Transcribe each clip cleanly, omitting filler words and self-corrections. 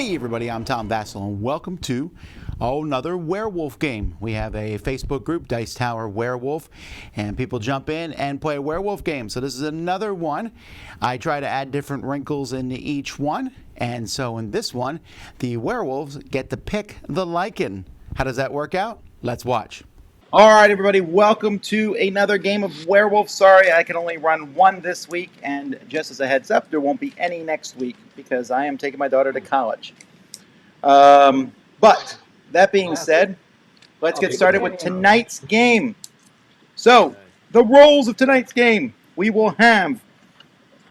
Hey everybody, I'm Tom Vasel and welcome to another werewolf game. We have a Facebook group, Dice Tower Werewolf, and people jump in and play a werewolf game. So this is another one. I try to add different wrinkles into each one, and so in this one, the werewolves get to pick the lichen. How does that work out? Let's watch. All right, everybody, welcome to another game of Werewolf. Sorry, I can only run one this week, and just as a heads up, there won't be any next week because I am taking my daughter to college. But that being said, let's get started with tonight's game. So, the roles of tonight's game, we will have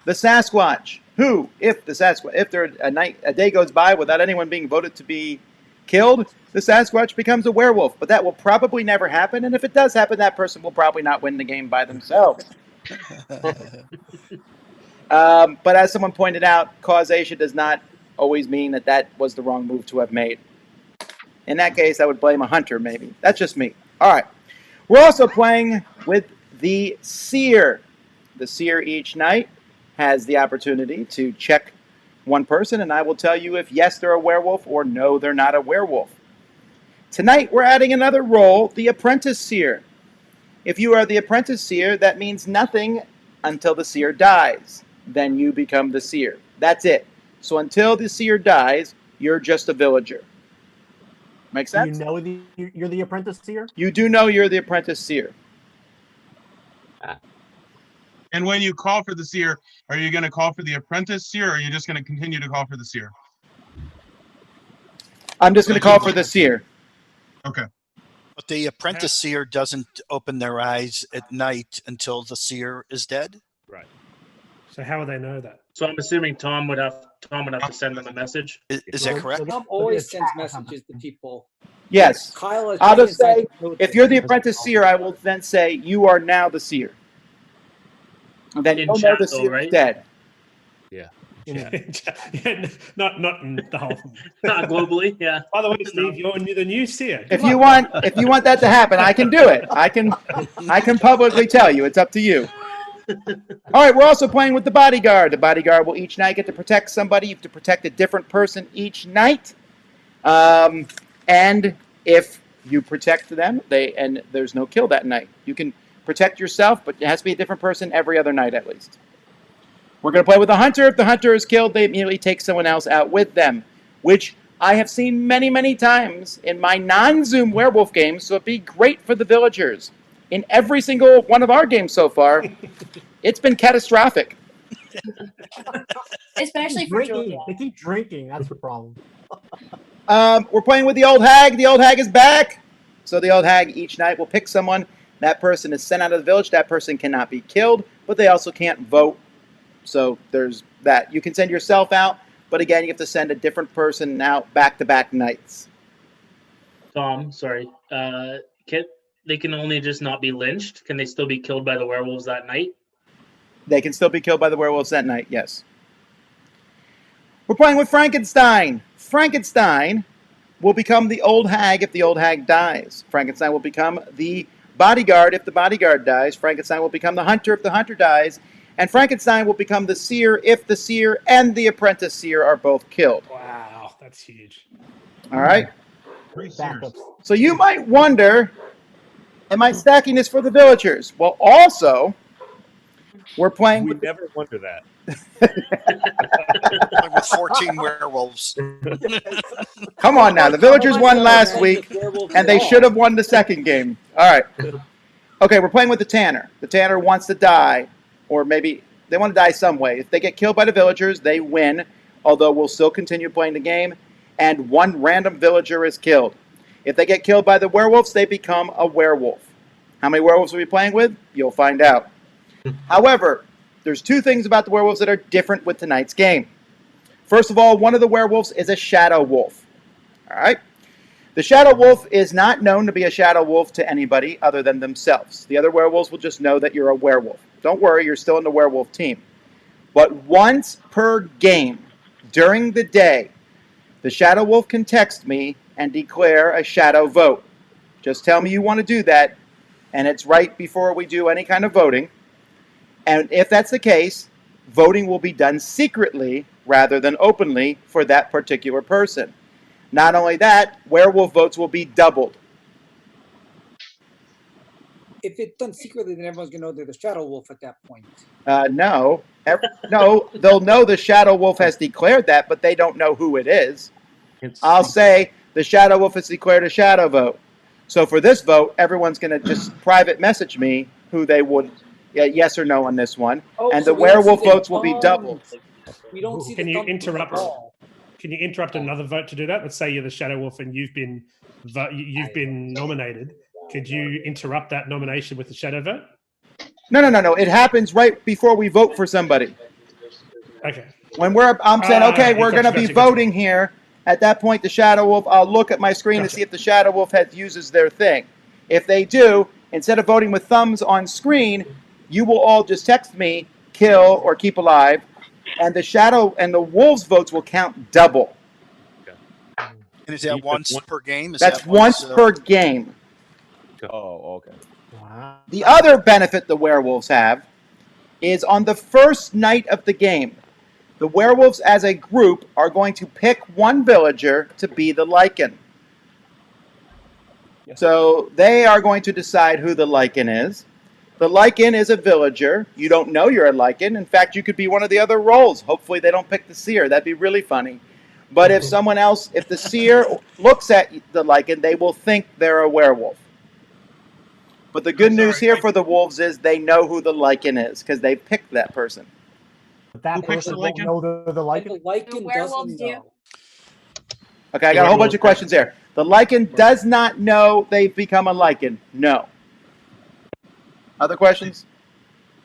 the Sasquatch, who, if a day goes by without anyone being voted to be killed, the Sasquatch becomes a werewolf, but that will probably never happen, and if it does happen, that person will probably not win the game by themselves. But as someone pointed out, causation does not always mean that that was the wrong move to have made. In that case, I would blame a hunter, maybe. That's just me. All right. We're also playing with the Seer. The Seer each night has the opportunity to check one person, and I will tell you if yes, they're a werewolf, or no, they're not a werewolf. Tonight, we're adding another role, the Apprentice Seer. If you are the Apprentice Seer, that means nothing until the Seer dies. Then you become the Seer. That's it. So until the Seer dies, you're just a villager. Make sense? You know you're the Apprentice Seer? You do know you're the Apprentice Seer. And when you call for the Seer, are you going to call for the Apprentice Seer, or are you just going to continue to call for the Seer? I'm just going to call for the Seer. Okay. But the Apprentice Seer doesn't open their eyes at night until the Seer is dead? Right. So how would they know that? So I'm assuming Tom would have to send them a message. Is that correct? Tom always sends messages to people. Yes. Kyle is I'll just say, inside if you're the Apprentice Seer, I will then say, you are now the Seer. And then you'll know the Seer is dead. Yeah. Yeah. Yeah, not in the whole. Not globally, yeah. By the way, Steve, you're the new Seer. If you want that to happen, I can do it. I can publicly tell you. It's up to you. All right, we're also playing with the Bodyguard. The Bodyguard will each night get to protect somebody. You have to protect a different person each night. And if you protect them, and there's no kill that night. You can protect yourself, but it has to be a different person every other night at least. We're going to play with the Hunter. If the Hunter is killed, they immediately take someone else out with them, which I have seen many, many times in my non-Zoom werewolf games, so it'd be great for the villagers. In every single one of our games so far, it's been catastrophic. Especially for children. They keep drinking. That's the problem. We're playing with the Old Hag. The Old Hag is back. So the Old Hag each night will pick someone. That person is sent out of the village. That person cannot be killed, but they also can't vote. So there's that. You can send yourself out, but again, you have to send a different person out back-to-back nights. Tom, sorry. They can only just not be lynched. Can they still be killed by the werewolves that night? They can still be killed by the werewolves that night, yes. We're playing with Frankenstein. Frankenstein will become the Old Hag if the Old Hag dies. Frankenstein will become the Bodyguard if the Bodyguard dies. Frankenstein will become the Hunter if the Hunter dies. And Frankenstein will become the Seer if the Seer and the Apprentice Seer are both killed. Wow, that's huge. All right? Backups. So you might wonder, am I stacking this for the villagers? Well, also, we're playing We with... never wonder that. With 14 werewolves. Come on now. The villagers won last week, and they should have won the second game. All right. Okay, we're playing with the Tanner. The Tanner wants to die, or maybe they want to die some way. If they get killed by the villagers, they win, although we'll still continue playing the game, and one random villager is killed. If they get killed by the werewolves, they become a werewolf. How many werewolves are we playing with? You'll find out. However, there's two things about the werewolves that are different with tonight's game. First of all, one of the werewolves is a shadow wolf. All right? The shadow wolf is not known to be a shadow wolf to anybody other than themselves. The other werewolves will just know that you're a werewolf. Don't worry, you're still in the werewolf team. But once per game, during the day, the shadow wolf can text me and declare a shadow vote. Just tell me you want to do that, and it's right before we do any kind of voting. And if that's the case, voting will be done secretly rather than openly for that particular person. Not only that, werewolf votes will be doubled. If it's done secretly, then everyone's gonna know they're the shadow wolf at that point. No. No, they'll know the shadow wolf has declared that, but they don't know who it is. I'll say the shadow wolf has declared a shadow vote. So for this vote, everyone's going to just private message me who they would, yes or no on this one. Oh, And so the we don't see werewolf the votes will be thumbs. doubled. We don't see Can the you thumbs interrupt? at all. Can you interrupt another vote to do that? Let's say you're the shadow wolf and you've been nominated. Could you interrupt that nomination with the shadow vote? No. It happens right before we vote for somebody. Okay. When I'm saying, okay, we're going to be gotcha. voting here. At that point, the shadow wolf, I'll look at my screen to see if the shadow wolf uses their thing. If they do, instead of voting with thumbs on screen, you will all just text me, kill or keep alive, and the shadow and the wolves' votes will count double. And is that once per game? That's once per game. Oh, okay. Wow. The other benefit the werewolves have is on the first night of the game, the werewolves as a group are going to pick one villager to be the Lycan. So they are going to decide who the Lycan is. The Lycan is a villager. You don't know you're a Lycan. In fact, you could be one of the other roles. Hopefully they don't pick the Seer. That'd be really funny. But if someone else, if the Seer looks at the Lycan, they will think they're a werewolf. But the good news here for the wolves is they know who the Lycan is because they picked that person. But that Who picks person the won't Lycan? know they're the Like Lycan. the Lycan werewolves doesn't do. know. Okay, I got a whole bunch of questions there. The Lycan does not know they've become a Lycan. No. Other questions?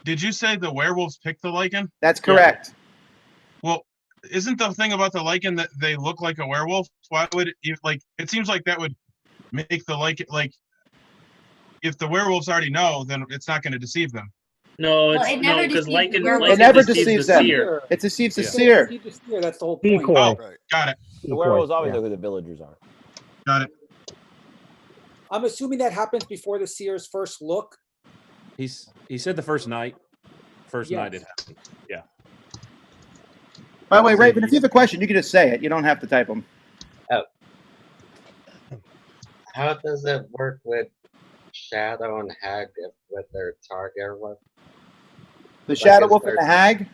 Did you say the werewolves pick the Lycan? That's correct. Well, isn't the thing about the Lycan that they look like a werewolf? Why would it seems like that would make the Lycan if the werewolves already know, then it's not going to deceive them. No, Well, it's it never because deceives the Lycan. werewolf. It never deceives deceives the them. seer. It deceives the Yeah. Seer. See the Seer, that's the whole point. Decoy. Oh, got it. The werewolves always Yeah. know who the villagers are. Got it. I'm assuming that happens before the Seer's first look. He said the first night. First Yes. night it happened. Yeah. By the way, Raven, if you have a question, you can just say it. You don't have to type them. How does it work with Shadow and Hag with their target? What? The Shadow is Wolf and there- the Hag?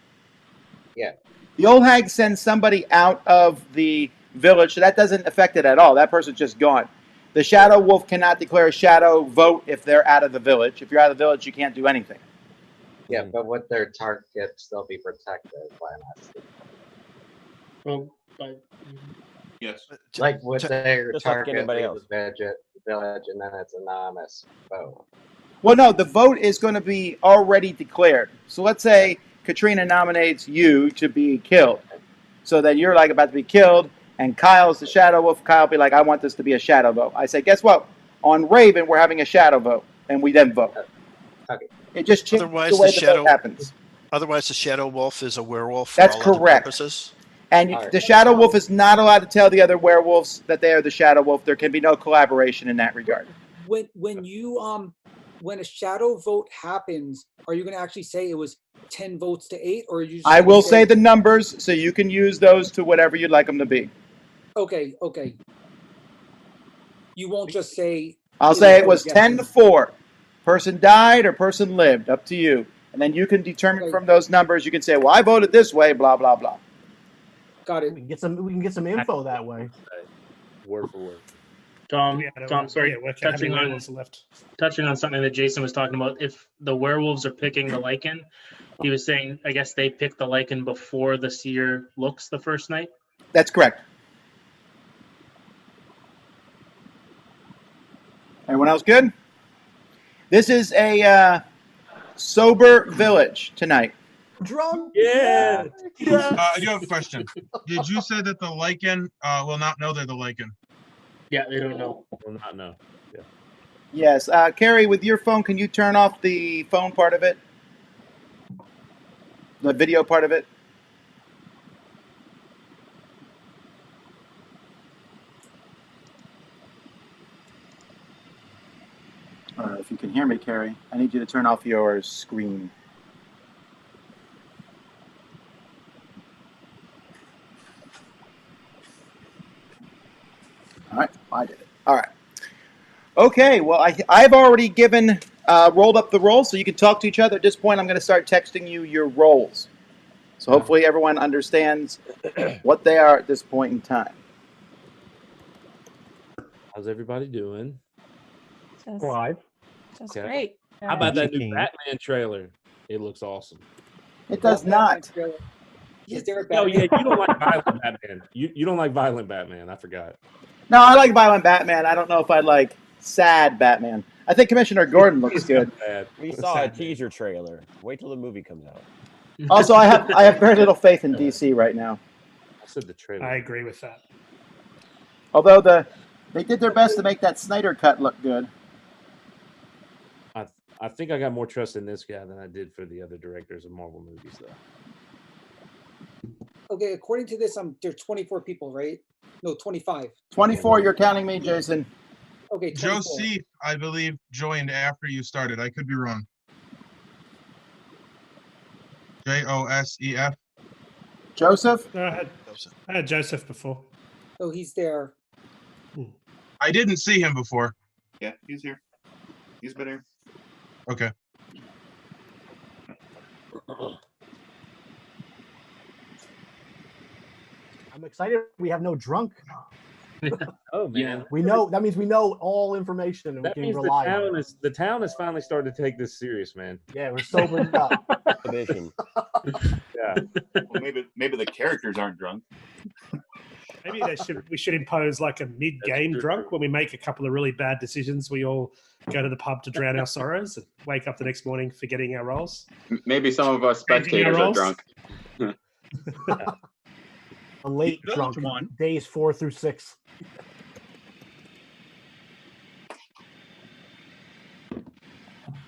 Yeah. The old Hag sends somebody out of the village, so that doesn't affect it at all. That person's just gone. The Shadow Wolf cannot declare a shadow vote if they're out of the village. If you're out of the village, you can't do anything. Yeah, but would their target still be protected? Why not? Well, but Yes. Like would their just like target anybody be else. the village and then it's anonymous vote? Well, no, the vote is going to be already declared. So let's say Katrina nominates you to be killed. So then you're like about to be killed, and Kyle's the Shadow Wolf. Kyle will be like, I want this to be a shadow vote. I say, guess what? On Raven, we're having a shadow vote, and we then vote. Okay. It just changes Otherwise, the way the the shadow- vote happens. Otherwise, the shadow wolf is a werewolf. For That's all other correct. purposes. And All right. the Shadow Wolf is not allowed to tell the other werewolves that they are the Shadow Wolf. There can be no collaboration in that regard. When you when a shadow vote happens, are you going to actually say it was 10 votes to 8, or are you? Just I gonna will say the numbers, so you can use those to whatever you'd like them to be. Okay. You won't just say. I'll say it was 10-4. Person died or person lived. Up to you. And then you can determine Okay. from those numbers. You can say, "Well, I voted this way." Blah blah blah. Got it. We can get some info that way. Word for word. Tom, Yeah, I don't Tom, know. sorry, Yeah, work out how touching many on werewolves are left. something that Jason was talking about. If the werewolves are picking the Lycan, he was saying, I guess they pick the Lycan before the Seer looks the first night. That's correct. Everyone else good? This is a sober village tonight. Drunk. Yeah. I do have a question. Did you say that the Lycan will not know they're the Lycan? Yeah, they don't know. Will not know. Yes. Carrie, with your phone, can you turn off the phone part of it? The video part of it? If you can hear me, Carrie, I need you to turn off your screen. I did it. All right. Okay, well, I've already rolled up the rolls, so you can talk to each other. At this point, I'm going to start texting you your rolls. So hopefully everyone understands what they are at this point in time. How's everybody doing? Just, Live. just Okay. great. How about that new King. Batman trailer? It looks awesome. It does not. Is there a Oh yeah, Batman? you don't like violent Batman. You don't like violent Batman. I forgot. No, I like violent Batman. I don't know if I like sad Batman. I think Commissioner Gordon looks good. Bad. We saw a teaser trailer. Wait till the movie comes out. Also, I have very little faith in DC right now. I said the trailer. I agree with that. Although they did their best to make that Snyder cut look good. I think I got more trust in this guy than I did for the other directors of Marvel movies, though. Okay, according to this, there's 24 people, right? No, 25. 24, you're counting me, Jason. Okay, 24. Joseph, I believe, joined after you started. I could be wrong. Josef. Joseph? No, I had Joseph before. Oh, he's there. I didn't see him before. Yeah, he's here. He's been here. Okay. I'm excited. We have no drunk. Oh man, We know that means we know all information and that we means can the rely on town it. is finally started to take this serious, man. Yeah, we're sobering up. Edition. Yeah. Well, maybe the characters aren't drunk. Maybe we should impose like a mid-game drunk when we make a couple of really bad decisions. We all go to the pub to drown our sorrows and wake up the next morning forgetting our roles. Maybe some of us spectators are drunk. A late drunk, days 4 through 6.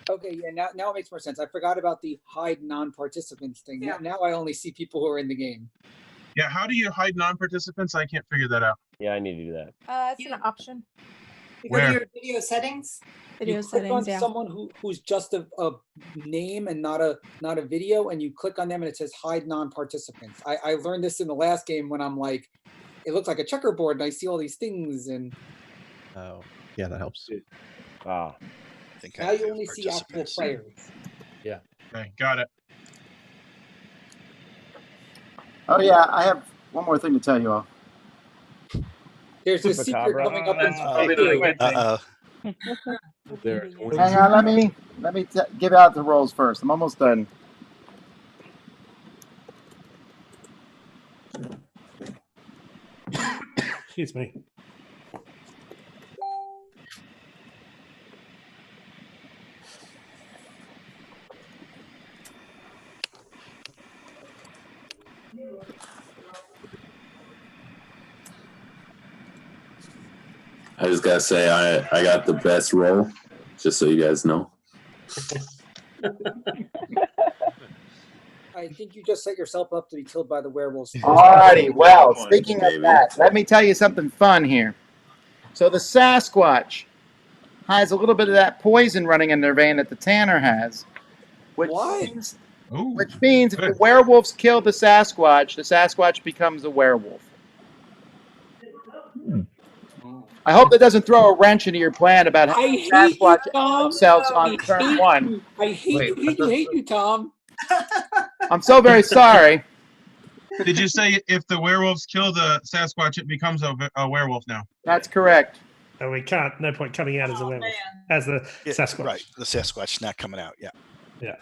Okay, yeah, now it makes more sense. I forgot about the hide non-participants thing. Yeah. Now I only see people who are in the game. Yeah, how do you hide non-participants? I can't figure that out. Yeah, I need to do that. It's an option. Go to Where? your video settings. Video You click on settings, yeah. someone who's just a name and not a video, and you click on them and it says hide non-participants. I learned this in the last game when I'm like, it looks like a checkerboard and I see all these things, and Oh, yeah, that helps. Ah, I think now you only see actual players. Yeah. Okay, got it. Oh, yeah, I have one more thing to tell you all. There's a secret Chupacabra. coming up in Probably not a good thing. There. Hang on, let me give out the rolls first. I'm almost done. Excuse me. I just gotta say I got the best roll, just so you guys know. I think you just set yourself up to be killed by the werewolves. Alrighty, well, speaking of that, let me tell you something fun here. So the Sasquatch has a little bit of that poison running in their vein that the Tanner has, which means if the werewolves kill the Sasquatch becomes a werewolf. I hope that doesn't throw a wrench into your plan about how Sasquatch themselves on turn 1. I hate you, Tom. I'm so very sorry. Did you say if the werewolves kill the Sasquatch, it becomes a werewolf now? That's correct. So we can't. No point coming out as a werewolf, as the Sasquatch. Right, the Sasquatch not coming out. Yeah. Yeah.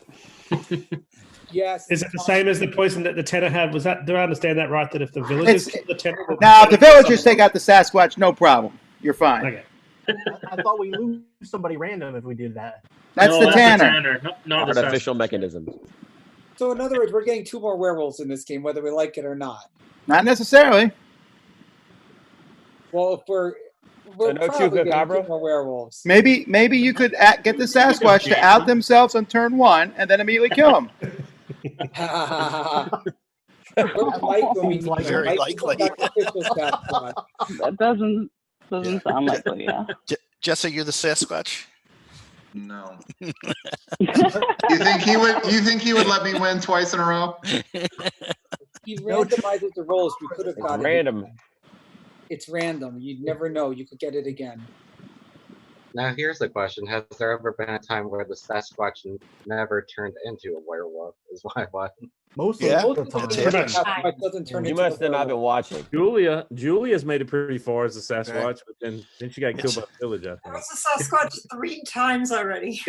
Yes. Is it the same as the poison that the tenor had? Was that? Do I understand that right? That if the villagers kill the tenor, Now, if the villagers take out the Sasquatch, no problem. You're fine. Okay. I thought we lose somebody random if we did that. That's the Tanner. No, the artificial mechanisms. So in other words, we're getting 2 more werewolves in this game, whether we like it or not. Not necessarily. Well, if we're no probably getting Chupacabra? 2 more werewolves. Maybe you could get the Sasquatch to out themselves on turn 1 and then immediately kill them. Very likely. That doesn't sound likely, yeah. Jesse, you're the Sasquatch? No. You think he would let me win twice in a row? He randomizes the rolls. We could have got Random. It's random. You'd never know. You could get it again. Now here's the question: has there ever been a time where the Sasquatch never turned into a werewolf? Is my one. Most Yeah, of the that's time. happened. Sasquatch doesn't turn You into must a have not been werewolf. watching. Julia's made it pretty far as a Sasquatch, but then she got killed by the village, I I think. was a Sasquatch 3 times already.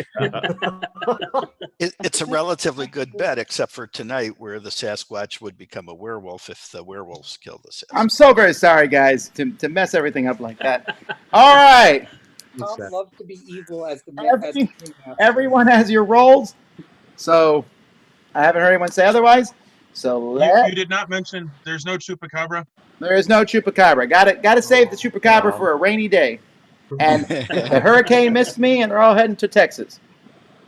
It's a relatively good bet, except for tonight, where the Sasquatch would become a werewolf if the werewolves killed the Sasquatch. I'm so very sorry, guys, to mess everything up like that. All right. Tom loves to be evil as the Everyone has your roles. So I haven't heard anyone say otherwise. So You did not mention there's no chupacabra. there is no chupacabra. Got to save the chupacabra for a rainy day. And the hurricane missed me, and they're all heading to Texas.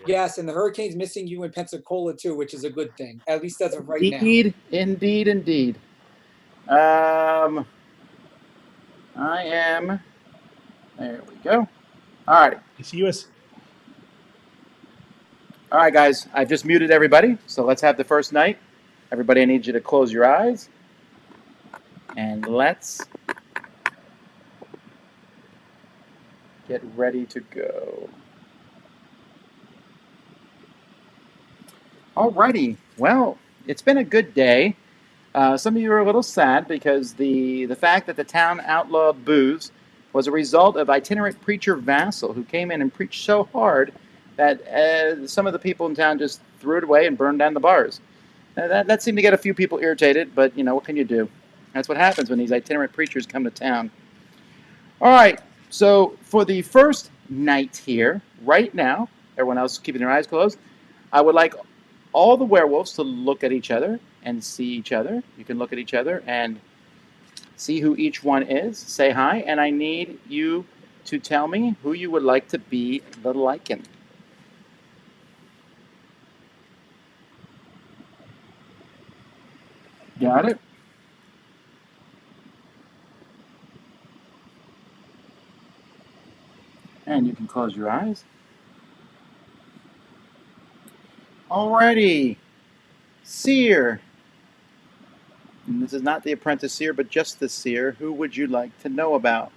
Yes, and the hurricane's missing you in Pensacola too, which is a good thing. At least as of right now. Indeed. I am. There we go. All right. It's US. All right, guys. I've just muted everybody, so let's have the first night. Everybody, I need you to close your eyes. And let's get ready to go. Alrighty. Well, it's been a good day. Some of you are a little sad because the fact that the town outlawed booze was a result of itinerant preacher Vasel, who came in and preached so hard that some of the people in town just threw it away and burned down the bars. That seemed to get a few people irritated, but you know, what can you do? That's what happens when these itinerant preachers come to town. All right, so for the first night here, right now, everyone else keeping their eyes closed, I would like all the werewolves to look at each other and see each other. You can look at each other and see who each one is. Say hi, and I need you to tell me who you would like to be the Lycan. Got it? And you can close your eyes. Alrighty. Seer. And this is not the Apprentice Seer, but just the Seer. Who would you like to know about?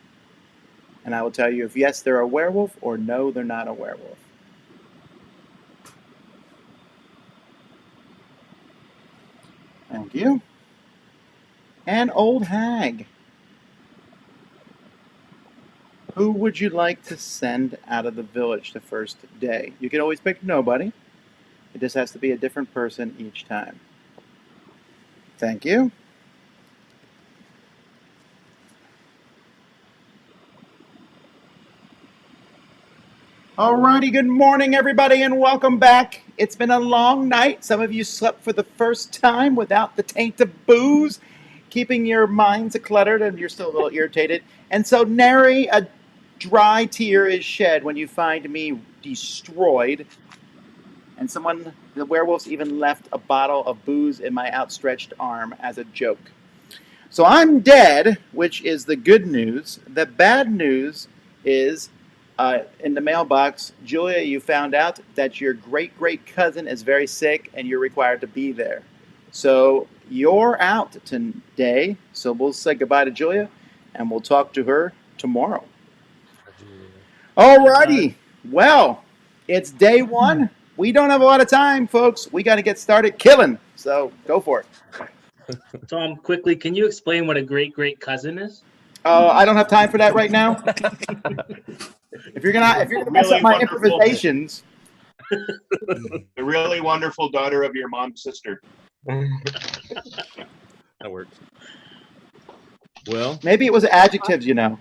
And I will tell you if yes, they're a werewolf, or no, they're not a werewolf. Thank you. And Old Hag. Who would you like to send out of the village the first day? You can always pick nobody. It just has to be a different person each time. Thank you. Alrighty, good morning everybody and welcome back. It's been a long night. Some of you slept for the first time without the taint of booze, keeping your minds cluttered and you're still a little irritated. And so nary a dry tear is shed when you find me destroyed. And the werewolves even left a bottle of booze in my outstretched arm as a joke. So I'm dead, which is the good news. The bad news is, in the mailbox, Julia, you found out that your great-great cousin is very sick and you're required to be there. So you're out today, so we'll say goodbye to Julia and we'll talk to her tomorrow. Alrighty, well, it's day one. We don't have a lot of time, folks. We got to get started killing, so go for it. Tom, quickly, can you explain what a great cousin is? I don't have time for that right now. If you're gonna mess up my improvisations, The really wonderful daughter of your mom's sister. That works. Well, maybe it was adjectives, you know.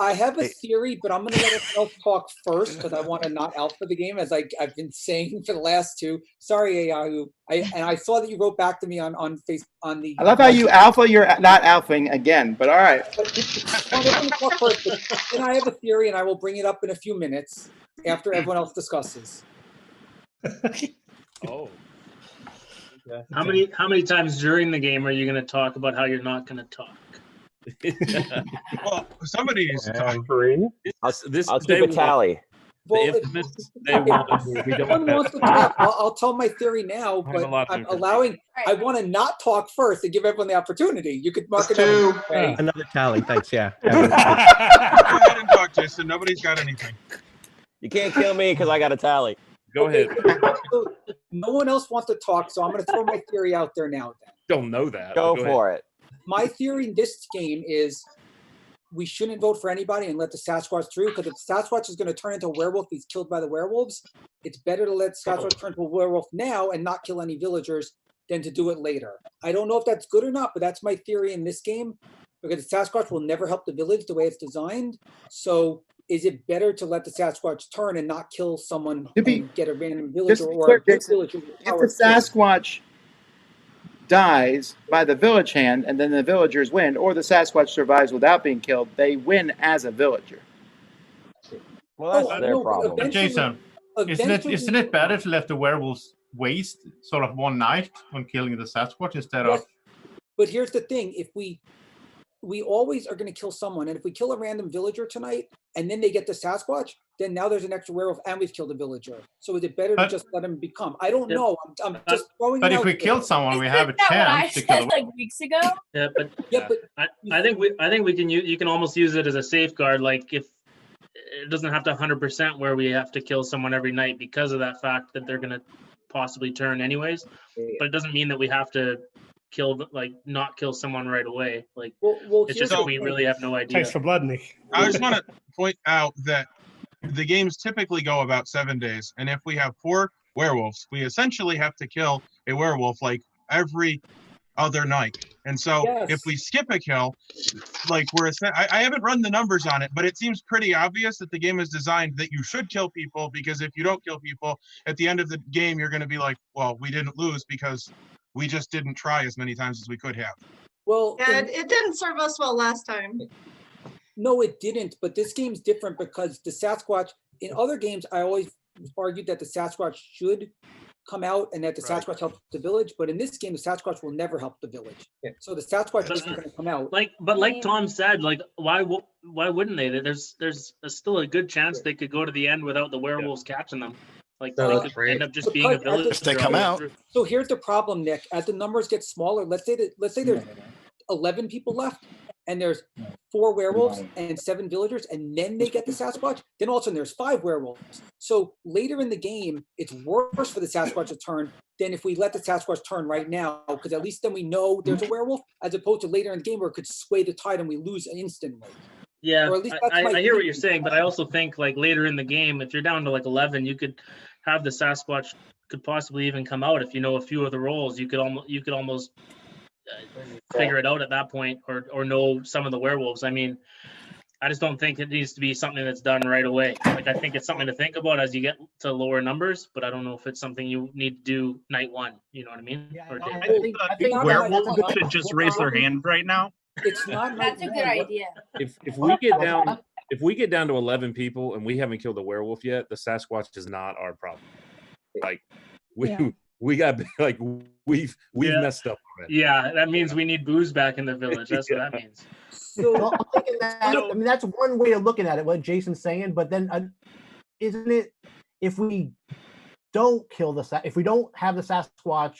I have a theory, but I'm going to let it self talk first because I want to not alpha the game, as I've been saying for the last two. Sorry, Yahoo. I saw that you wrote back to me on Facebook on the. I love how you alpha. You're not alphing again, but all right. Then I have a theory, and I will bring it up in a few minutes after everyone else discusses. Oh. Okay. How many times during the game are you going to talk about how you're not going to talk? Well, somebody needs to talk. This I'll keep a tally. Well, The if- infamous day one where we don't Someone have wants to talk. I'll tell my theory now, I have a but lot of I'm information. allowing. I want to not talk first and give everyone the opportunity. You could mark That's it two. up. Right? Another tally. Thanks. Yeah. Go ahead and talk, Jason. Nobody's got anything. You can't kill me because I got a tally. Go ahead. So no one else wants to talk, so I'm going to throw my theory out there now. Then. Don't know that. Go but for it. My theory in this game is we shouldn't vote for anybody and let the Sasquatch through, because if the Sasquatch is going to turn into a werewolf, he's killed by the werewolves. It's better to let Sasquatch turn into a werewolf now and not kill any villagers than to do it later. I don't know if that's good or not, but that's my theory in this game, because the Sasquatch will never help the village the way it's designed. So is it better to let the Sasquatch turn and not kill someone and get a random villager Just to be or clear, a good Jason, villager? if the Sasquatch dies by the village hand and then the villagers win, or the Sasquatch survives without being killed, they win as a villager. Well, that's Oh, their no, problem. eventually- Jason, isn't it better to let the werewolves waste sort of one night on killing the Sasquatch instead Yes, of? but here's the thing: if we always are going to kill someone, and if we kill a random villager tonight and then they get the Sasquatch, then now there's an extra werewolf and we've killed a villager. So is it better to just let him become? I don't know. I'm just throwing. But it if out we there. kill someone, we have a Isn't that what I chance to kill said them. like weeks ago? Yeah, but but I think we can you can almost use it as a safeguard. Like if it doesn't have to 100% where we have to kill someone every night because of that fact that they're gonna possibly turn anyways. But it doesn't mean that we have to not kill someone right away. Like it's just that we really have no idea. Taste for blood, Nick. I just want to point out that the games typically go about 7 days, and if we have 4 werewolves, we essentially have to kill a werewolf like every other night. And so if we skip a kill, like I haven't run the numbers on it, but it seems pretty obvious that the game is designed that you should kill people, because if you don't kill people at the end of the game, you're going to be like, well, we didn't lose because we just didn't try as many times as we could have. Well, Yeah, it didn't serve us well last time. No, it didn't. But this game's different because the Sasquatch. In other games, I always argued that the Sasquatch should come out and that the Sasquatch helps the village. But in this game, the Sasquatch will never help the village. So the Sasquatch isn't going to come out. But like Tom said, like why wouldn't they? There's still a good chance they could go to the end without the werewolves catching them. Like they could end up just being a village. If they come out. So here's the problem, Nick. As the numbers get smaller, let's say there's 11 people left, and there's 4 werewolves and 7 villagers, and then they get the Sasquatch. Then all of a sudden there's 5 werewolves. So later in the game, it's worse for the Sasquatch to turn than if we let the Sasquatch turn right now, because at least then we know there's a werewolf, as opposed to later in the game where it could sway the tide and we lose instantly. Yeah, Or at least that's my I hear what you're saying, but I also think like later in the game, if you're down to like 11, you could have the Sasquatch could possibly even come out if you know a few of the roles. You could almost figure it out at that point, or know some of the werewolves. I mean, I just don't think it needs to be something that's done right away. Like I think it's something to think about as you get to lower numbers, but I don't know if it's something you need to do night one. You know what I mean? Or day. I think werewolves should just raise their hand right now. It's not. That's a good idea. If we get down to 11 people and we haven't killed a werewolf yet, the Sasquatch is not our problem. Like we got like we've messed up already. Yeah, that means we need booze back in the village. That's what that means. So I'm thinking that, I mean, that's one way of looking at it, what Jason's saying, but then isn't it, if we don't kill if we don't have the Sasquatch,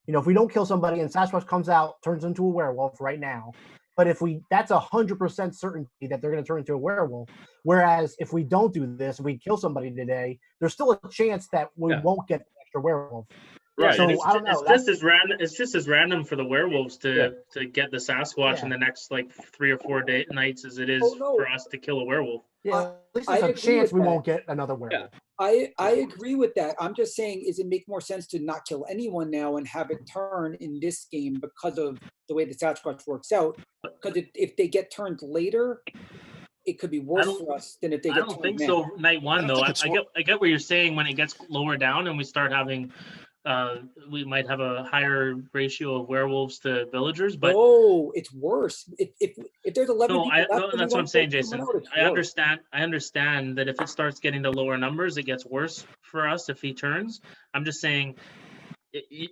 if we don't kill somebody and Sasquatch comes out, turns into a werewolf right now, but that's 100% certainty that they're going to turn into a werewolf. Whereas if we don't do this, we kill somebody today, there's still a chance that we won't get the extra werewolf. Right. So I don't know. It's just as random for the werewolves to get the Sasquatch in the next like 3 or 4 nights as it is for us to kill a werewolf. Yeah, at least there's a chance we won't get another werewolf. I agree with that. I'm just saying, is it make more sense to not kill anyone now and have it turn in this game because of the way the Sasquatch works out? Because if they get turned later, it could be worse for us than if they get turned I don't think now. so. Night one though, I get what you're saying. When it gets lower down and we start having, we might have a higher ratio of werewolves to villagers. But it's worse. If there's 11 people left, then that's we what I'm won't saying, get someone Jason. out, it's I worse. understand that if it starts getting to lower numbers, it gets worse for us if he turns. I'm just saying,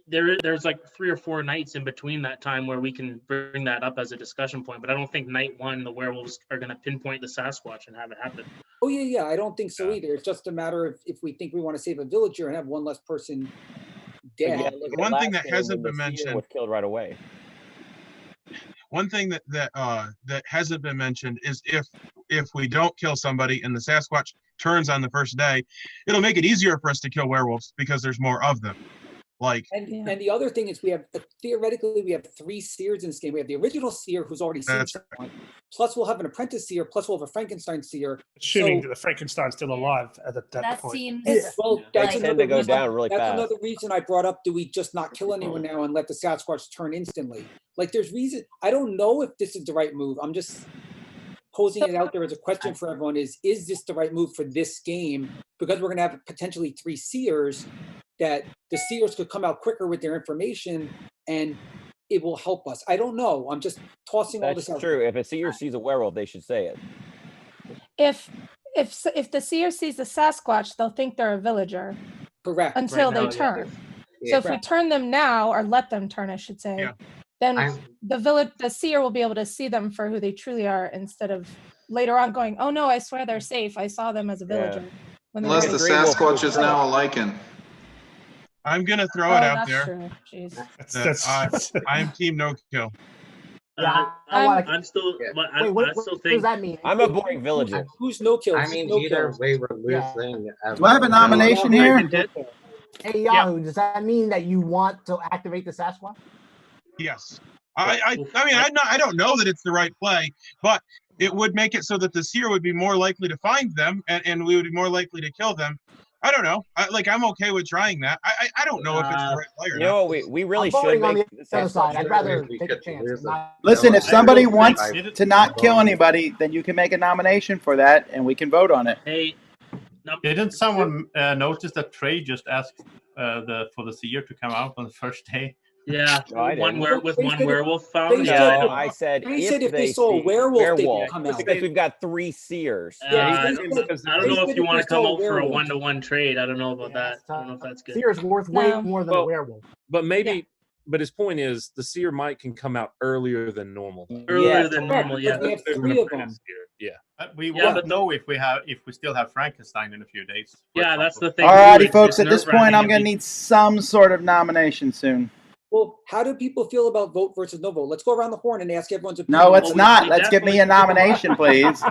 there's like 3 or 4 nights in between that time where we can bring that up as a discussion point. But I don't think night 1 the werewolves are going to pinpoint the Sasquatch and have it happen. Oh yeah, I don't think so either. It's just a matter of if we think we want to save a villager and have one less person dead. Yeah, look at One the thing last that game hasn't when been the seer mentioned. was killed right away. One thing that hasn't been mentioned is if we don't kill somebody and the Sasquatch turns on the first day, it'll make it easier for us to kill werewolves because there's more of them. Like, And the other thing is we have theoretically we have 3 seers in this game. We have the original seer who's already seen That's someone, plus we'll have an apprentice seer, plus we'll have a Frankenstein seer. Assuming So- that the Frankenstein's still alive at that That point. seems Well, They that's tend another to go reason. down really That's fast. another reason I brought up. Do we just not kill anyone now and let the Sasquatch turn instantly? Like, there's reason. I don't know if this is the right move. I'm just posing it out there as a question for everyone: Is this the right move for this game? Because we're going to have potentially 3 seers. That the seers could come out quicker with their information, and it will help us. I don't know. I'm just tossing all That's this out. true. If a seer sees a werewolf, they should say it. if the seer sees the Sasquatch, they'll think they're a villager. Correct. Until Right now, they yeah. turn. Yeah. So if we turn them now, or let them turn, I should say, Yeah. then I'm- the seer will be able to see them for who they truly are, instead of later on going, "Oh no, I swear they're safe. I saw them as a villager." When they're Unless really- the Sasquatch is now a lichen. I'm gonna throw Oh, it out that's there. true. Jeez. that I'm team no kill. I'm still, but I Wait, what still does think that mean? I'm a boring villager. Who's no kills? I mean, no either kills? way, we're Yeah. losing. Do I have a nomination here? Hey Yahoo, does that mean that you want to activate the Sasquatch? Yes. I mean, I don't know that it's the right play, but it would make it so that the seer would be more likely to find them, and we would be more likely to kill them. I don't know. I'm okay with trying that. I don't know if it's the right play or You not. know what? We really I'm should voting on make the other side. I'd Sasquatch- rather We take a could chance. lose and not- Listen, if I somebody don't wants think- to not kill anybody, then you can make a nomination for that, and we can vote on it. Hey, Didn't someone notice that Trey just asked for the seer to come out on the first day? yeah, No, I one didn't. with They one said- werewolf found. they Yeah, said- I No, know. I said They said if they they saw a see werewolf, they could come out. because we've got 3 seers. I don't they know said if you if want they to come saw a out for a werewolf. 1-to-1 trade. I don't know about that. that's I don't know if that's good. Seer's worth way No. more than a Well, werewolf. But maybe, but his point is the seer might can come out earlier than normal. Earlier Yeah. than normal, yeah. We have There's an 3 of them. apprentice seer, Yeah. We Yeah, won't but- know if we still have Frankenstein in a few days. for Yeah, that's example. the thing. Alrighty, too. It's folks. At this point, nerve-wracking I'm if going to you- need some sort of nomination soon. Well, how do people feel about vote versus no vote? Let's go around the horn and ask everyone's opinion. No, it's we not. Let's give me a definitely- nomination, please.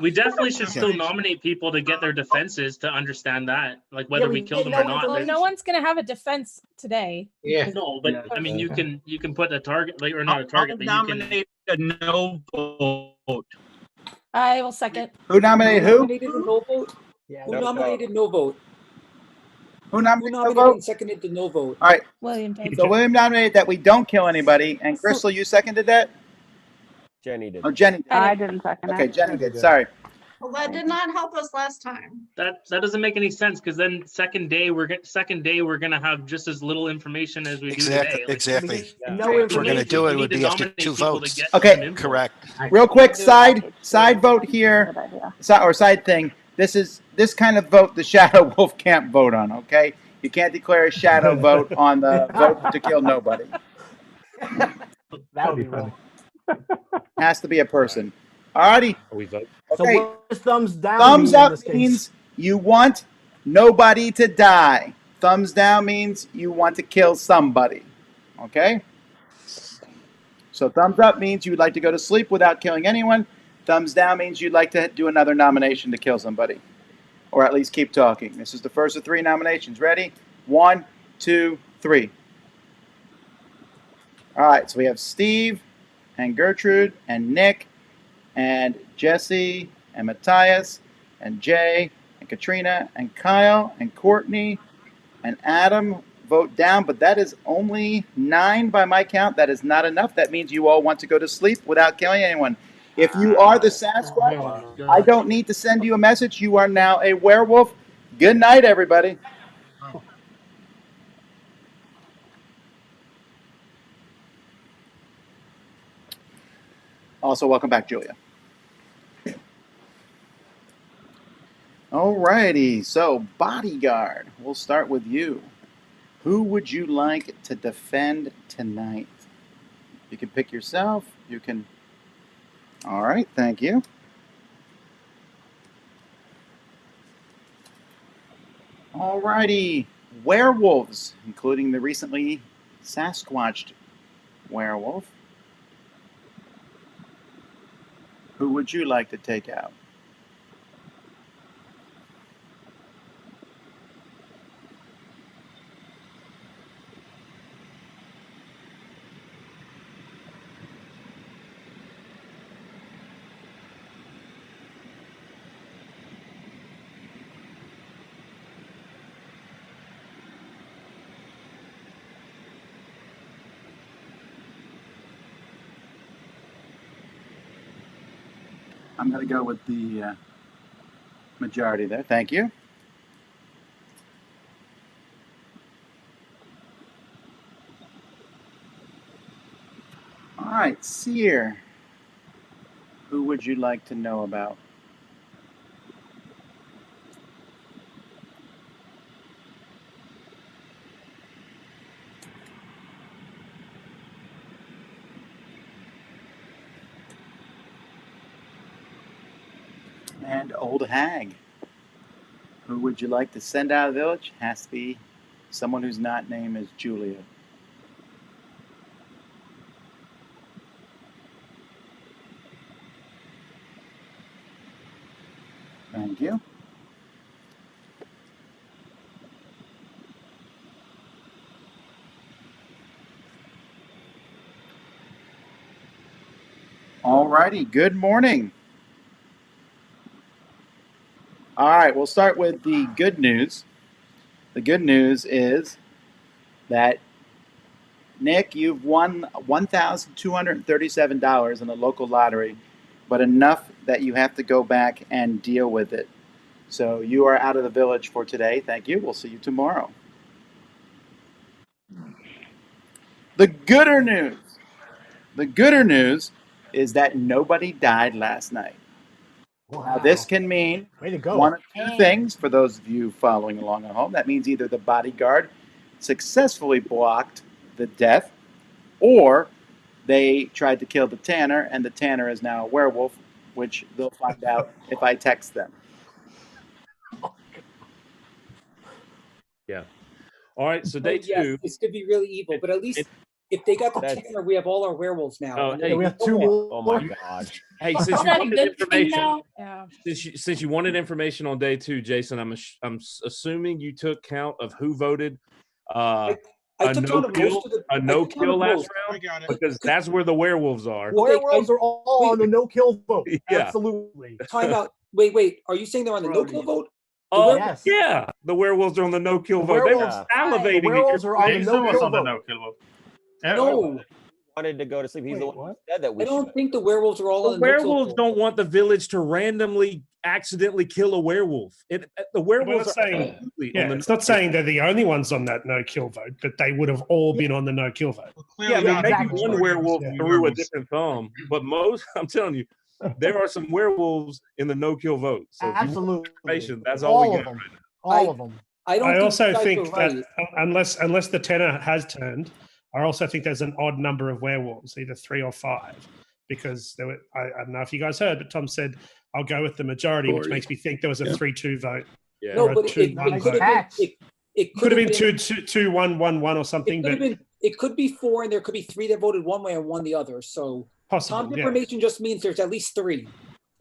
We definitely should still nominate people to get their defenses to understand that, like whether Yeah, we we kill them didn't or know not. Well, no one's gonna have a defense today. Yeah. No, but I mean, you can put a target, like, or not a target, but you can. Nominate a no vote. I will second. Who nominated who? Nominated a no vote? Yeah, Who No, nominated no vote? Who Who nominated no nominated vote? and seconded the no vote? All right. William did. So William nominated that we don't kill anybody, and Crystal, you seconded that? Jenny did. Oh, Jenny. did. I didn't second Okay, it. Jenny did. Sorry. Well, that did not help us last time. That doesn't make any sense, because then second day we're gonna have just as little information as we do Exactly. today. Like, Exactly. No If we're going to information. do it, we it would need to be after nominate 2 people to votes. get Okay. some info. Correct. Real quick, side vote here, Good idea. side thing. This kind of vote the Shadow Wolf can't vote on. Okay, you can't declare a shadow vote on the vote to kill nobody. That would be wrong. Has to be a person. Alrighty. Are we vote? So Okay. what does thumbs down Thumbs mean in up this case? means you want nobody to die. Thumbs down means you want to kill somebody. Okay? So thumbs up means you'd like to go to sleep without killing anyone. Thumbs down means you'd like to do another nomination to kill somebody. Or at least keep talking. This is the first of 3 nominations. Ready? 1, 2, 3. Alright, so we have Steve and Gertrude and Nick and Jesse and Matthias and Jay and Katrina and Kyle and Courtney and Adam vote down, but that is only 9 by my count. That is not enough. That means you all want to go to sleep without killing anyone. If you are the Sasquatch, I don't need to send you a message. You are now a werewolf. Good night, everybody. Also, welcome back, Julia. Alrighty, so Bodyguard, we'll start with you. Who would you like to defend tonight? You can pick yourself. You can. All right, thank you. All righty. Werewolves, including the recently Sasquatched werewolf. Who would you like to take out? I'm going to go with the majority there. Thank you. All right, Seer. Who would you like to know about? And Old Hag. Who would you like to send out of the village? Has to be someone whose not name is Julia. Thank you. All righty, good morning. All right, we'll start with the good news. The good news is that, Nick, you've won $1,237 in the local lottery, but enough that you have to go back and deal with it. So you are out of the village for today. Thank you. We'll see you tomorrow. The gooder news. The gooder news is that nobody died last night. Wow. Now, this can mean Way to go. one of two things for those of you following along at home. That means either the bodyguard successfully blocked the death, or they tried to kill the tanner, and the tanner is now a werewolf, which they'll find out if I text them. Yeah. All right. So day Yes, two. this could be really evil, but at least if they got the tanner, we have all our werewolves now. Oh, And hey, then we have no two more. Oh my God. Hey, Is since you that a wanted good thing information, now? Yeah. since you wanted information on day two, Jason, I'm assuming you took count of who voted I a took no count of kill, most of the. a I no took count kill of last most. I round, got it. because that's where the werewolves are. Well, Werewolves are all on the no-kill vote. Yeah. Absolutely. Time out. Wait. Are you saying they're on the no-kill vote? Oh Yes. yeah, the werewolves are on the no kill The vote. They were werewolves- salivating. The werewolves are on the Jason was no-kill on the vote. no-kill vote. No, Wanted to go to sleep. He's the Wait, one who what? said that we I don't should. think the werewolves are all The on the no-kill werewolves vote. don't want the village to randomly, accidentally kill a werewolf. The werewolves We're not are saying, absolutely yeah, on the it's not saying they're the only ones on that no kill vote, but they would have all been on the no kill vote. Well, Yeah, clearly but not. maybe exactly. one werewolf Yeah. threw a different thumb, but most, I'm telling you, there are some werewolves in the no kill vote. So if you want Absolutely. information, that's all we All got of them. right now. All of them. I don't I think also you guys think are that right. unless the tenor has turned, I also think there's an odd number of werewolves, either 3 or 5, because there were. I don't know if you guys heard, but Tom said I'll go with the majority, which makes me think there was a 3-2 vote. Yeah. No, or a but it 2-1 could vote. have been. It Could have been 2-1-1-1 or something, It could have but been. It could be 4, and there could be 3 that voted one way and 1 the other. So possible. Tom's Yeah. information just means there's at least 3.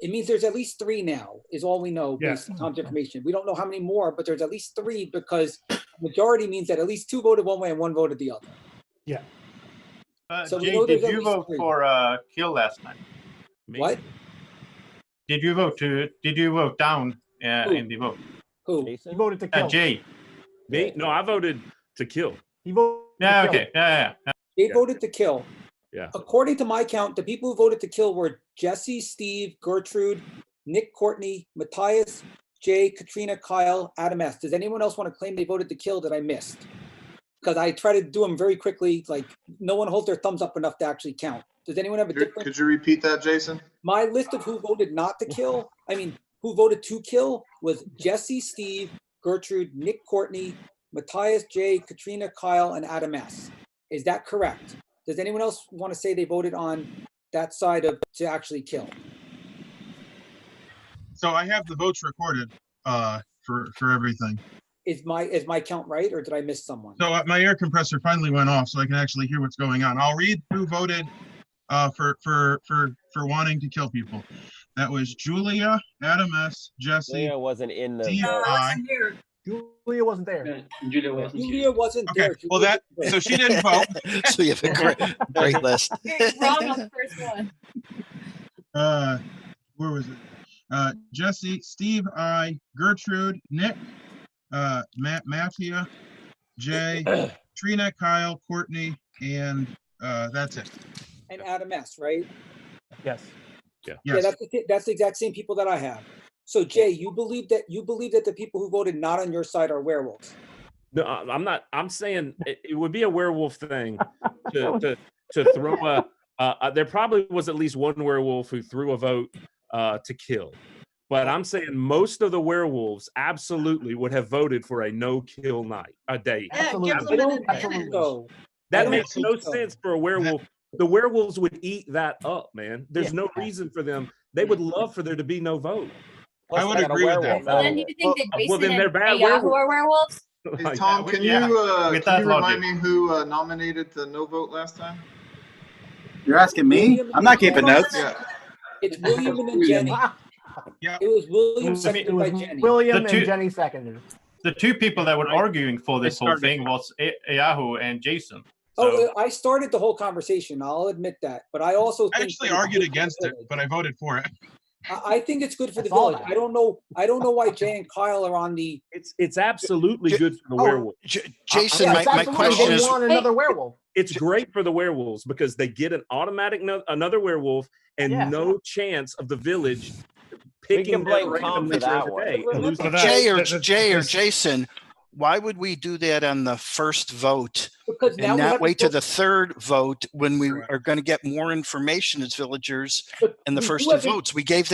It means there's at least 3 now, is all we know Yeah. based on Tom's information. We don't know how many more, but there's at least 3 because majority means that at least 2 voted one way and 1 voted the other. Yeah. So we Jay, know did there's at you least vote 3. for kill last night? What? Did you vote down in the vote? Who? He voted to kill. Jay. Me? No, I voted to kill. He voted Yeah. to kill. Okay. Yeah. They voted to kill. Yeah. According to my count, the people who voted to kill were Jesse, Steve, Gertrude, Nick, Courtney, Matthias, Jay, Katrina, Kyle, Adam S. Does anyone else want to claim they voted to kill that I missed? Because I try to do them very quickly. Like no one holds their thumbs up enough to actually count. Does anyone have a different? Could you repeat that, Jason? My list of who voted not to kill, who voted to kill was Jesse, Steve, Gertrude, Nick, Courtney, Matthias, Jay, Katrina, Kyle, and Adam S. Is that correct? Does anyone else want to say they voted on that side of to actually kill? So I have the votes recorded for everything. Is my count right, or did I miss someone? So my air compressor finally went off, so I can actually hear what's going on. I'll read who voted for wanting to kill people. That was Julia, Adam S, Jesse. Julia wasn't in the Steve, vote. I. Julia wasn't there. Julia wasn't Okay, there. well so she didn't vote. So you have a great list. Wrong on the first one. Where was it? Jesse, Steve, I, Gertrude, Nick, Mattia, Jay, Trina, Kyle, Courtney, and that's it. And Adam S, right? Yes. Yeah. Yes. That's the exact same people that I have. So Jay, you believe that the people who voted not on your side are werewolves? No, I'm not. I'm saying it would be a werewolf thing to throw there probably was at least one werewolf who threw a vote to kill. But I'm saying most of the werewolves absolutely would have voted for a no-kill day. Absolutely. That makes no sense for a werewolf. The werewolves would eat that up, man. There's no reason for them. They would love for there to be no vote. I would agree with that. So then, do you think that Jason then they're bad and Yahoo are werewolves? Hey, Tom, can you remind me who nominated the no vote last time? You're asking me? I'm not keeping notes. Yeah. It's William and then Jenny. Yeah. It was William seconded by Jenny. William The two- and Jenny seconded. The two people that were arguing for this whole thing was Yahoo and Jason. Oh, I started the whole conversation. I'll admit that, but I also I think actually argued against it, but I voted for it. I think it's good for the I saw village. that. I don't know why Jay and Kyle are on the. It's absolutely good for the werewolf. Jason, Yeah, my absolutely. question They is, want another werewolf. It's great for the werewolves because they get an automatic another werewolf and Yeah. no chance of the village We picking can blame their Tom random for that every one. day and losing. Jay or Jason, why would we do that on the first vote Because now and we not have wait to to the third vote when we are going to get more information as villagers in the first two votes? We gave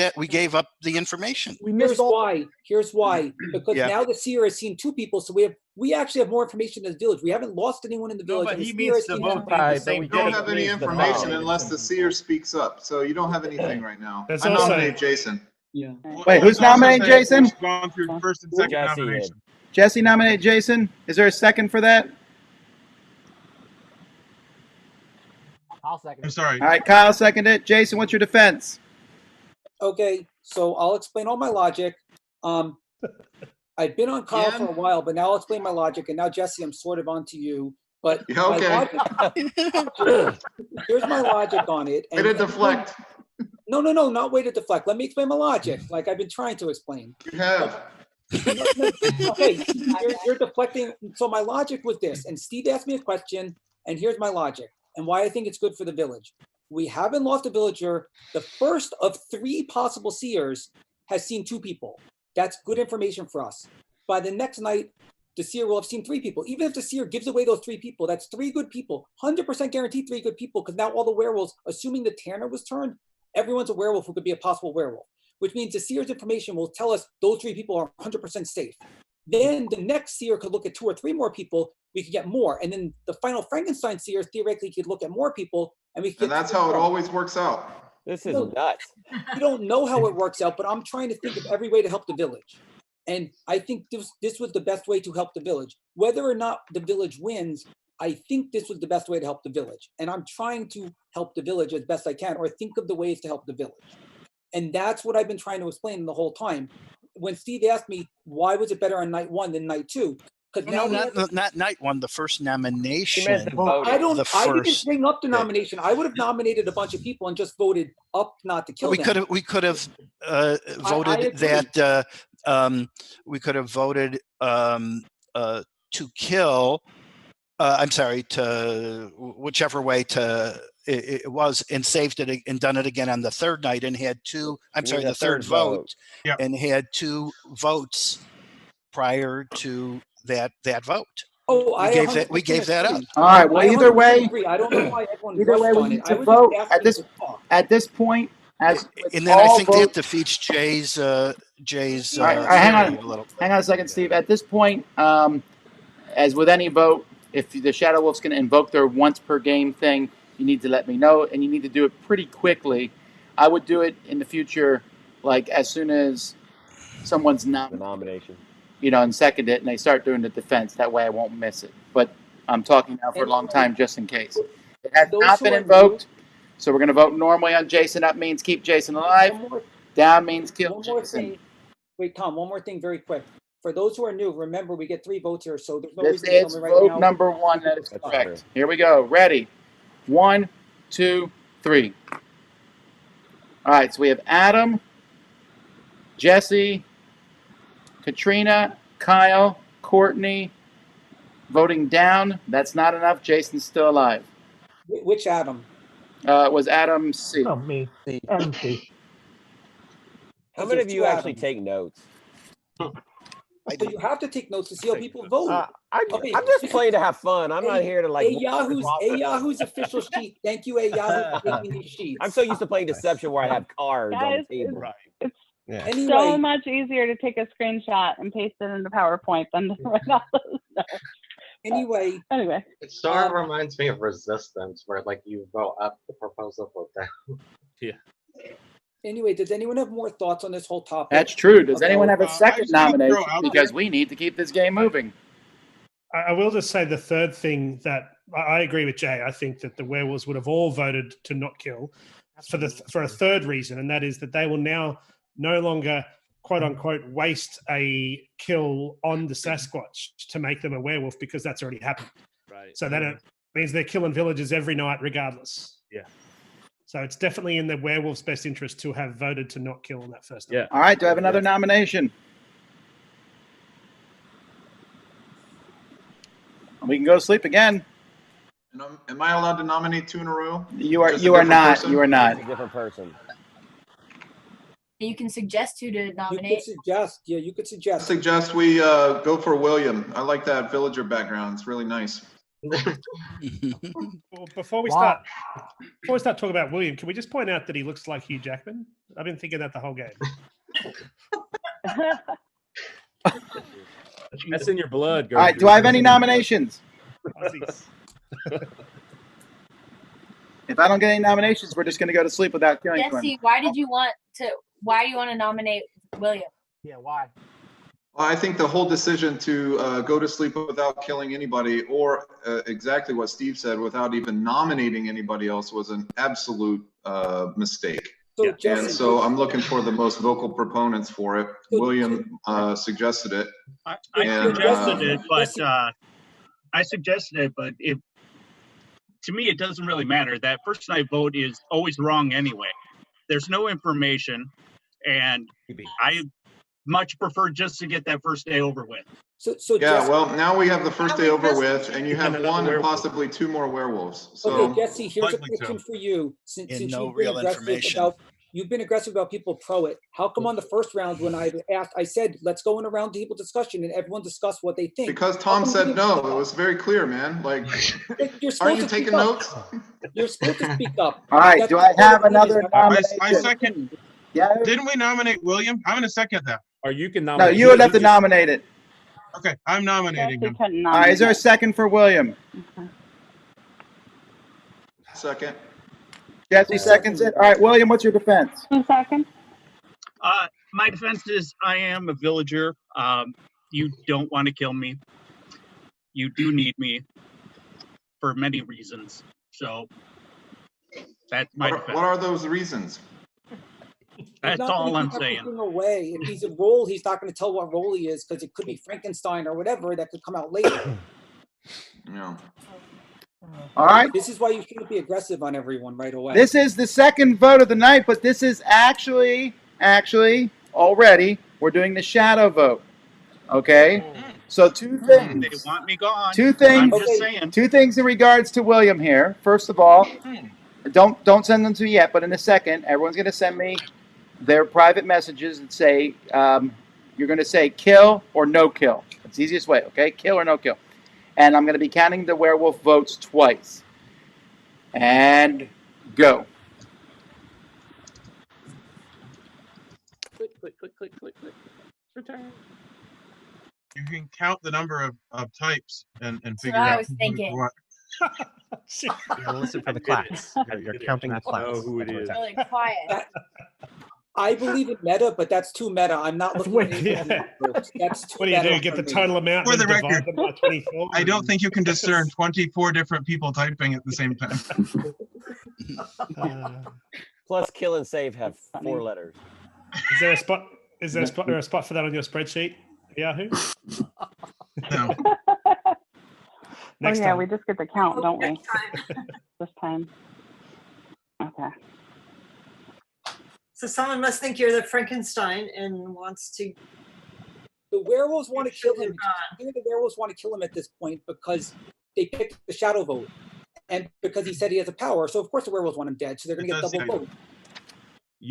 up the information. Here's why. Because Yeah. now the seer has seen two people, so we actually have more information in the village. We haven't lost anyone in the village. but and he seer means has the seen vote two being the people. same You don't have any means the information vote. unless the seer speaks up. So you don't have anything right now. There's I also- nominate Jason. Yeah. Wait, who's nominating Jason? We've gone through first and second Jesse nomination. Jesse nominated Jason. Is there a second for that? I'll second. I'm sorry. All right, Kyle seconded it. Jason, what's your defense? Okay, so I'll explain all my logic. I've been on Kyle for a while, but now I'll explain my logic. And now, Jesse, I'm sort of onto you. But Yeah, okay. here's my logic on it. Way to deflect. No, not way to deflect. Let me explain my logic, like I've been trying to explain. You have. Okay, you're deflecting. So my logic was this, and Steve asked me a question, and here's my logic, and why I think it's good for the village. We haven't lost a villager. The first of three possible seers has seen two people. That's good information for us. By the next night, the seer will have seen three people. Even if the seer gives away those three people, that's three good people. 100% guaranteed three good people, because now all the werewolves, assuming the Tanner was turned, everyone's a werewolf who could be a possible werewolf, which means the seer's information will tell us those three people are 100% safe. Then the next seer could look at two or three more people, we could get more. And then the final Frankenstein seer theoretically could look at more people, and we could. And that's how it always works out. This is nuts. We don't know how it works out, but I'm trying to think of every way to help the village. And I think this was the best way to help the village. Whether or not the village wins, I think this was the best way to help the village. And I'm trying to help the village as best I can, or think of the ways to help the village. And that's what I've been trying to explain the whole time. When Steve asked me, why was it better on night one than night two? Because now not night one, the first nomination. I didn't bring up the nomination. I would have nominated a bunch of people and just voted up not to kill them. We could have voted that. We could have voted to kill. I'm sorry, to whichever way it was, and saved it and done it again on the third night, and had two. I'm sorry, the third vote, and had two votes prior to that vote. Oh, we gave that up. All right. Well, either way, I don't know why everyone either way, rushed we on need it. to I was vote just at this point. As and then I all think that votes- defeats Jay's. All right, hang on a second, Steve. At this point, as with any vote, if the Shadow Wolf's going to invoke their once per game thing, you need to let me know, and you need to do it pretty quickly. I would do it in the future, like as soon as someone's The nominated, nomination. and second it, and they start doing the defense. That way I won't miss it. But I'm talking now for a long time just in case. It has Those not who been are invoked, so we're going to vote normally on Jason. Up means keep Jason alive. Down means kill One more Jason. thing. Wait, Tom, one more thing very quick. For those who are new, remember we get 3 votes here, so there's no This reason to tell is me right vote now. number 1. That is That's correct. true. Here we go. Ready? 1, 2, 3. All right, so we have Adam, Jesse, Katrina, Kyle, Courtney. Voting down. That's not enough. Jason's still alive. Which Adam? It was Adam C. Oh, me. Adam C. How Because many there's of 2 you actually Adams. take notes? So you have to take notes to see how people vote. Okay, I'm just playing to have fun. I'm not A- here to like. Yahoo's official sheet. Thank you, Yahoo, for making these sheets. I'm so used to playing Deception where I have cards on Guys, the table. it's Anyway, so much easier to take a screenshot and paste it into PowerPoint than to write all those notes. anyway, It sort of reminds me of Resistance, where like you vote up the proposal, vote down. Yeah. Anyway, does anyone have more thoughts on this whole topic? That's true. Does about- anyone have a second just wanna throw nomination? out Because there- we need to keep this game moving. I will just say the third thing that I agree with Jay. I think that the werewolves would have all voted to not kill for a third reason, and that is that they will now no longer quote unquote waste a kill on the Sasquatch to make them a werewolf because that's already happened. Right. So then it means they're killing villagers every night regardless. Yeah. So it's definitely in the werewolf's best interest to have voted to not kill on that first night. Yeah. All right, do I have another nomination? We can go to sleep again. And am I allowed to nominate 2 in a row? You are. Just a You are different not. person? You are not. It's a different person. You can suggest who to You nominate. could suggest, yeah, you could I suggest. suggest we go for William. I like that villager background. It's really nice. Well, before we Wow. start talking about William, can we just point out that he looks like Hugh Jackman? I've been thinking that the whole game. That's in your blood. All right, do I have any nominations? Aussies. If I don't get any nominations, we're just going to go to sleep without killing anyone. Jesse, why do you want to nominate William? Yeah, why? Well, I think the whole decision to go to sleep without killing anybody, or exactly what Steve said, without even nominating anybody else, was an absolute mistake. So, And Jesse, so I'm looking for the most vocal proponents for it. William suggested it. I And, suggested it, but if to me it doesn't really matter. That first night vote is always wrong anyway. There's no information, and I much prefer just to get that first day over with. So Yeah, Jesse, well, now we have the first day over Jesse- with, and you have another 1 and werewolf. possibly 2 more werewolves. So okay, Jesse, here's a Likely question to. for you. Since And you've no been real aggressive information. about you've been aggressive about people pro it. How come on the first round when I asked, I said let's go in a round table discussion and everyone discuss what they think? because How Tom come you said didn't no, speak it up? was very clear, man. Like, You're supposed aren't you to speak taking up. notes? You're supposed to speak up. All right, That's do what I the have point is. another I- nomination? I second. Yeah. Didn't we nominate William? I'm going to second that. Or you can No, nominate. you would have to nominate it. Okay, I'm nominating Jesse him. couldn't All right, is there a nominate. second for William? Second. Jesse seconds it. All right, William, what's your defense? 2 seconds. My defense is I am a villager. You don't want to kill me. You do need me for many reasons. So that's my What defense. are those reasons? That's not gonna all I'm give saying. everything away. If he's a role, he's not going to tell what role he is because it could be Frankenstein or whatever that could come out later. Yeah. All right. This is why you shouldn't be aggressive on everyone right away. This is the second vote of the night, but this is actually already we're doing the shadow vote. Okay. So 2 things. They want me gone. 2 things. I'm just saying. 2 things in regards to William here. First of all, don't send them to me yet, but in a second, everyone's going to send me their private messages and say you're going to say kill or no kill. It's the easiest way. Okay, kill or no kill. And I'm going to be counting the werewolf votes twice. And go. Click, click, click, click, click, click. Return. You can count the number of types and That's figure what I out was who's thinking. what. You gotta listen for the class. You're counting the class. Know who it That's what's is. happening. Really quiet. I believe in meta, but that's too meta. I'm not That's looking at way- any of the numbers. That's too What do you meta do? Get for the me. total amount For and the divide record, them by 24? I don't think you can discern 24 different people typing at the same time. Plus, kill and save have Funny. 4 letters. Is there a spot? Is there a spot for that on your spreadsheet, Yahoo? No. Next oh yeah, time. we just get the count, don't we? This time. Okay. So someone must think you're the Frankenstein and wants to. The werewolves want to kill him. The werewolves want to kill him at this point because they picked the shadow vote, and because he said he has a power. So of course the werewolves want him dead. So they're going to get double vote.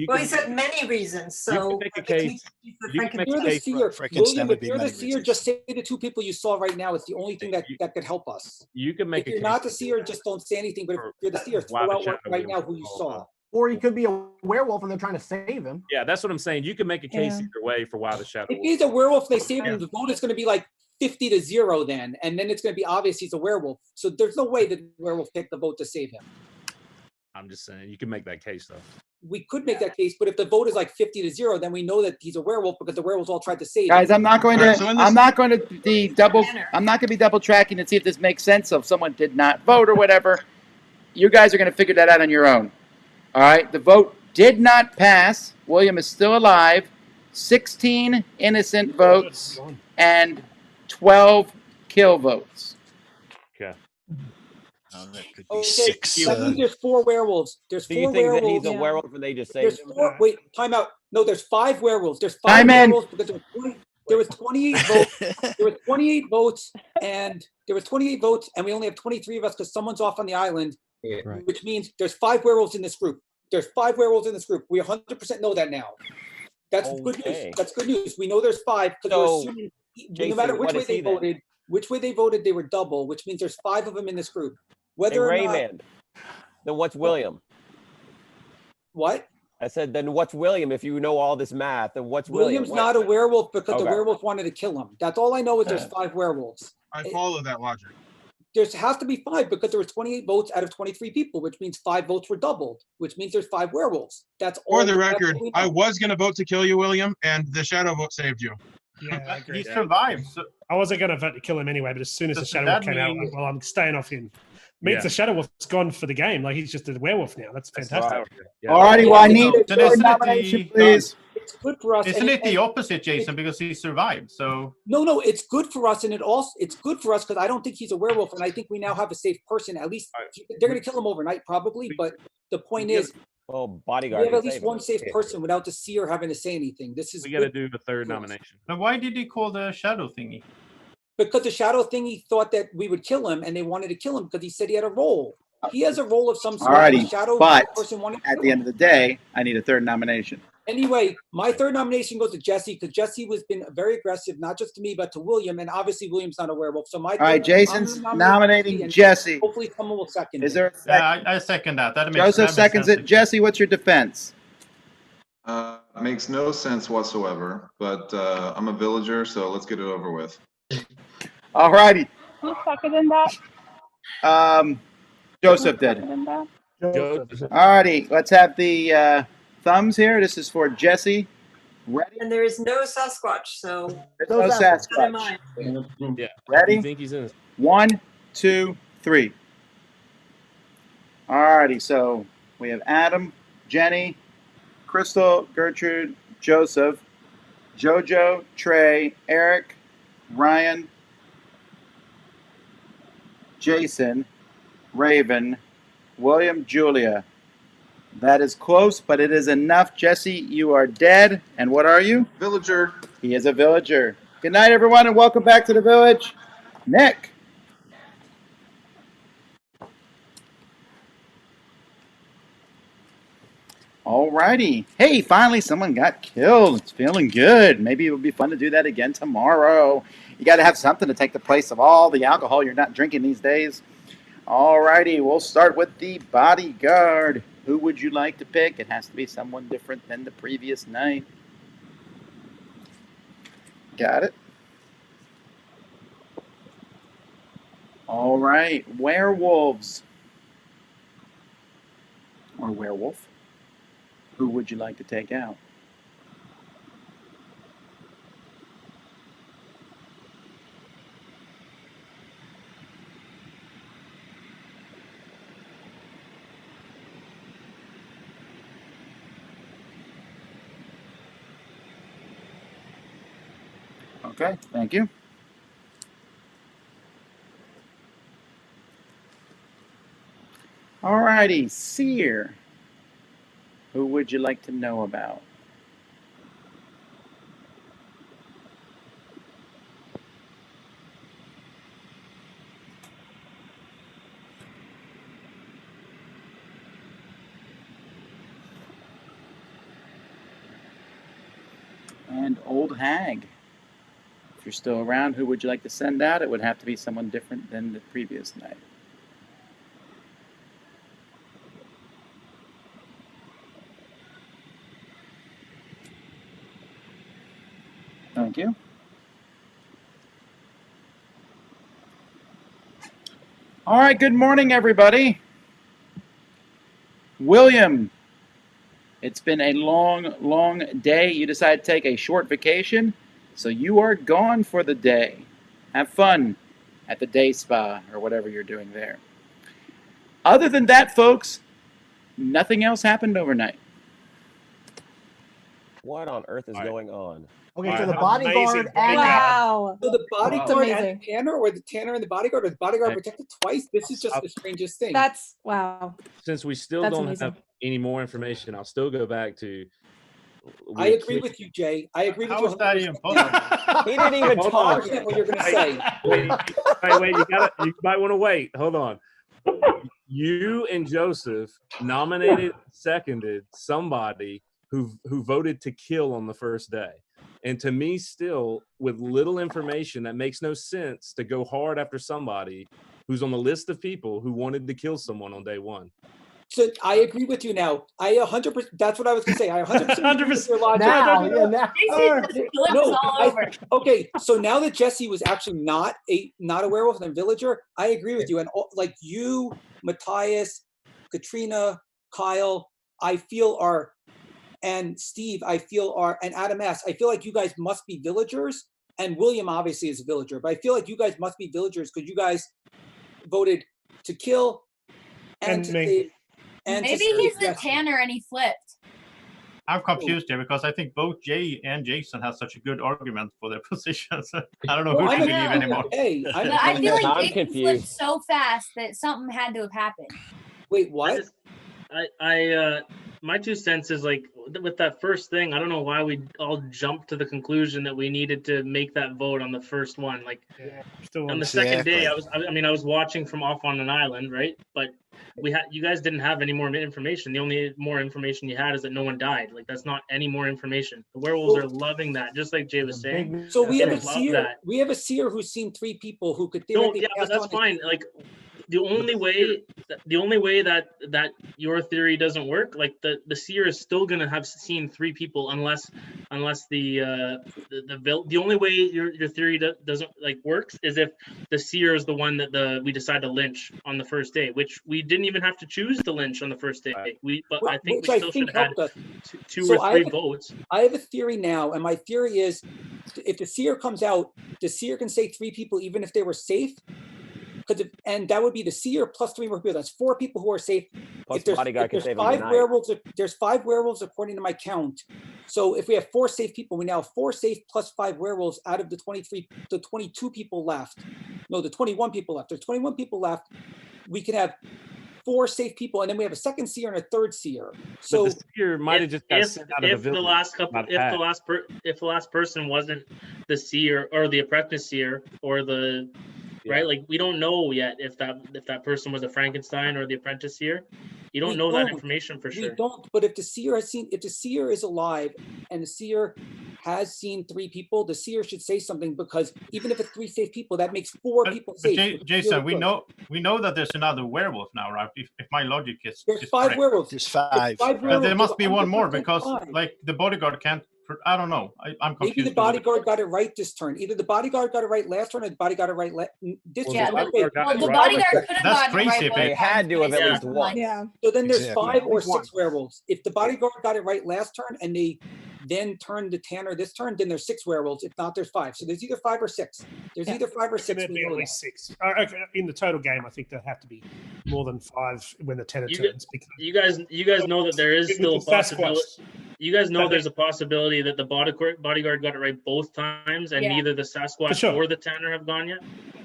Well, he said many reasons. So make a I think case. he's the You can make a You're the case. seer. Frankenstein William, would if be you're the many seer, reasons. just say the 2 people you saw right now. It's the only thing that could help us. You can make If a you're case. not the seer, just don't say anything. But if you're the seer, Why throw the out shadow right will now who you fall saw. off. Or he could be a werewolf and they're trying to save him. Yeah, that's what I'm saying. You can make a case Yeah. either way for why the shadow. If will he's a werewolf, they save Yeah. him. The vote is going to be like 50-0 then, and then it's going to be obvious he's a werewolf. So there's no way that the werewolf picked the vote to save him. I'm just saying you can make that case though. We could make that case, but if the vote is like 50-0, then we know that he's a werewolf because the werewolves all tried to save Guys, him. I'm not going All right, to. so in this- I'm not going to be double. I'm not going to be double tracking to see if this makes sense. So if someone did not vote or whatever, you guys are going to figure that out on your own. All right. The vote did not pass. William is still alive. 16 innocent votes and 12 kill votes. Okay. Oh, that could be Okay, 6. that means there's 4 werewolves. There's Do 4 you think that werewolves. he's a werewolf and they just There's saved him? 4. Wait, time out. No, there's 5 werewolves. There's 5 Time in. werewolves because there was 28 votes. There was 28 votes, and we only have 23 of us because someone's off on the island, Right. which means there's 5 werewolves in this group. There's 5 werewolves in this group. We 100% know that now. That's good news. Okay. That's good news. We know there's 5 because So, we're assuming no Jason, matter which what way is they he then? voted, they were double, which means there's 5 of them in this group. Hey, Whether or not Rayman. Then what's William? what? I said, then what's William? If you know all this math, then what's William? William's not a werewolf because the Okay. werewolf wanted to kill him. That's all I know is there's 5 werewolves. I follow that logic. There has to be 5 because there was 28 votes out of 23 people, which means 5 votes were doubled, which means there's 5 werewolves. That's all. For the that's record, all we I know. was going to vote to kill you, William, and the shadow vote saved you. Yeah, I agree. He survived. So I wasn't going to vote to kill him anyway, but as soon as the Does Shadow that Wolf came out, mean- well, I'm staying off him. Means Yeah. the Shadow Wolf's gone for the game. Like he's just a werewolf now. That's fantastic. Right. Yeah. All righty. Well, I need a then isn't it nomination, the- please. It's good for us. isn't it the opposite, Jason? Because he survived. So No, it's good for us, and it's good for us because I don't think he's a werewolf, and I think we now have a safe person. At least they're going to kill him overnight, probably. But the point is, Well, we Bodyguard. have at can least save one him. safe person without the seer having to say anything. This is We got to good do the third for us. nomination. now why did he call the shadow thingy? Because the shadow thingy thought that we would kill him, and they wanted to kill him because he said he had a role. He has a role of some sort. All righty. The shadow But person wanted to at kill the him. end of the day, I need a third nomination. Anyway, my third nomination goes to Jesse because Jesse was been very aggressive, not just to me but to William, and obviously William's not a werewolf. So my All right, I'm Jason's gonna nominate nominating and Jesse. Hopefully, someone will second. Is it. there a second? I second that. That makes Joseph that makes seconds sense. it. Jesse, what's your defense? Makes no sense whatsoever, but I'm a villager, so let's get it over with. All righty. Who seconded that? Joseph Who did. seconded that? All righty. Let's have the thumbs here. This is for Jesse. Ready? And there is no Sasquatch, so There's no keep that in Sasquatch. mind. Yeah. Ready? You think he's in? 1, 2, 3. All righty. So we have Adam, Jenny, Crystal, Gertrude, Joseph, Jojo, Trey, Eric, Ryan, Jason, Raven, William, Julia. That is close, but it is enough. Jesse, you are dead. And what are you? Villager. He is a villager. Good night, everyone, and welcome back to the village. Nick. All righty. Hey, finally someone got killed. It's feeling good. Maybe it would be fun to do that again tomorrow. You got to have something to take the place of all the alcohol you're not drinking these days. All righty. We'll start with the bodyguard. Who would you like to pick? It has to be someone different than the previous night. Got it? right, werewolves. Or werewolf. Who would you like to take out? Okay, thank you. All righty, Seer. Who would you like to know about? And Old Hag. If you're still around, who would you like to send out? It would have to be someone different than the previous night. Thank you. All right, good morning, everybody. William, it's been a long, long day. You decided to take a short vacation, so you are gone for the day. Have fun at the day spa or whatever you're doing there. Other than that, folks, nothing else happened overnight. What on earth is going on? Okay, so the bodyguard and Wow. So the bodyguard and amazing. the tanner, or the tanner and the bodyguard, or the bodyguard protected twice? This is just the strangest thing. That's wow. Since we still That's don't amazing. have any more information, I'll still go back to. I agree with you, Jay. I agree with you. How is that even possible? He didn't even Hold talk. on. What you're going to say? Wait, you might want to wait. Hold on. You and Joseph nominated, seconded somebody who voted to kill on the first day. And to me, still, with little information, that makes no sense to go hard after somebody who's on the list of people who wanted to kill someone on day one. So I agree with you now. I 100%. That's what I was going to say. I 100% agree with your logic. Now, yeah, now. No, okay. So now that Jesse was actually not a werewolf and a villager, I agree with you. And like you, Matthias, Katrina, Kyle, I feel are, and Steve, I feel are, and Adam S. I feel like you guys must be villagers. And William obviously is a villager, but I feel like you guys must be villagers because you guys voted to kill and to save. And maybe he's the tanner and he flipped. I'm confused here because I think both Jay and Jason have such a good argument for their positions. I don't know who to believe anymore. Hey, I feel like Jason flipped so fast that something had to have happened. Wait, what? My 2 cents is like with that first thing, I don't know why we all jumped to the conclusion that we needed to make that vote on the first one. Like on the second day, I was watching from off on an island, right? But you guys didn't have any more information. The only more information you had is that no one died. Like that's not any more information. The werewolves are loving that, just like Jay was saying. So we have a seer. We have a seer who's seen 3 people who could theoretically. But that's fine. Like the only way that your theory doesn't work, like the seer is still gonna have seen 3 people unless the only way your theory doesn't like works is if the seer is the one that we decide to lynch on the first day, which we didn't even have to choose to lynch on the first day. But I think we still should have had 2 or 3 votes. I have a theory now, and my theory is if the seer comes out, the seer can say 3 people even if they were safe. And that would be the seer plus 3 more people. That's 4 people who are safe. Plus If there's, bodyguard if there's can save 5 them werewolves, there's 5 werewolves according to my count. So if we have 4 safe people, we now have 4 safe plus 5 werewolves out of the 22 people left. No, the 21 people left. There's 21 people left. We can have 4 safe people, and then we have a second seer and a third seer. So but the seer might have just got sent out of the village. If the last person wasn't the seer or the apprentice seer or the right, like we don't know yet if that person was a Frankenstein or the apprentice seer. You don't know that information for sure. We don't. But if the seer is alive and the seer has seen 3 people, the seer should say something because even if it's 3 safe people, that makes 4 people safe. Jason, we know that there's another werewolf now, right? If my logic is there's 5 werewolves. There's 5. But there must be one more because like the bodyguard can't I don't know. I'm confused. Maybe the bodyguard got it right this turn. Either the bodyguard got it right last turn, or the bodyguard got it right this Yeah, turn. the bodyguard could have That's gotten it right crazy, both babe. They had to have times, at but least it's once. Yeah. So then there's Exactly. 5 or At least 6 werewolves. If the bodyguard got it right last turn and they then turned the Tanner this turn, then there's 6 werewolves. If not, there's 5. So there's either 5 or 6. There's either 5 or 6. There'd We be know at that. least 6. Okay, in the total game, I think there have to be more than 5 when the tenor You turns. Because You guys know that there is with still a the Sasquatch, possibility. You guys know But there's a possibility that the bodyguard got it right both times, and Yeah. neither the Sasquatch sure. or the Tanner have gone yet.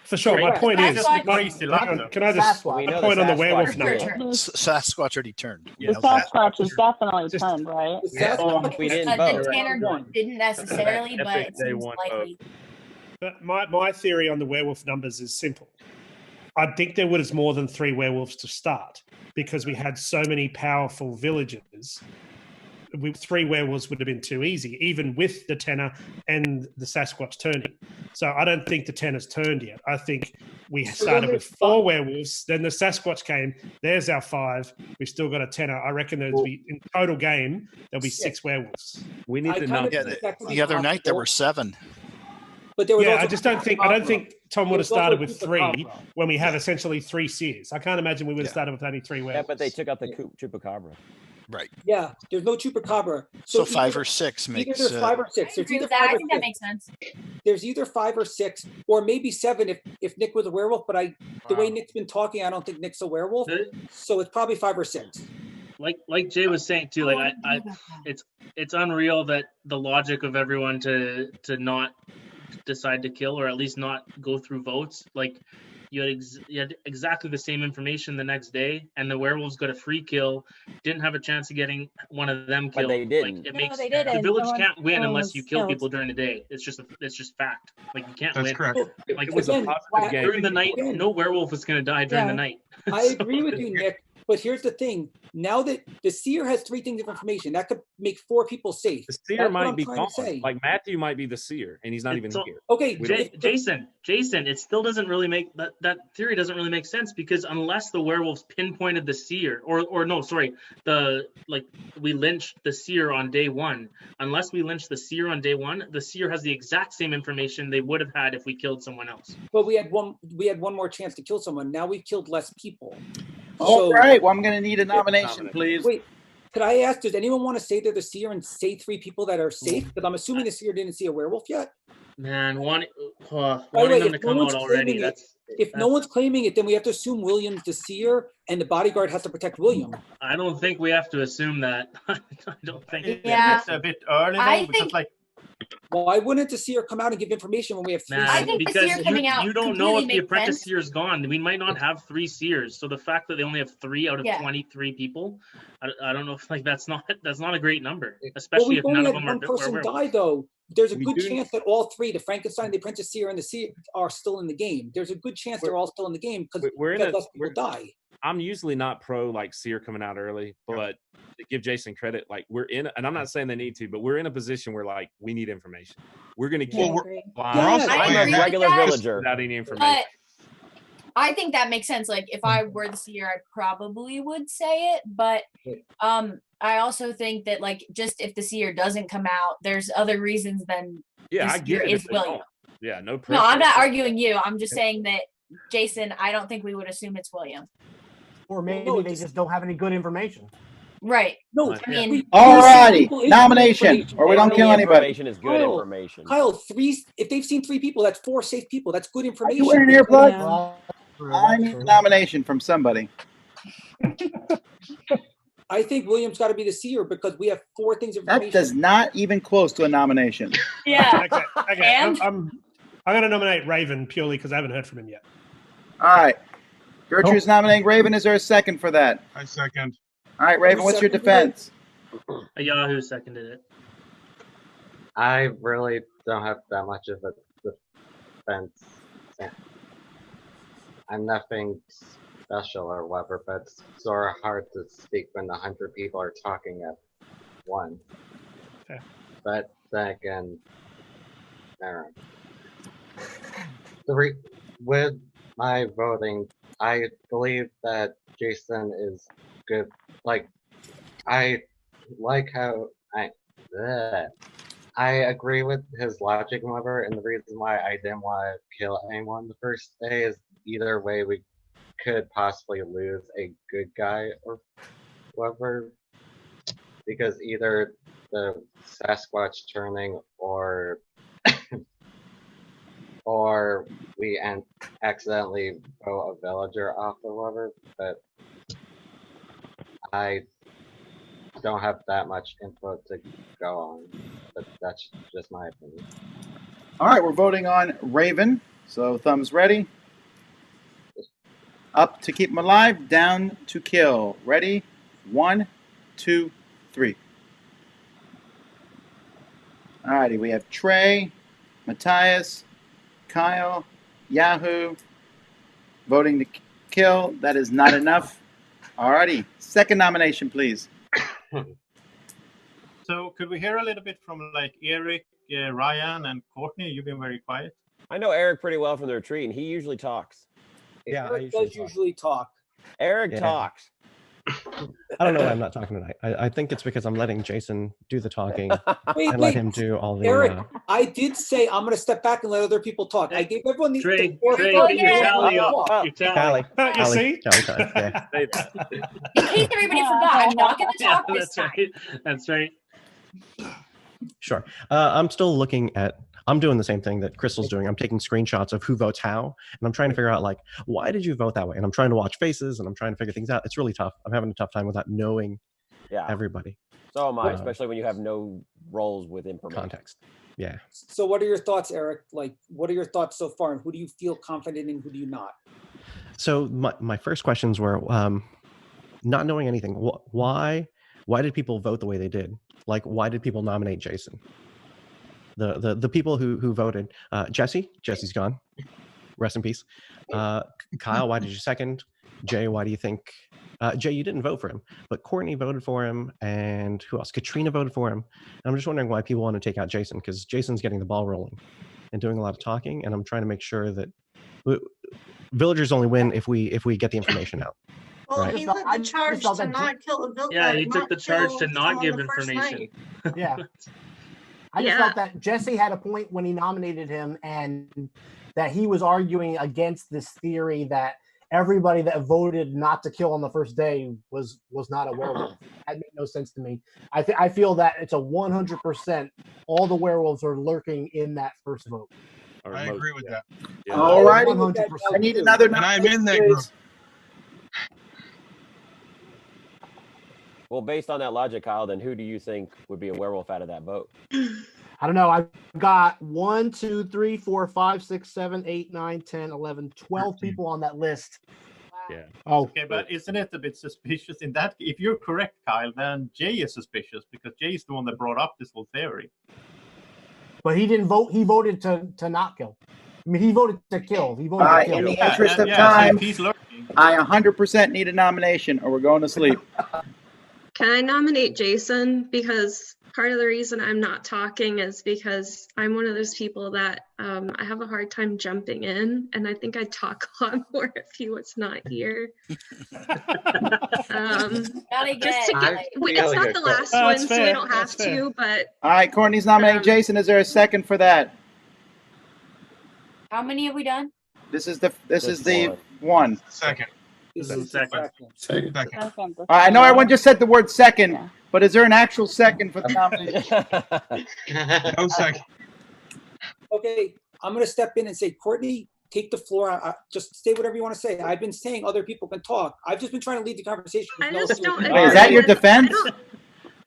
for sure. My Right. point is, Sasquatch- Crazy luck, though. can I just Sasquatch. We know point the on the Sasquatch werewolf did. number? Sasquatch already turned. Yeah, The Sasquatch is definitely Just- turned, right? The Yeah, Sasquatch we was didn't the vote. Tanner didn't necessarily, but Epic it day seems one likely. But my theory on the werewolf numbers is simple. I think there was more than 3 werewolves to start because we had so many powerful villagers. 3 werewolves would have been too easy, even with the tenor and the Sasquatch turning. So I don't think the tenor's turned yet. I think we started with 4 werewolves, then the Sasquatch came. There's our 5. We've still got a tenor. I reckon there'll be in total game there'll be 6 werewolves. We need I to kind know. of Yeah, think that could be the other night there possible, were 7. but there was Yeah, also I just don't think Tom would have There was also started with Chupacabra. 3 when we have essentially 3 seers. I can't imagine we would have Yeah. started with only 3 Yeah, werewolves. but they took out the Chupacabra. Right. Yeah, there's no Chupacabra. So either- 5 or 6 Either makes. there's 5 or 6. I There's agree either with that. 5 I or think that 6. makes sense. There's either 5 or 6, or maybe 7 if Nick was a werewolf. But the way Nick's been talking, I don't think Nick's a werewolf. So it's probably 5 or 6. Like Jay was saying too, like it's unreal that the logic of everyone to not decide to kill, or at least not go through votes. Like you had exactly the same information the next day, and the werewolves got a free kill, didn't have a chance of getting one of them But killed. they didn't. Like, it No, makes they didn't. the village No one- can't win no one unless was you kill killed. people during the day. It's just fact. Like you can't That's win. correct. Like It was a Again, positive game. during the night, Again. no werewolf is going to die during Yeah. the night. I agree with you, Nick. But here's the thing: now that the seer has 3 things of information, that could make 4 people safe. The seer That's what might I'm be trying gone. to say. Like Matthew might be the seer, and he's not even It's all- here. Okay, We don't- Jason, it still doesn't really make that theory doesn't really make sense, because unless the werewolves pinpointed the seer, or no, sorry, we lynched the seer on day 1. Unless we lynched the seer on day 1, the seer has the exact same information they would have had if we killed someone else. but we had one more chance to kill someone. Now we've killed less people. All So- right. Well, I'm going to need a nomination, please. Wait, could I ask? Does anyone want to say they're the seer and say 3 people that are safe? Because I'm assuming the seer didn't see a werewolf yet. Man, wanting By the way, them to if no come one's out already, claiming it, that's no one's claiming it, then we have to assume William's the seer, and the bodyguard has to protect William. I don't think we have to assume that. I don't think. Yeah. It's a bit early I though, because think- like Why wouldn't the seer come out and give information when we have 3 Man, I think the because seer coming out you don't know completely if the makes apprentice sense. seer is gone. We might not have 3 seers, so the fact that they only have 3 out of Yeah. 23 people, I don't know if that's not a great number, Well, especially we've if only none of had them one person are die, though. There's a We good do- chance that all 3, the Frankenstein, the apprentice seer, and the seer, are still in the game. There's a good chance they're all still in the game because We're in a- less people die. I'm usually not pro like seer coming out early, but to give Jason credit, like we're in, and I'm not saying they need to, but we're in a position where like we need information. We're gonna keep Yeah, I Well, agree. blind We're also- I I'm agree a with regular that, villager. without any information. But I think that makes sense. Like if I were the seer, I probably would say it. But I also think that like just if the seer doesn't come out, there's other reasons than Yeah, the I get seer it. is if they William. don't. Yeah, no No, pressure. I'm not arguing you. I'm just saying that Jason, I don't think we would assume it's William. Or maybe No, they just- just don't have any good information. Right. No, I mean, All righty. people is Nomination, information. or we don't Any kill anybody. information is good Kyle, information. Kyle, 3. If they've seen 3 people, that's 4 safe people. That's good Are information. you wearing earplugs? Yeah. Well, true, I that's need true. a nomination from somebody. I think William's got to be the seer because we have 4 things of That information. does not even close to a nomination. yeah. Okay. And? I'm going to nominate Raven purely because I haven't heard from him yet. All right. Gertrude's nominating Raven. Is there a second for that? I second. All right, Raven, what's your defense? A Yahoo seconded it. I really don't have that much of a defense. I'm nothing special or whatever, but it's sort of hard to speak when 100 people are talking at once. Okay. But then again, never mind. With my voting, I believe that Jason is good. Like, I like how I agree with his logic, however, and the reason why I didn't want to kill anyone the first day is either way we could possibly lose a good guy or whoever, because either the Sasquatch turning or or we accidentally vote a villager off or whatever, but I don't have that much input to go on, but that's just my opinion. All right, we're voting on Raven. So thumbs ready. Up to keep him alive, down to kill. Ready? 1, 2, 3. All righty, we have Trey, Matthias, Kyle, Yahoo, voting to kill. That is not enough. All righty, second nomination, please. So could we hear a little bit from like Eric, Ryan, and Courtney? You've been very quiet. I know Eric pretty well from the retreat, and he usually talks. Yeah, Eric does usually talk. Eric talks. I don't know why I'm not talking tonight. I think it's because I'm letting Jason do the talking and let him do all the. Eric, I did say I'm going to step back and let other people talk. I gave everyone the. Trey, the get your tally up. Your tally. Tally. You see? Tally, yeah. In case everybody forgot, I'm not going to talk this time. Right. That's right. Sure. I'm still looking at. I'm doing the same thing that Crystal's doing. I'm taking screenshots of who votes how, and I'm trying to figure out like why did you vote that way. And I'm trying to watch faces, and I'm trying to figure things out. It's really tough. I'm having a tough time without knowing everybody. So am I, especially when you have no roles with information. Context. Yeah. So what are your thoughts, Eric? Like, what are your thoughts so far, and who do you feel confident in, who do you not? So my first questions were not knowing anything. Why did people vote the way they did? Like, why did people nominate Jason? The people who voted, Jesse's gone, rest in peace. Kyle, why did you second? Jay, why do you think? Jay, you didn't vote for him, but Courtney voted for him, and who else? Katrina voted for him. And I'm just wondering why people want to take out Jason, because Jason's getting the ball rolling and doing a lot of talking, and I'm trying to make sure that villagers only win if we get the information out. Well, right? he led the charge to not kill a villager. Yeah, he took the charge to not give information. Yeah. I just felt that Jesse had a point when he nominated him, and that he was arguing against this theory that everybody that voted not to kill on the first day was not a werewolf. That made no sense to me. I feel that it's a 100%. All the werewolves are lurking in that first vote. I agree with that. Yeah. All right, I need another. And I'm in that group. Well, based on that logic, Kyle, then who do you think would be a werewolf out of that vote? I don't know. I've got 1, 2, 3, 4, 5, 6, 7, 8, 9, 10, 11, 12 people on that list. Yeah. Oh, okay, but isn't it a bit suspicious in that? If you're correct, Kyle, then Jay is suspicious because Jay is the one that brought up this whole theory. But he didn't vote. He voted to not kill. I mean, he voted to kill. He voted to kill. In the interest of time, I 100% need a nomination, or we're going to sleep. Can I nominate Jason? Because part of the reason I'm not talking is because I'm one of those people that I have a hard time jumping in, and I think I'd talk a lot more if he was not here. Just to get, it's not the last one, so we don't have to. But all right, Courtney's nominating Jason. Is there a second for that? How many have we done? This is the one. Second. Second. All right, I know everyone just said the word second, but is there an actual second for the nomination? No second. Okay, I'm going to step in and say, Courtney, take the floor. Just say whatever you want to say. I've been saying other people can talk. I've just been trying to lead the conversation. I just don't agree. Is that your defense?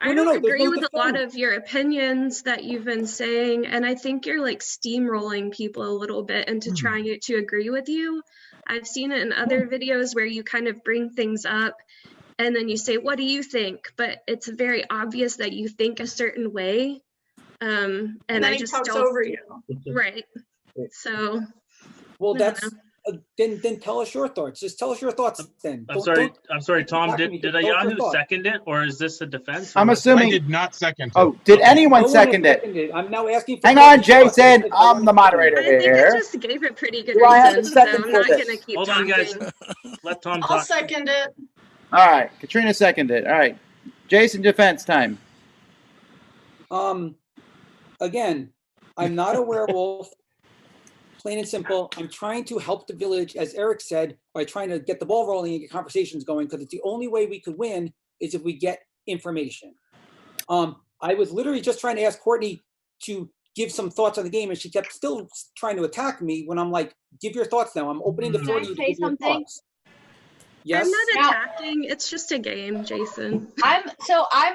I don't agree with a lot of your opinions that you've been saying, and I think you're like steamrolling people a little bit into trying to agree with you. I've seen it in other videos where you kind of bring things up and then you say, what do you think? But it's very obvious that you think a certain way. And I just talks don't over you. Right. So well, that's then tell us your thoughts. Just tell us your thoughts then. I'm sorry, Tom. Did I Yahoo second it, or is this a defense? I'm assuming I did not second. Oh, did anyone second it? I'm now asking. For Hang on, Jason. I'm the moderator here. I just gave it pretty good Do I have a reason, so second I'm for not this? going to keep Hold on, guys. Let Tom talk. I'll second it. All right, Katrina seconded. All right, Jason, defense time. again, I'm not a werewolf. Plain and simple. I'm trying to help the village, as Eric said, by trying to get the ball rolling and get conversations going, because it's the only way we could win is if we get information. I was literally just trying to ask Courtney to give some thoughts on the game, and she kept still trying to attack me when I'm like, give your thoughts now. I'm opening the floor to you to give your thoughts. Yes? I'm not attacking. It's just a game, Jason. I'm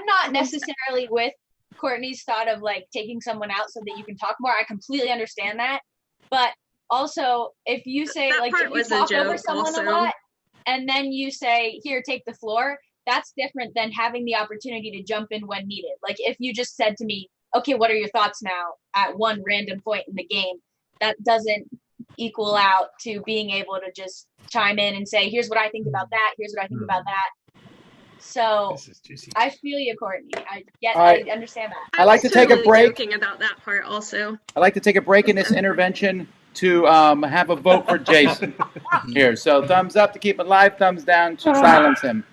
not necessarily with Courtney's thought of like taking someone out so that you can talk more. I completely understand that. But also, if you say That like part if you was a talk over joke someone also. a lot and then you say, here, take the floor, that's different than having the opportunity to jump in when needed. Like if you just said to me, okay, what are your thoughts now at one random point in the game, that doesn't equal out to being able to just chime in and say, here's what I think about that, here's what I think about that. So I feel you, Courtney. I understand that. I like to take a break. Joking about that part also. I'd like to take a break in this intervention to have a vote for Jason here. So thumbs up to keep it live, thumbs down to silence him.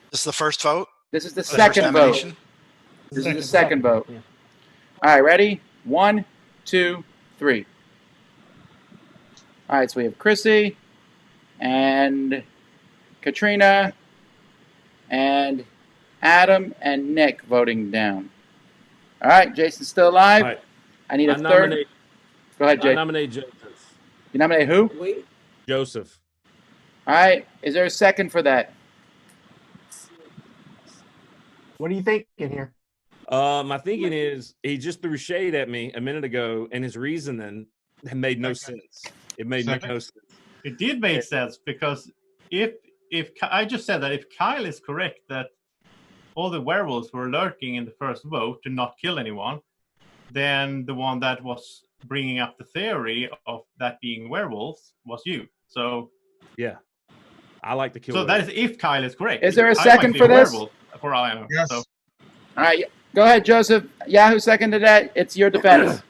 This is the first vote? This is the First second vote. nomination? This is the second vote. All right, ready? 1, 2, 3. All right, so we have Chrissy and Katrina and Adam and Nick voting down. All right, Jason's still alive. All right. I need a third. Nominate, Go ahead, I Jason. nominate Joseph. You nominate who? Wait. Joseph. All right, is there a second for that? What are you thinking here? My thinking is he just threw shade at me a minute ago, and his reasoning made no sense. It made no sense. It did make sense because if I just said that if Kyle is correct that all the werewolves were lurking in the first vote to not kill anyone, then the one that was bringing up the theory of that being werewolves was you. So yeah, I like to kill. So that is if Kyle is correct. Is there a I second might be for a this? werewolf, for all I know. Yes. So. All right, go ahead, Joseph. Yahoo seconded that. It's your defense.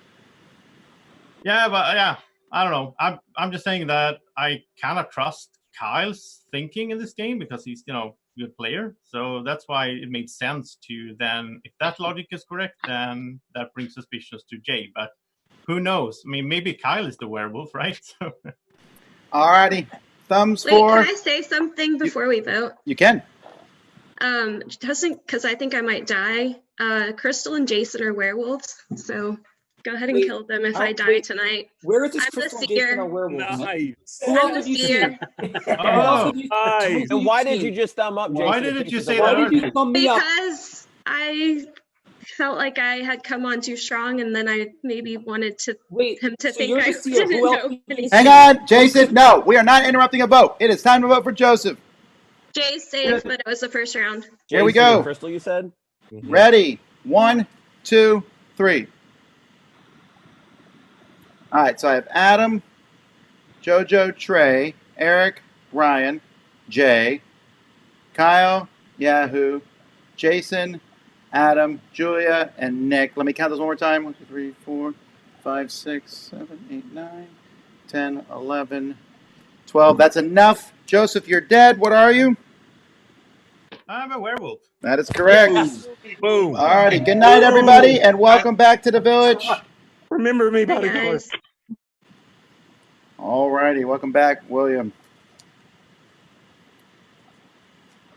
Yeah, but I don't know. I'm just saying that I kind of trust Kyle's thinking in this game because he's a good player. So that's why it made sense to then, if that logic is correct, then that brings suspicions to Jay. But who knows? I mean, maybe Kyle is the werewolf, right? So. All righty, thumbs Wait, for. can I say something before we vote? You can. Because I think I might die. Crystal and Jason are werewolves, so go ahead and kill them if I die tonight. Where is this I'm the Crystal and seer. Jason are werewolves? Nice. Who else I'm the have you seer. seen? Oh, nice. And why did you just thumb up, Jason? Why didn't you say Why that? did you thumb me up? Because I felt like I had come on too strong, and then I maybe wanted to him to so think you're I the seer. didn't Who else know did you anything. Hang on, Jason. No, we are not interrupting a vote. It is time to vote for Joseph. Jay's safe, but it was the first round. Here we Jason and go. Crystal, you said? Ready? 1, 2, 3. All right, so I have Adam, Jojo, Trey, Eric, Ryan, Jay, Kyle, Yahoo, Jason, Adam, Julia, and Nick. Let me count those one more time. 1, 2, 3, 4, 5, 6, 7, 8, 9, 10, 11, 12. That's enough. Joseph, you're dead. What are you? I'm a werewolf. That is correct. Boom. All righty. Good night, everybody, and welcome back to the village. Remember me, Hey, Bodyguard. guys. All righty. Welcome back, William.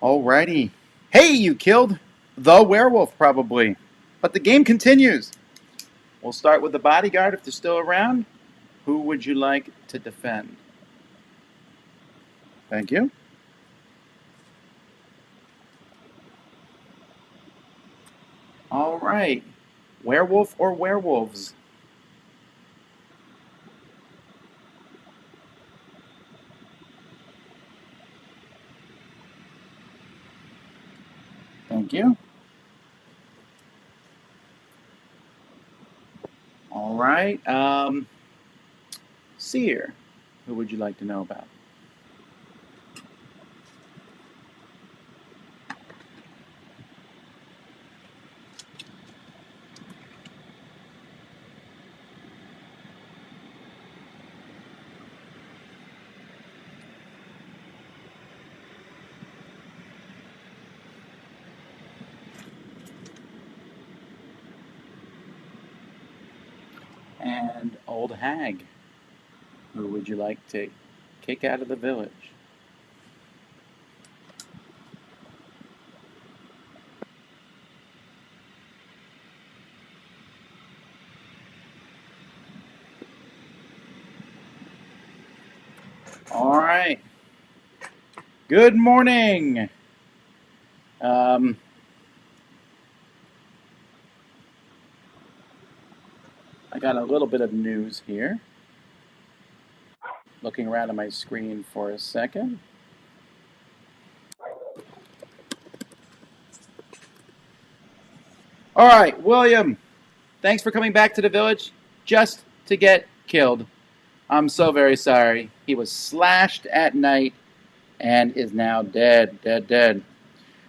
All righty. Hey, you killed the werewolf, probably. But the game continues. We'll start with the bodyguard if they're still around. Who would you like to defend? Thank you. All right. Werewolf or werewolves? Thank you. All right. Seer, who would you like to know about? and Old Hag. Who would you like to kick out of the village? All right. Good morning. I got a little bit of news here. Looking around on my screen for a second. All right, William, thanks for coming back to the village just to get killed. I'm so very sorry. He was slashed at night and is now dead.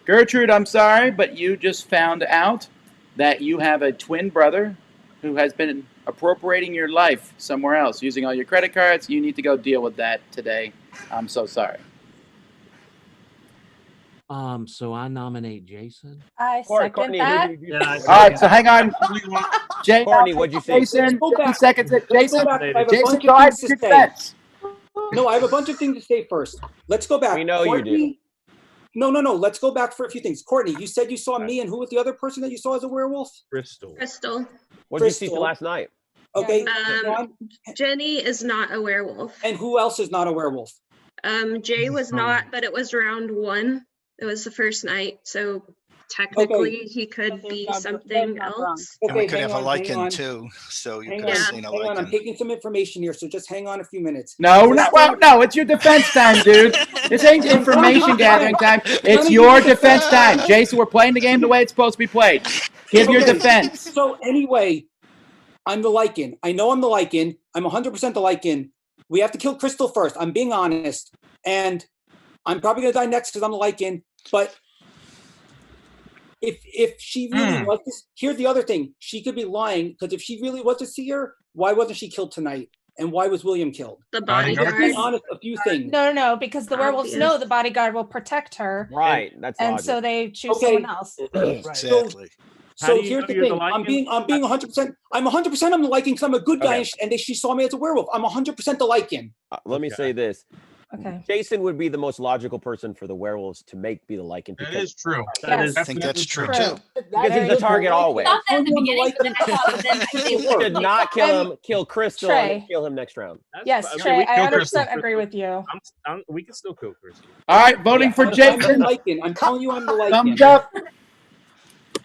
Gertrude, I'm sorry, but you just found out that you have a twin brother who has been appropriating your life somewhere else, using all your credit cards. You need to go deal with that today. I'm so sorry. So I nominate Jason. I Courtney, second who that. did you Yeah, All right, so hang on. Courtney, what'd you say? Jason, Go back. 50 seconds. Let's Jason, go back. I have a Jason, bunch go of ahead things with to your say. defense. No, I have a bunch of things to say first. Let's go back. We know you do. Courtney, No. Let's go back for a few things. Courtney, you said you saw me, and who was the other person that you saw as a werewolf? Crystal. Crystal. What did you see last night? Okay. Jenny is not a werewolf. And who else is not a werewolf? Jay was not, but it was round 1. It was the first night, so technically he could be something else. And we Okay, could hang have a on, hang lichen on. too, so you Hang could have on, seen a hang on. I'm lichen. taking some information here, so just hang on a few minutes. No, it's your defense time, dude. This ain't information gathering time. It's your defense time. Jason, we're playing the game the way it's supposed to be played. Give your Okay, defense. So anyway, I'm the lichen. I know I'm the lichen. I'm 100% the lichen. We have to kill Crystal first. I'm being honest. And I'm probably going to die next because I'm the lichen. But if she really was this, here's the other thing. She could be lying, because if she really was a seer, why wasn't she killed tonight? And why was William killed? The Bodyguard. bodyguard. Be honest, a few things. No, because the werewolves Obvious. know the bodyguard will protect her. Right, that's and logic. so they choose Okay. someone else. Exactly. So here's the thing. I'm being 100%. I'm 100%. I'm the lichen because I'm a good guy, and she saw me as a werewolf. I'm 100% the lichen. Let me say this. Okay. Jason would be the most logical person for the werewolves to be the lichen. That is true. Yes. I think that's true True. too. Because he's the target always. I thought that at the beginning, but then I thought, but then You should not kill him. Kill Crystal and then Trey. kill him next round. Yes, I mean, Trey, we I kill 100% Crystal. agree with you. We can still kill Crystal. All right, voting for I'm the Jason. lichen. I'm telling you, I'm the lichen. Thumbs up.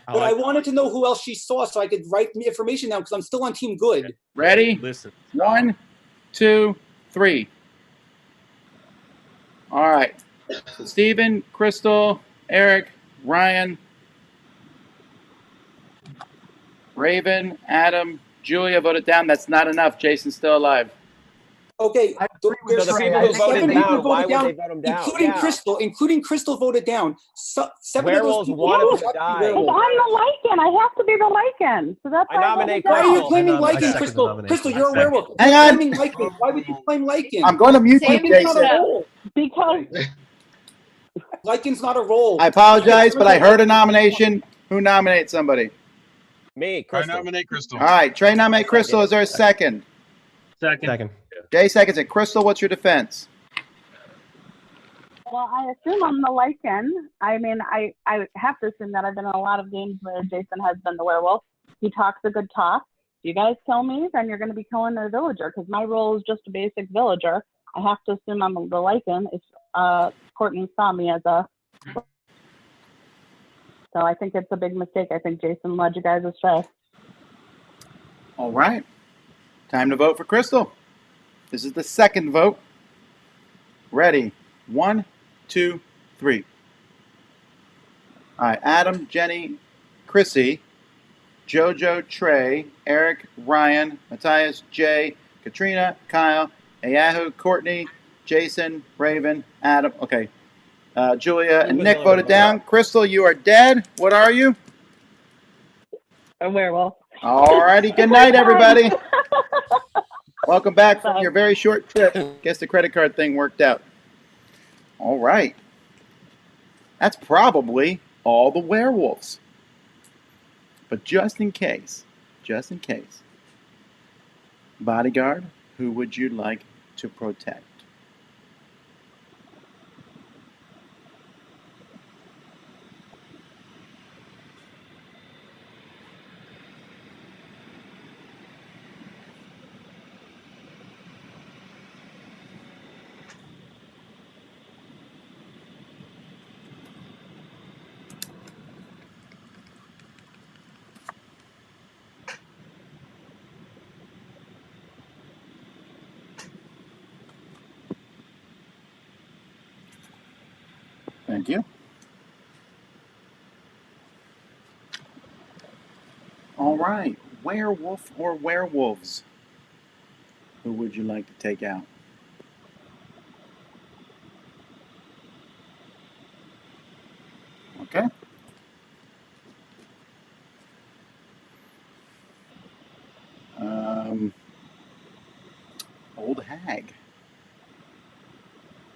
But I wanted to know who else she saw so I could write the information down because I'm still on team good. Ready? Listen. 1, 2, 3. All right. So Steven, Crystal, Eric, Ryan, Raven, Adam, Julia voted down. That's not enough. Jason's still alive. Okay. So the people who voted down, why would they vote him down? Including Crystal voted down. So, 7 Werewolves of those wanted people him to die. werewolf. I'm the lichen. I have to be the lichen. So that's I nominate Why are you Crystal. claiming I lichen, second the Crystal? nomination. Crystal, you're a werewolf. Hang You're on. claiming lichen. Why would you claim lichen? I'm going to mute you, Liken's not a Jason. role. because Liken's not a role. I apologize, but I heard a nomination. Who nominates somebody? Me, I Crystal. nominate Crystal. All right, Trey nominate Crystal. Is there a second? Second. Jay seconds it. Crystal, what's your defense? well, I assume I'm the lichen. I mean, I have to assume that I've been in a lot of games where Jason has been the werewolf. He talks a good talk. If you guys kill me, then you're going to be killing the villager because my role is just a basic villager. I have to assume I'm the lichen if Courtney saw me as a. So I think it's a big mistake. I think Jason led you guys astray. All right. Time to vote for Crystal. This is the second vote. Ready. 1, 2, 3. All right. Adam, Jenny, Chrissy, Jojo, Trey, Eric, Ryan, Matthias, Jay, Katrina, Kyle, Ayahu, Courtney, Jason, Raven, Adam. Okay. Julia and Nick voted down. Crystal, you are dead. What are you? A werewolf. All righty. Good night, everybody. Welcome back from your very short trip. Guess the credit card thing worked out. All right. That's probably all the werewolves. But just in case, Bodyguard, who would you like to protect? Thank you. All right, werewolf or werewolves? Who would you like to take out? Okay. Old hag.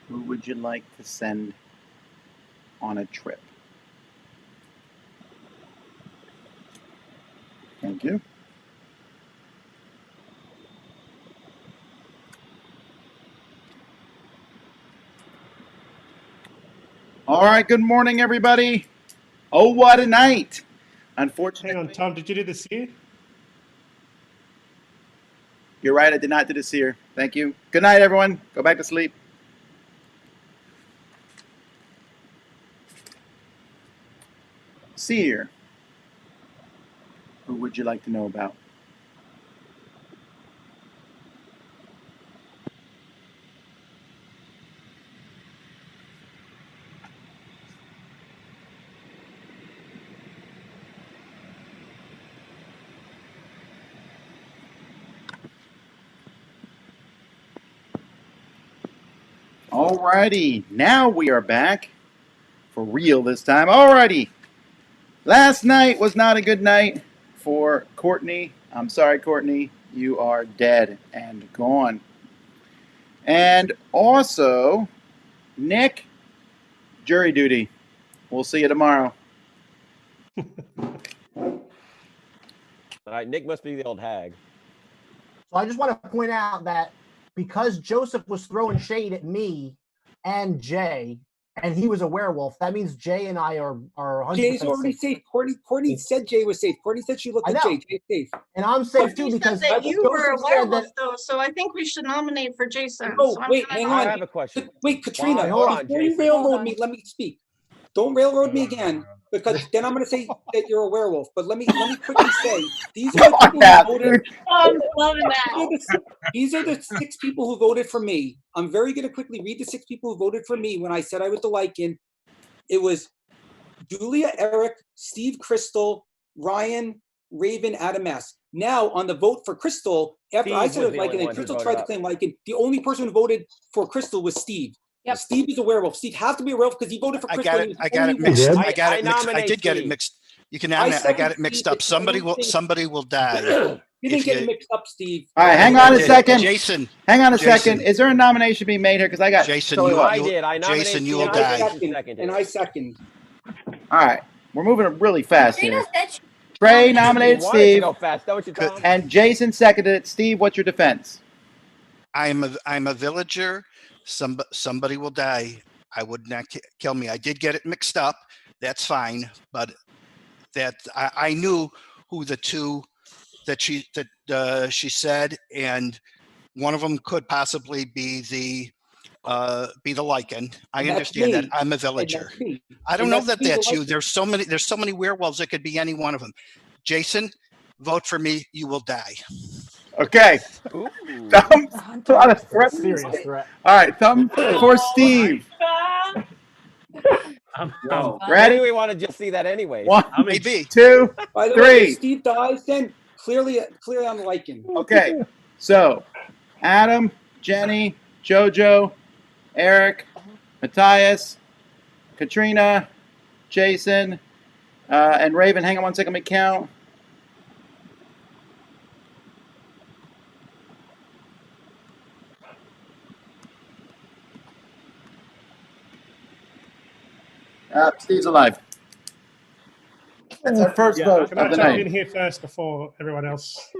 Who would you like to send on a trip? Thank you. All right, good morning, everybody. Oh, what a night. Unfortunately. Hang on, Tom, did you do the seer? You're right, I did not do the seer. Thank you. Good night, everyone. Go back to sleep. Seer. Who would you like to know about? Alrighty, now we are back for real this time. Alrighty, last night was not a good night for Courtney. I'm sorry, Courtney, you are dead and gone. And also, Nick, jury duty. We'll see you tomorrow. All right, Nick must be the old hag. So I just want to point out that because Joseph was throwing shade at me and Jay, and he was a werewolf, that means Jay and I are 100% Jay's already safe. Courtney said Jay was safe. Courtney said she looked at Jay. Jay's safe. And I'm safe too You said because that you were a Joseph said werewolf, that. though, so I think we should nominate for Jason. Oh, So I'm wait, gonna hang I on. have a question. Wait, Katrina, Hold on, before you Jason. railroad me, let me speak. Don't railroad me again, because then I'm going to say that you're a werewolf. But let me quickly say, these are the people who voted. I'm loving that. These are the 6 people who voted for me. I'm very going to quickly read the 6 people who voted for me when I said I was the Lycan. It was Julia, Eric, Steve, Crystal, Ryan, Raven, Adam S. Now, on the vote for Crystal, after I said it was Lycan and Crystal tried to claim Lycan, the only person who voted for Crystal was Steve. Yep. Steve is a werewolf. Steve has to be a werewolf because he voted for Crystal. I got it mixed. I did get it Steve. mixed. You can nominate. I got it mixed up. Somebody will die. You didn't get it mixed up, Steve. All right, hang on a second. Jason. Hang on a second. Is there a nomination being made here? Because I got Jason. totally You, lost. I did. I nominated Jason, you will And die. I second. All right, we're moving really fast Katrina here. said she Trey nominated You wanted to Steve, go fast, don't you, Tom? and Jason seconded it. Steve, what's your defense? I'm a villager. Somebody will die. I would not kill me. I did get it mixed up. That's fine, but that I knew who the two that she said, and one of them could possibly be the Lycan. I understand that. I'm a villager. I don't know that that's you. There's so many werewolves. It could be any one of them. Jason, vote for me. You will die. Okay. Thumbs. Serious threat. All right, thumb for Steve. Ready? Maybe we want to just see that anyway. 1, maybe 2, By the 3. way, if Steve dies, then clearly I'm Lycan. Okay. So, Adam, Jenny, JoJo, Eric, Matthias, Katrina, Jason, and Raven. Hang on one second. Let me count. Steve's alive. That's our first vote Can of I the jump night. in here first before everyone else?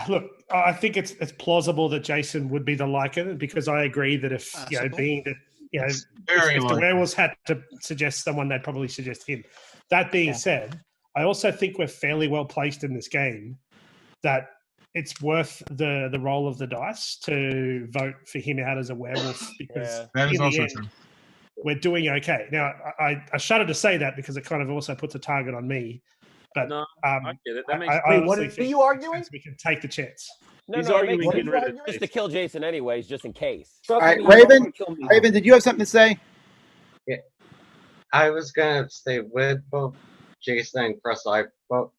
Look, I think it's plausible that Jason would be the Lycan, because I agree that if being that if the werewolves had to suggest someone, they'd probably suggest him. That being said, I also think we're fairly well placed in this game that it's worth the roll of the dice to vote for him out as a werewolf, because that is in the also end, true. we're doing okay. Now, I shudder to say that because it kind of also puts a target on me. But No, I get it. That makes I sense. honestly What are think you arguing? we can take the chance. No, He's no, it arguing makes getting sense rid of just to kill Jason anyways, just in case. All right, Raven. Raven, did you have something to say? Yeah, I was gonna say with both Jason and Crystal, I vote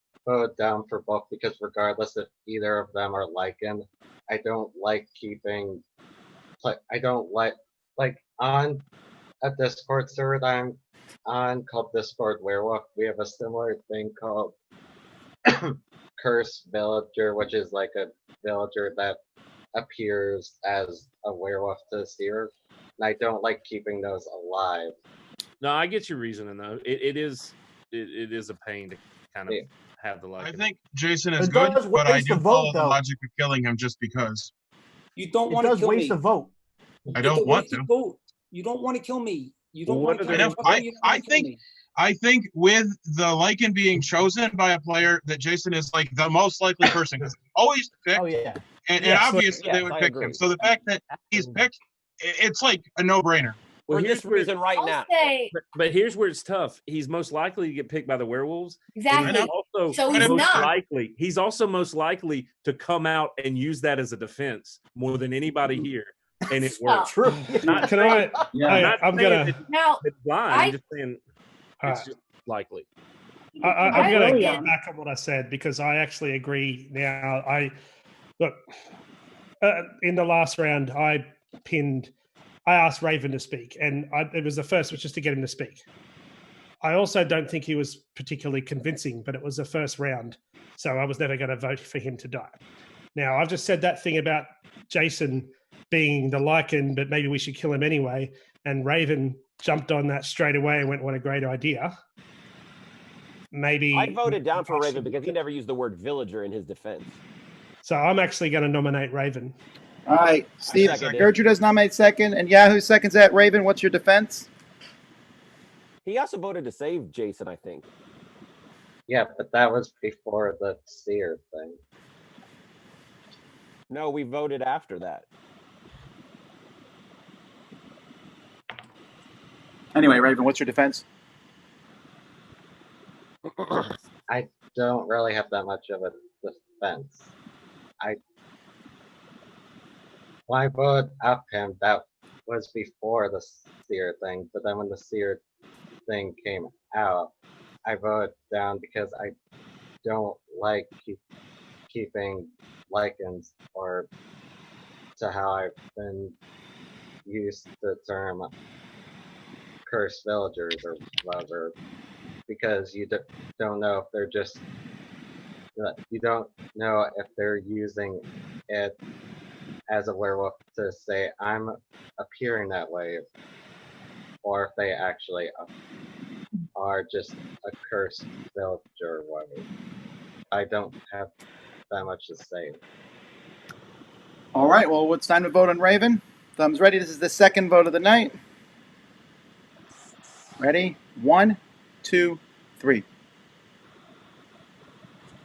down for both because regardless if either of them are Lycan, I don't like keeping. I don't like on a Discord server that I'm on called Discord Werewolf. We have a similar thing called Cursed Villager, which is like a villager that appears as a werewolf to the seer. And I don't like keeping those alive. No, I get your reasoning though. It is a pain to kind of have the like. I think Jason is It good, does but I waste do a vote, follow the though. logic of killing him just because. You don't It want to does kill waste me. a vote. I don't want to. Vote. You don't want to kill me. You don't What want to are kill they- me. I think with the Lycan being chosen by a player, that Jason is like the most likely person because always picked. Oh yeah. And Yes, obviously they yes, would I pick agree. him. So the fact that he's picked, it's like a no-brainer. For this reason right I'll now. say But here's where it's tough. He's most likely to get picked by the werewolves. and exactly. He's also So he's most not. likely. He's also most likely to come out and use that as a defense more than anybody here, and it works. True. Not Can I? not I'm saying gonna. that Now, it's blind. I- I'm just saying it's just likely. I'm going to really get am. back on what I said because I actually agree now. Look, in the last round, I asked Raven to speak, and it was the first, was just to get him to speak. I also don't think he was particularly convincing, but it was the first round, so I was never going to vote for him to die. Now, I've just said that thing about Jason being the Lycan, but maybe we should kill him anyway, and Raven jumped on that straight away and went, what a great idea. Maybe I voted down for Raven because he never used the word villager in his defense. So I'm actually going to nominate Raven. All right, Steve. second it. Gertrude does nominate second, and Yahoo seconds that. Raven, what's your defense? He also voted to save Jason, I think. Yeah, but that was before the seer thing. No, we voted after that. Anyway, Raven, what's your defense? I don't really have that much of a defense. When I voted up him, that was before the seer thing, but then when the seer thing came out, I voted down because I don't like keeping Lycans, or to how I've been used the term cursed villagers or whatever, because you don't know if they're just, you don't know if they're using it as a werewolf to say I'm appearing that way, or if they actually are just a cursed villager or whatever. I don't have that much to say. All right, well, it's time to vote on Raven. Thumbs ready. This is the second vote of the night. Ready? 1, 2, 3.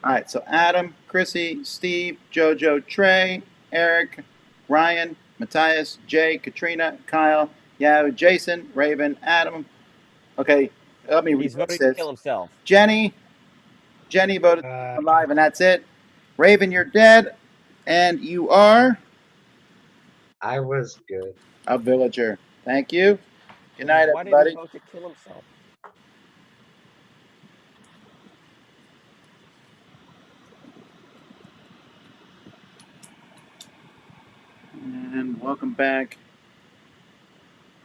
All right, so Adam, Chrissy, Steve, JoJo, Trey, Eric, Ryan, Matthias, Jay, Katrina, Kyle, Yahoo, Jason, Raven, Adam. Okay, let me read He's voting this. to kill himself. Jenny voted alive, and that's it. Raven, you're dead, and you are? I was good. A villager. Thank you. Good night, Why did everybody. he vote to kill himself? And welcome back,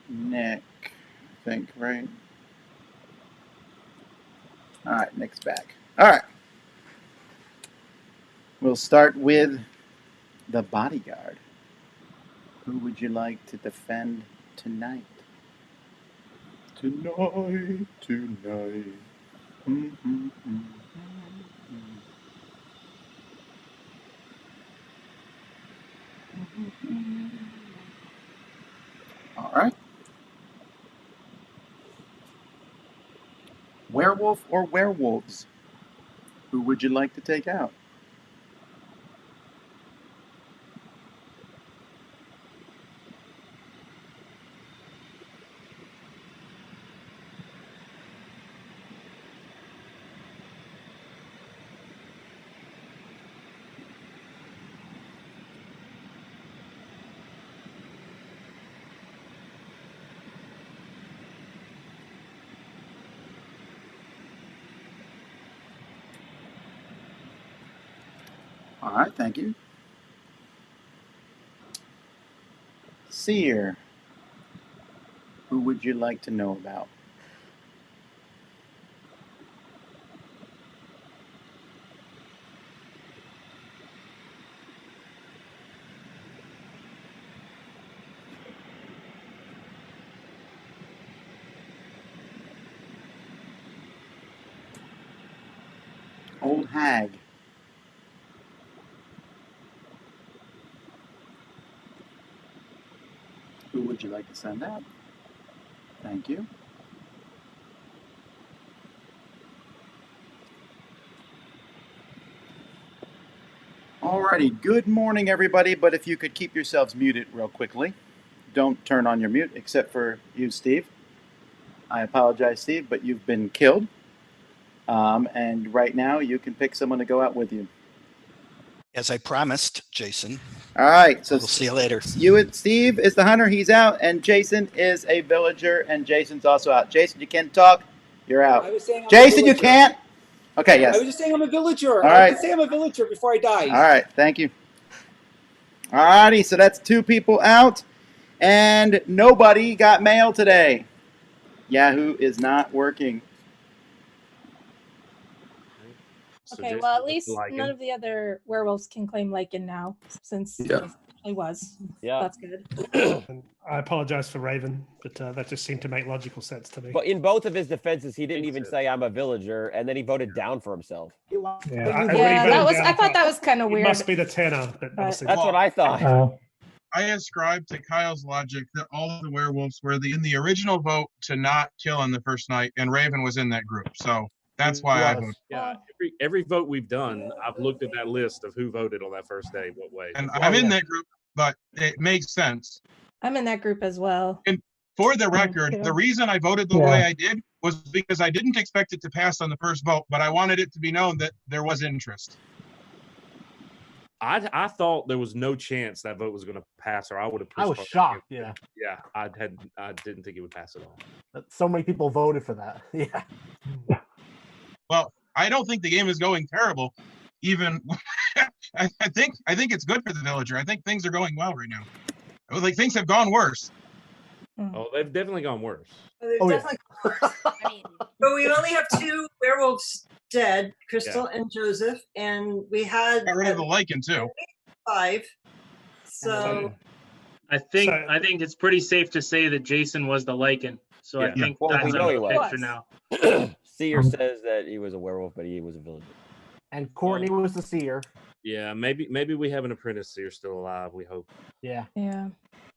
Nick, I think, right? All right, Nick's back. All right. We'll start with the Bodyguard. Who would you like to defend tonight? Tonight. All right. Werewolf or werewolves? Who would you like to take out? All right, thank you. Seer, who would you like to know about? Old hag. Who would you like to send out? Thank you. Alrighty, good morning everybody, but if you could keep yourselves muted real quickly. Don't turn on your mute, except for you, Steve. I apologize, Steve, but you've been killed. And right now you can pick someone to go out with you. As I promised, Jason. All right, so we'll see you later. Steve is the hunter, he's out, and Jason is a villager, and Jason's also out. Jason, you can't talk, you're out. I was saying I'm a Jason, you villager. can't? Okay, yes. I was just saying I'm a villager. All I right. can say I'm a villager before I die. All right, thank you. All righty, so that's 2 people out, and nobody got mail today. Yahoo is not working. Okay, well, at least none of the other werewolves can claim Lycan now, since he was. Yeah. That's good. And I apologize for Raven, but that just seemed to make logical sense to me. But in both of his defenses, he didn't even say I'm a villager, and then he voted down for himself. I thought that was kind of weird. It must be the Tanner. But that's what I thought. I ascribe to Kyle's logic that all of the werewolves were in the original vote to not kill on the first night, and Raven was in that group. So that's why I voted. Yeah, every vote we've done, I've looked at that list of who voted on that first day, what way. And I'm in that group, but it makes sense. I'm in that group as well. And for the record, the reason I voted the way I did was because I didn't expect it to pass on the first vote, but I wanted it to be known that there was interest. I thought there was no chance that vote was going to pass, or I would have. I was shocked. Yeah. Yeah, I didn't think it would pass at all. So many people voted for that. Yeah. Well, I don't think the game is going terrible. Even I think it's good for the villager. I think things are going well right now. Like things have gone worse. Oh, they've definitely gone worse. But we only have 2 werewolves dead, Crystal and Joseph, and we had got rid of the Lycan too. 5. So I think it's pretty safe to say that Jason was the Lycan. So I think Well, that's we know he a was. picture now. Seer says that he was a werewolf, but he was a villager. And Courtney was the seer. Yeah, maybe we have an apprentice seer still alive. We hope. Yeah. Yeah.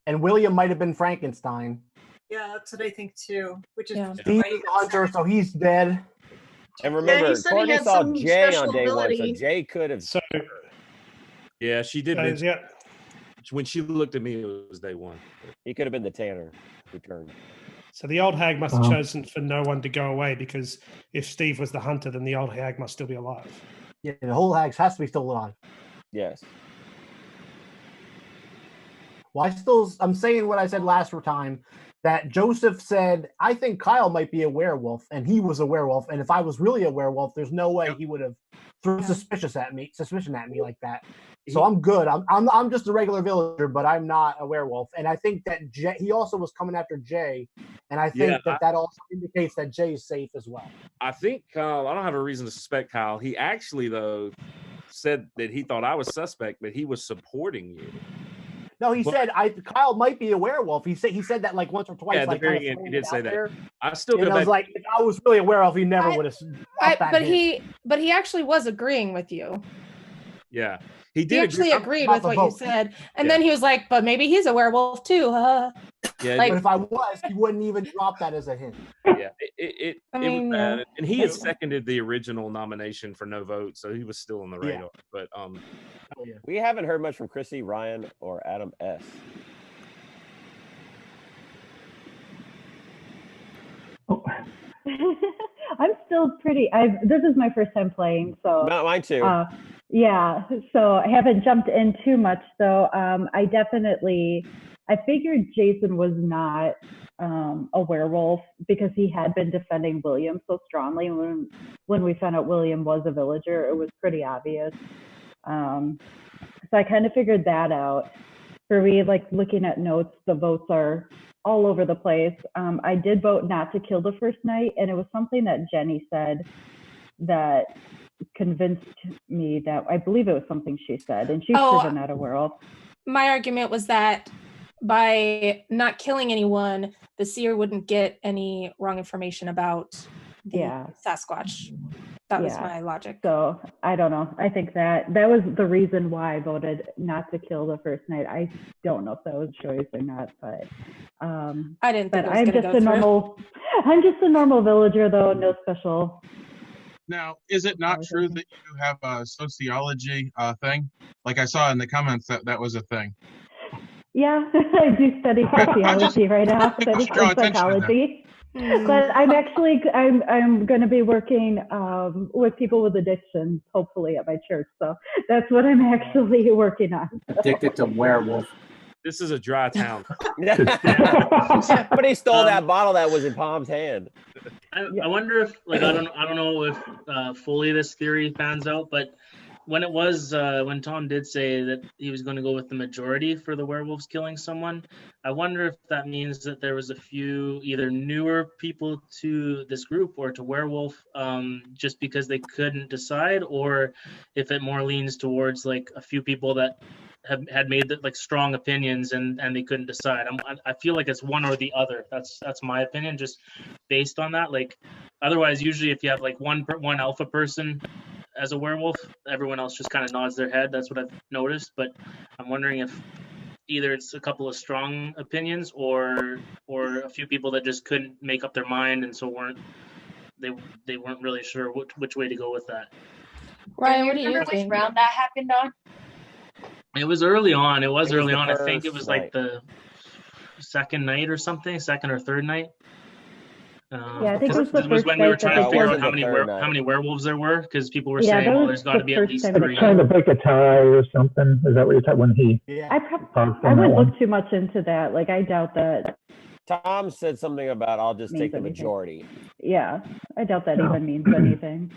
And William might have been Frankenstein. yeah, that's what I think too. Which is Steve's the hunter, so he's dead. And remember, he said he Courtney had saw some Jay on special day 1, so ability. Jay could have. Yeah, she did. Guys, mention when she looked at me, it was day 1. He could have been the Tanner who turned. So the old hag must have chosen for no one to go away, because if Steve was the hunter, then the old hag must still be alive. Yeah, the whole hags has to be still alive. Yes. Well, I'm saying what I said last time, that Joseph said, I think Kyle might be a werewolf, and he was a werewolf. And if I was really a werewolf, there's no way he would have thrown suspicion at me like that. So I'm good. I'm just a regular villager, but I'm not a werewolf. And I think that he also was coming after Jay, and I think that also indicates that Jay is safe as well. I think Kyle. I don't have a reason to suspect Kyle. He actually though said that he thought I was suspect, but he was supporting you. No, he said Kyle might be a werewolf. He said that like once or twice. Yeah, at the like, very end, he did say that. I still and go I was back. like, if I was really a werewolf, he never would have. But he actually was agreeing with you. Yeah, He He did actually agreed About with the what you vote. said, and Yeah. then he was like, "But maybe he's a werewolf too." Yeah, Like- But if I was, he wouldn't even drop that as a hint. yeah, it I was mean, bad. yeah. And he had seconded the original nomination for no vote, so he was still on the Yeah. radar. But Oh, yeah. We haven't heard much from Chrissy, Ryan, or Adam S. I'm still pretty. This is my first time playing, so Mine too. yeah. So I haven't jumped in too much. So I figured Jason was not a werewolf because he had been defending William so strongly. When we found out William was a villager, it was pretty obvious. So I kind of figured that out. For me, like looking at notes, the votes are all over the place. I did vote not to kill the first night, and it was something that Jenny said that convinced me that I believe it was something she said, and she's proven that a werewolf. My argument was that by not killing anyone, the seer wouldn't get any wrong information about the Sasquatch. That was my logic. So I don't know. I think that was the reason why I voted not to kill the first night. I don't know if that was a choice or not, but I didn't think but it was I'm gonna just go a through. normal. I'm just a normal villager, though. No special. Now, is it not true that you have a sociology thing? Like I saw in the comments that was a thing. Yeah, I do study sociology right now. Study draw attention to that. psychology. But I'm going to be working with people with addictions, hopefully at my church. So that's what I'm actually working on. Addicted to werewolf. this is a dry town. Somebody stole that bottle that was in Palm's hand. I wonder if, like, I don't know if fully this theory pans out, but when it was when Tom did say that he was going to go with the majority for the werewolves killing someone, I wonder if that means that there was a few either newer people to this group or to werewolf just because they couldn't decide, or if it more leans towards like a few people that had made like strong opinions and they couldn't decide. I feel like it's one or the other. That's my opinion, just based on that. Like, otherwise, usually if you have like one alpha person as a werewolf, everyone else just kind of nods their head. That's what I've noticed. But I'm wondering if either it's a couple of strong opinions or a few people that just couldn't make up their mind and so weren't really sure which way to go with that. Ryan, what do you remember which think? round that happened on? It was early on. It was It was early the on. I think it first was like the second night or something, second or third night. Yeah, I think it was the this was first when we were night that trying to they figure did out how it. many werewolves there were, because people were Yeah, saying, that well, was there's got to the be at first least time three. Trying to break a tie or something. Is that what you're talking when he? I paused on wouldn't that one? look too much into that. Like, I doubt that. Tom said something about I'll just Means take the anything. majority. Yeah, I doubt that even means anything.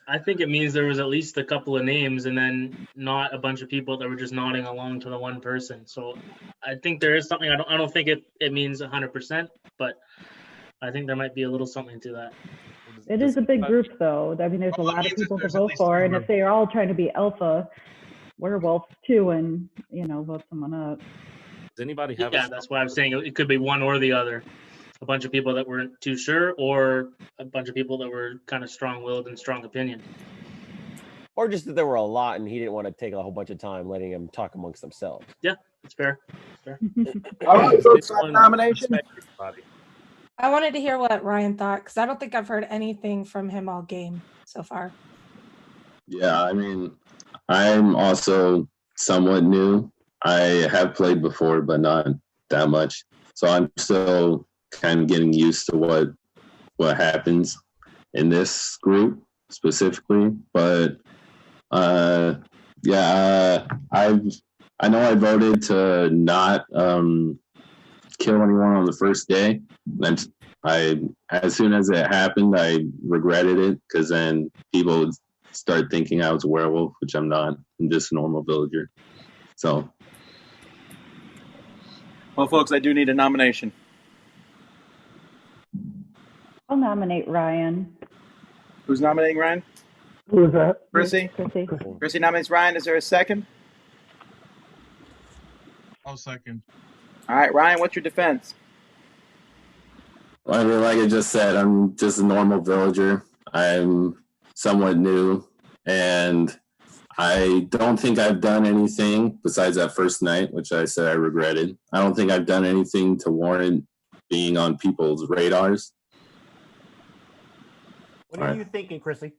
I think it means there was at least a couple of names and then not a bunch of people that were just nodding along to the one person. So I think there is something. I don't think it means 100%, but I think there might be a little something to that. It is a big group, though. I mean, there's a lot of people to vote for, and if they are all trying to be alpha werewolf too, and vote someone up. Does anybody have? Yeah, that's why I'm saying it could be one or the other. A bunch of people that weren't too sure, or a bunch of people that were kind of strong-willed and strong opinion. Or just that there were a lot and he didn't want to take a whole bunch of time letting them talk amongst themselves. Yeah, that's fair. All right, so it's my nomination. I wanted to hear what Ryan thought because I don't think I've heard anything from him all game so far. Yeah, I mean, I'm also somewhat new. I have played before, but not that much. So I'm still kind of getting used to what happens in this group specifically. But yeah, I know I voted to not kill anyone on the first day. And as soon as it happened, I regretted it because then people would start thinking I was a werewolf, which I'm not. I'm just a normal villager. So, Well, folks, I do need a nomination. I'll nominate Ryan. Who's nominating Ryan? Who is that? Chrissy? Chrissy. Chrissy nominates Ryan. Is there a second? I'll second. All right, Ryan, what's your defense? I mean, like I just said, I'm just a normal villager. I'm somewhat new, and I don't think I've done anything besides that first night, which I said I regretted. I don't think I've done anything to warrant being on people's radars. What are you thinking, Chrissy?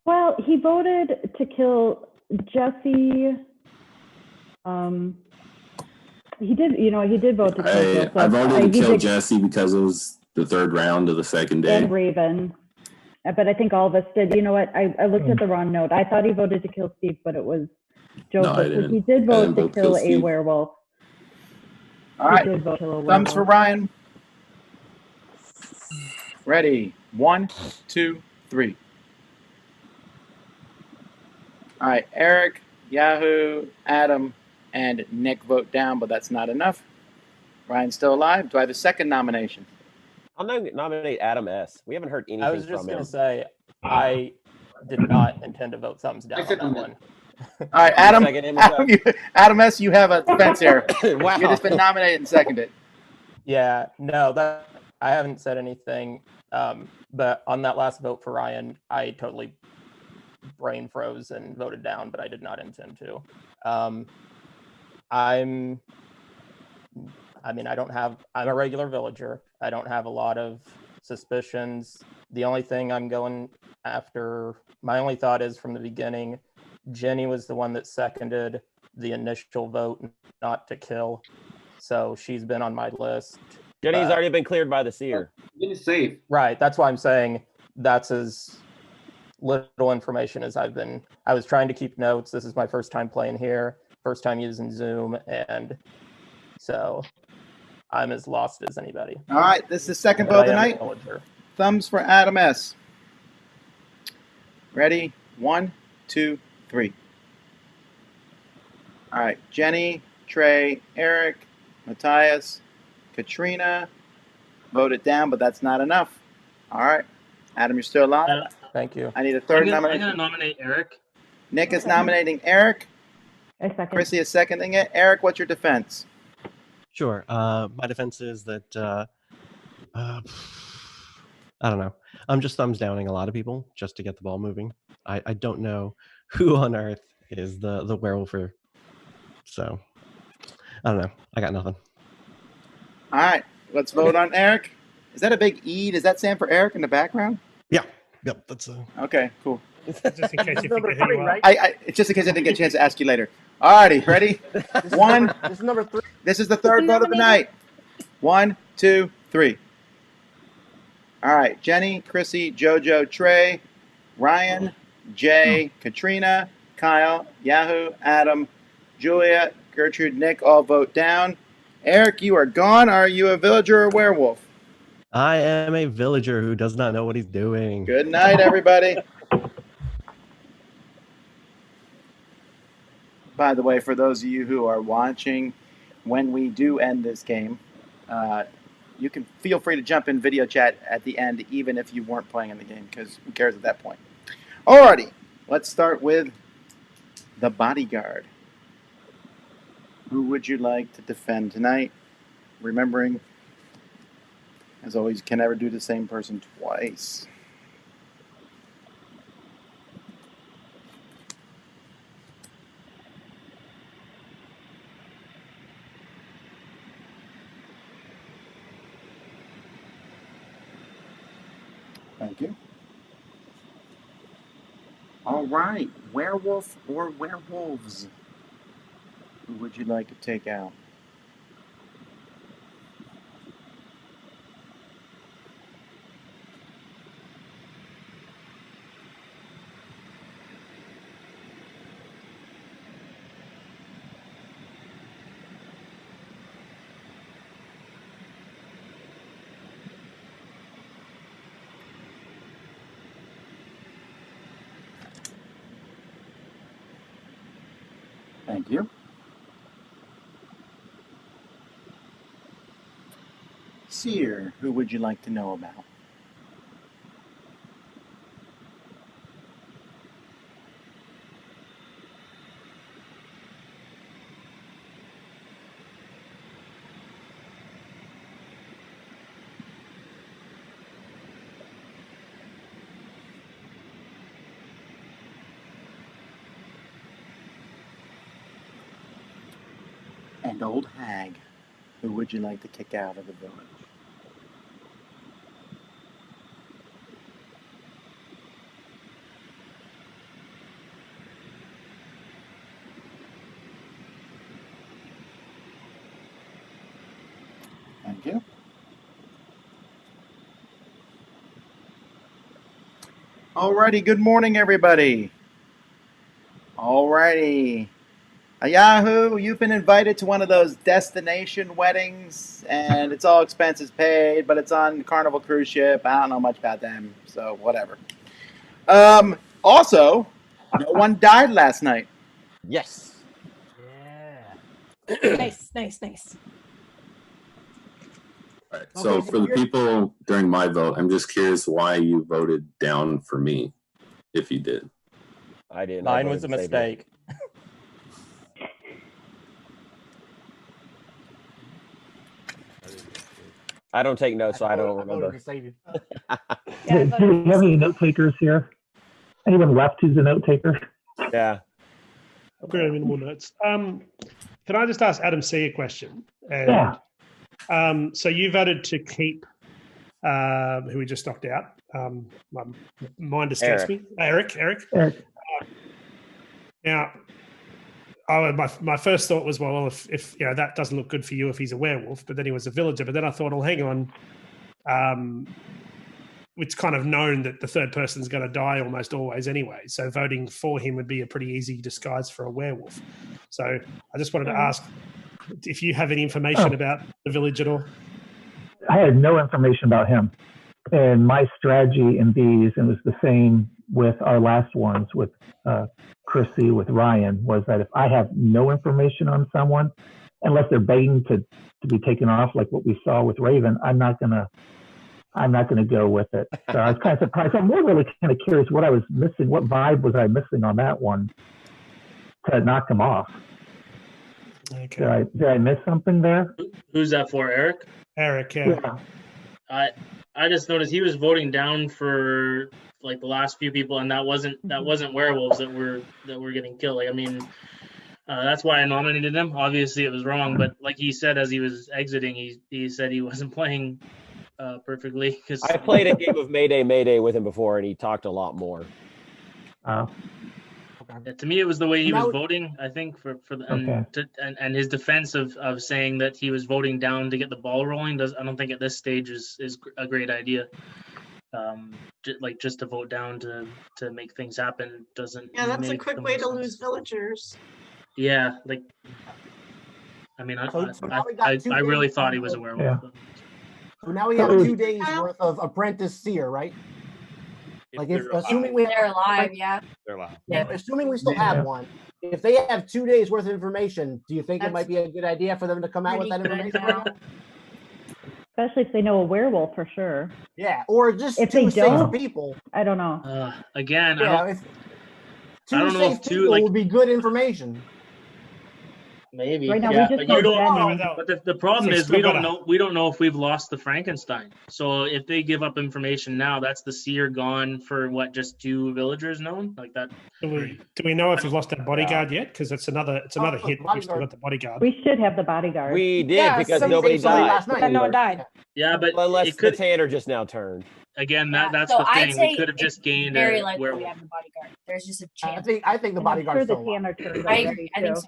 Well, he voted to kill Jesse. He did, he did vote to kill Joseph. I voted to He kill did- Jesse because it was the third round of the second day. and Raven. But I think all of us did. You know what? I looked at the wrong note. I thought he voted to kill Steve, but it was Joseph. I But didn't. he did I vote didn't to vote to kill kill a Steve. werewolf. All He right. did vote to kill a Thumbs for werewolf. Ryan. Ready? 1, 2, 3. All right. Eric, Yahoo, Adam, and Nick vote down, but that's not enough. Ryan's still alive. Do I have a second nomination? I'll nominate Adam S. We haven't heard anything I was just from going him. to say, I did not intend to vote thumbs down on that one. All right, Adam. Second him as Adam S., you have a defense here. Wow. You've just been nominated and seconded. Yeah, no, that I haven't said anything. But on that last vote for Ryan, I totally brain froze and voted down, but I did not intend to. I'm a regular villager. I don't have a lot of suspicions. The only thing I'm going after, my only thought is from the beginning, Jenny was the one that seconded the initial vote not to kill. So she's been on my list. Jenny's already been cleared by the seer. Jenny's safe. Right. That's why I'm saying that's as little information as I was trying to keep notes. This is my first time playing here, first time using Zoom. And so I'm as lost as anybody. All right, this is the second But vote of the I am a night. villager. Thumbs for Adam S. Ready? 1, 2, 3. All right, Jenny, Trey, Eric, Matthias, Katrina voted down, but that's not enough. All right, Adam, you're still alive. Thank you. I need a I'm third gonna nomination. nominate Eric. Nick is nominating Eric. I second. Chrissy is seconding it. Eric, what's your defense? Sure. My defense is that I don't know. I'm just thumbs downing a lot of people just to get the ball moving. I don't know who on earth is the werewolf. So I don't know. I got nothing. All right, let's vote on Eric. Is that a big E? Does that stand for Eric in the background? Yeah. Yep. That's Okay, cool. Just in case you forget who you are. It's just in case I didn't get a chance to ask you later. All righty, ready? One. This is number 3. This is the third vote of the night. 1, 2, 3. All right, Jenny, Chrissy, JoJo, Trey, Ryan, Jay, Katrina, Kyle, Yahoo, Adam, Julia, Gertrude, Nick all vote down. Eric, you are gone. Are you a villager or werewolf? I am a villager who does not know what he's doing. Good night, everybody. By the way, for those of you who are watching, when we do end this game, you can feel free to jump in video chat at the end, even if you weren't playing in the game, because who cares at that point. Alrighty, let's start with the Bodyguard. Who would you like to defend tonight? Remembering, as always, you can never do the same person twice. Thank you. All right, werewolf or werewolves? Who would you like to take out? Thank you. Seer, who would you like to know about? And old hag, who would you like to kick out of the village? Thank you. Alrighty, good morning, everybody. Alrighty. Yahoo, you've been invited to one of those destination weddings, and it's all expenses paid, but it's on Carnival cruise ship. I don't know much about them, so whatever. Also, no one died last night. Yes. Nice. All right. So for the people during my vote, I'm just curious why you voted down for me, if you did. I didn't. Mine was a mistake. I don't take notes, so I don't I voted remember. to save you. Do we have any note takers here? Anyone left who's a note taker? Yeah. Very minimal notes. Can I just ask Adam C a question? And, Yeah. So you voted to keep who we just knocked out. My mind escapes me. Eric. Now, my first thought was, well, if you know that doesn't look good for you if he's a werewolf, but then he was a villager. But then I thought, well, hang on. It's kind of known that the third person's going to die almost always anyway. So voting for him would be a pretty easy disguise for a werewolf. So I just wanted to ask if you have any information about the village at all. I had no information about him. And my strategy in these, and it was the same with our last ones with Chrissy, with Ryan, was that if I have no information on someone, unless they're begging to be taken off, like what we saw with Raven, I'm not gonna go with it. So I was kind of surprised. I'm more really kind of curious what I was missing. What vibe was I missing on that one to knock him off? Okay. Did I miss something there? Who's that for, Eric? Eric, yeah. I just noticed he was voting down for like the last few people, and that wasn't werewolves that were getting killed. Like, I mean, that's why I nominated him. Obviously, it was wrong, but like he said as he was exiting, he said he wasn't playing perfectly. Because I played a game of Mayday with him before, and he talked a lot more. Yeah, to me, it was the way he was voting. I think for the and his defense of saying that he was voting down to get the ball rolling. I don't think at this stage is a great idea. Just to vote down to make things happen doesn't. Yeah, that's a make quick the way most to sense. lose villagers. Yeah, like I mean, I really thought he was a werewolf. Yeah. So now we have 2 days worth of Apprentice Seer, right? Like assuming we they're alive, yeah. They're alive. Yeah, assuming we still have one. If they have 2 days worth of information, do you think it might be a good idea for them to come out with that information? Especially if they know a werewolf for sure. Yeah, or just if two they safe don't, people. I don't know. Again, Yeah, if two safe people would be good information. Maybe. Right now, yeah, we but just you know don't. But the problem is we don't know. We don't know if we've lost the Frankenstein. So if they give up information now, that's the seer gone for what? Just 2 villagers known like that. Do we know if we've lost that bodyguard yet? Because it's another hit. We've still got the bodyguard. We should have the bodyguard. We did because nobody died. No one died. Yeah, but unless the Tanner just now turned. Again, that's So the I'd thing. say We could have just gained very a likely werewolf. we have the bodyguard. There's just a chance. I think the bodyguard's still alive. I agree. I think so.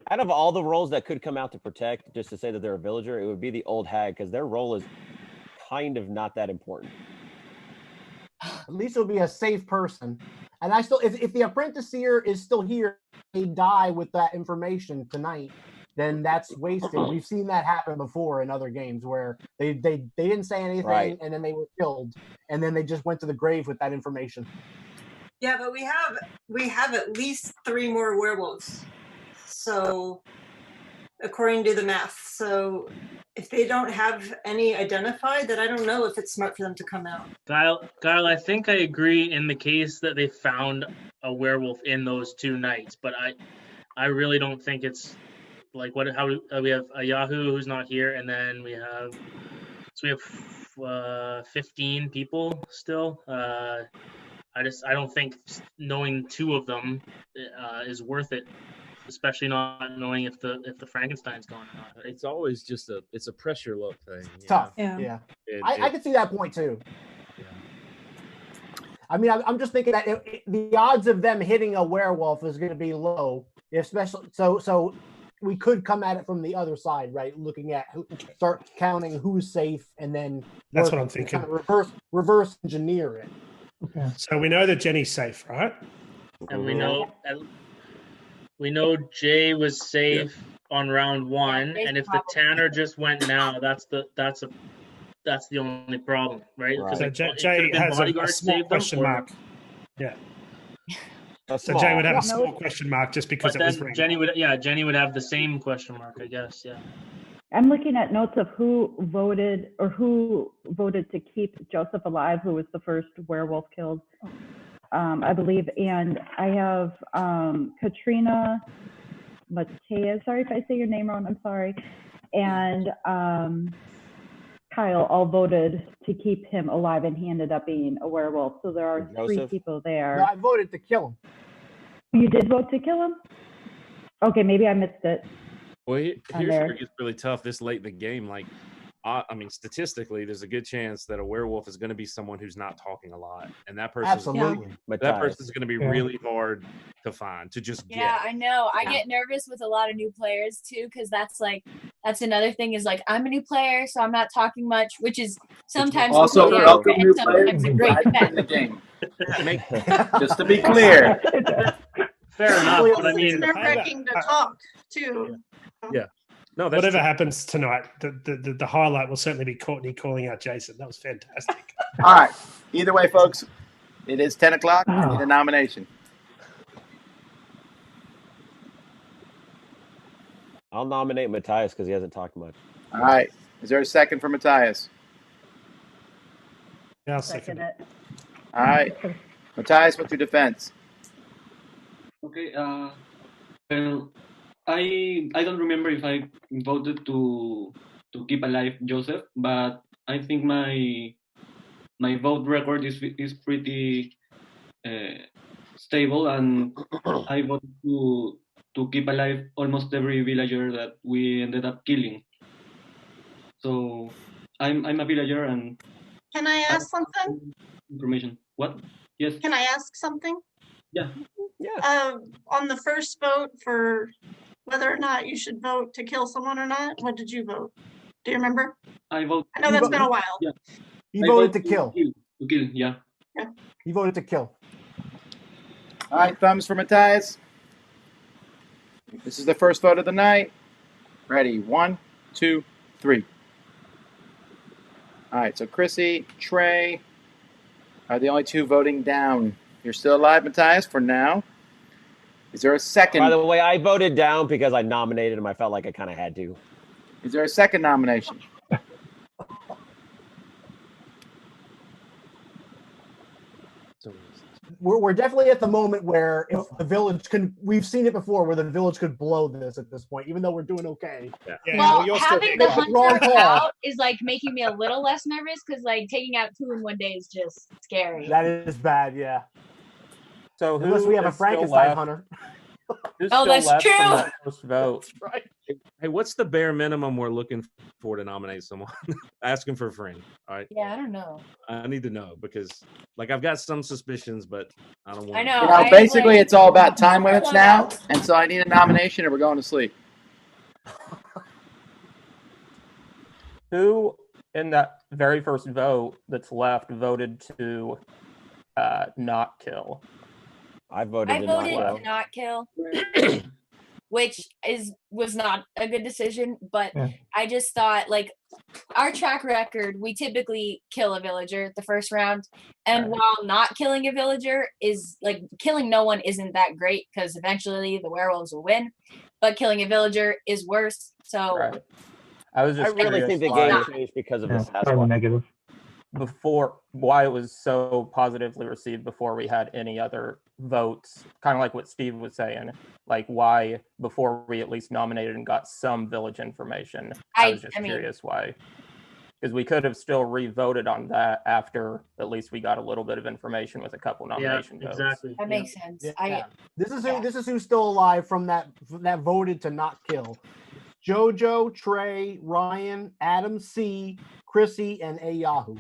Out of all the roles that could come out to protect, just to say that they're a villager, it would be the old hag because their role is kind of not that important. At least it'll be a safe person. And I still, if the Apprentice Seer is still here, they die with that information tonight, then that's wasted. We've seen that happen before in other games where they didn't say anything and then they were killed, and then they just went to the grave with that information. Yeah, but we have at least 3 more werewolves. So, according to the math, so if they don't have any identified, then I don't know if it's smart for them to come out. Kyle, I think I agree in the case that they found a werewolf in those 2 nights, but I really don't think it's like how we have a Yahoo who's not here, and then we have 15 people still. I don't think knowing 2 of them is worth it especially not knowing if the Frankenstein's going or not. It's always just it's a pressure look thing. It's tough. Yeah. Yeah. It- I it- can see that point too. I mean, I'm just thinking that the odds of them hitting a werewolf is going to be low, especially so we could come at it from the other side, right? Looking at start counting who's safe, and then That's what I'm thinking. Kind of reverse engineer it. So we know that Jenny's safe, right? And we know Jay was safe on round 1, and if the Tanner just went now, that's the only problem, right? Right. Because So Jay has a small question mark. Yeah. So Jay would have a small question mark just because but it was then ring. Jenny would have the same question mark, I guess. Yeah. I'm looking at notes of who voted to keep Joseph alive, who was the first werewolf killed, I believe. And I have Katrina Matthias, sorry if I say your name wrong, I'm sorry, and Kyle all voted to keep him alive, and he ended up being a werewolf. So there are three Joseph? people there. No, I voted to kill him. You did vote to kill him? Okay, maybe I missed it. Well, on here's there. where it gets really tough this late in the game. Like, I mean, statistically, there's a good chance that a werewolf is going to be someone who's not talking a lot, and that person, Absolutely. that person is going to be really hard to find to just Yeah, get. I know. I get nervous with a lot of new players too, because that's another thing is like I'm a new player, so I'm not talking much, which is sometimes Also, a welcome new and players sometimes a great in defense. the game. Just to be clear. Fair enough. Well, But I mean, it's nerve-wracking to talk too. Yeah. No, that's whatever true. happens tonight, the highlight will certainly be Courtney calling out Jason. That was fantastic. All right. Either way, folks, it is 10 o'clock. We need a nomination. I'll nominate Matthias because he hasn't talked much. All right. Is there a second for Matthias? Yeah, I'll second it. All right. Matthias, what's your defense? Okay. Well, I don't remember if I voted to keep alive Joseph, but I think my vote record is pretty stable, and I voted to keep alive almost every villager that we ended up killing. So I'm a villager, and Can I ask something? information. What? Yes. Can I ask something? Yeah. On the first vote for whether or not you should vote to kill someone or not, what did you vote? Do you remember? I vote. I know that's been a while. Yeah. He I voted vote to kill. To kill. Yeah. He voted to kill. All right. Thumbs for Matthias. This is the first vote of the night. Ready? 1, 2, 3. All right. So Chrissy, Trey are the only two voting down. You're still alive, Matthias, for now. Is there a second? By the way, I voted down because I nominated him. I felt like I kind of had to. Is there a second nomination? We're definitely at the moment where if the village can, we've seen it before, where the village could blow this at this point, even though we're doing okay. Well, having the wrong hunter call. out is like making me a little less nervous because like taking out 2 in one day is just scary. That is bad, yeah. So unless we have a is still Frankenstein left? hunter. Who's Oh, still that's left from true. that first vote? Right. Hey, what's the bare minimum we're looking for to nominate someone? Asking for a friend. All right. Yeah, I don't know. I need to know because, like, I've got some suspicions, but I don't want. I know. You know, basically, it's all about time limits now, and so I need a nomination, or we're going to sleep. Who in that very first vote that's left voted to not kill? I voted I to voted not to not kill, which was not a good decision. But I just thought, like, our track record, we typically kill a villager at the first round, and while not killing a villager is like killing no one isn't that great because eventually the werewolves will win, but killing a villager is worse. So I was I just really curious think the why- game changed because of the Totally Sasquatch. negative. before why it was so positively received before we had any other votes, kind of like what Steve was saying, like why before we at least nominated and got some village information. I was just I mean, curious why. Because we could have still re-voted on that after at least we got a little bit of information with a couple nomination votes. Exactly. That makes sense. Yeah. This is who's still alive from that voted to not kill. Jojo, Trey, Ryan, Adam C, Chrissy, and A Yahoo.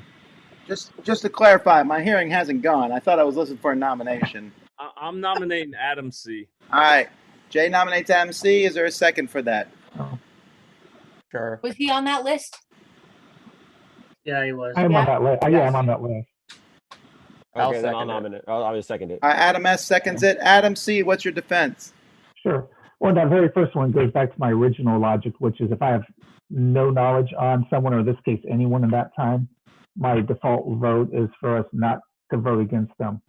Just to clarify, my hearing hasn't gone. I thought I was listening for a nomination. I'm nominating Adam C. All right. Jay nominates Adam C. Is there a second for that? Sure. Was he on that list? Yeah, he was. I'm on that list. Yeah, I'm on that list. Okay, then I'll nominate. I'll second it. Adam S seconds it. Adam C, what's your defense? Sure. Well, that very first one goes back to my original logic, which is if I have no knowledge on someone, or in this case, anyone in that time, my default vote is for us not to vote against them.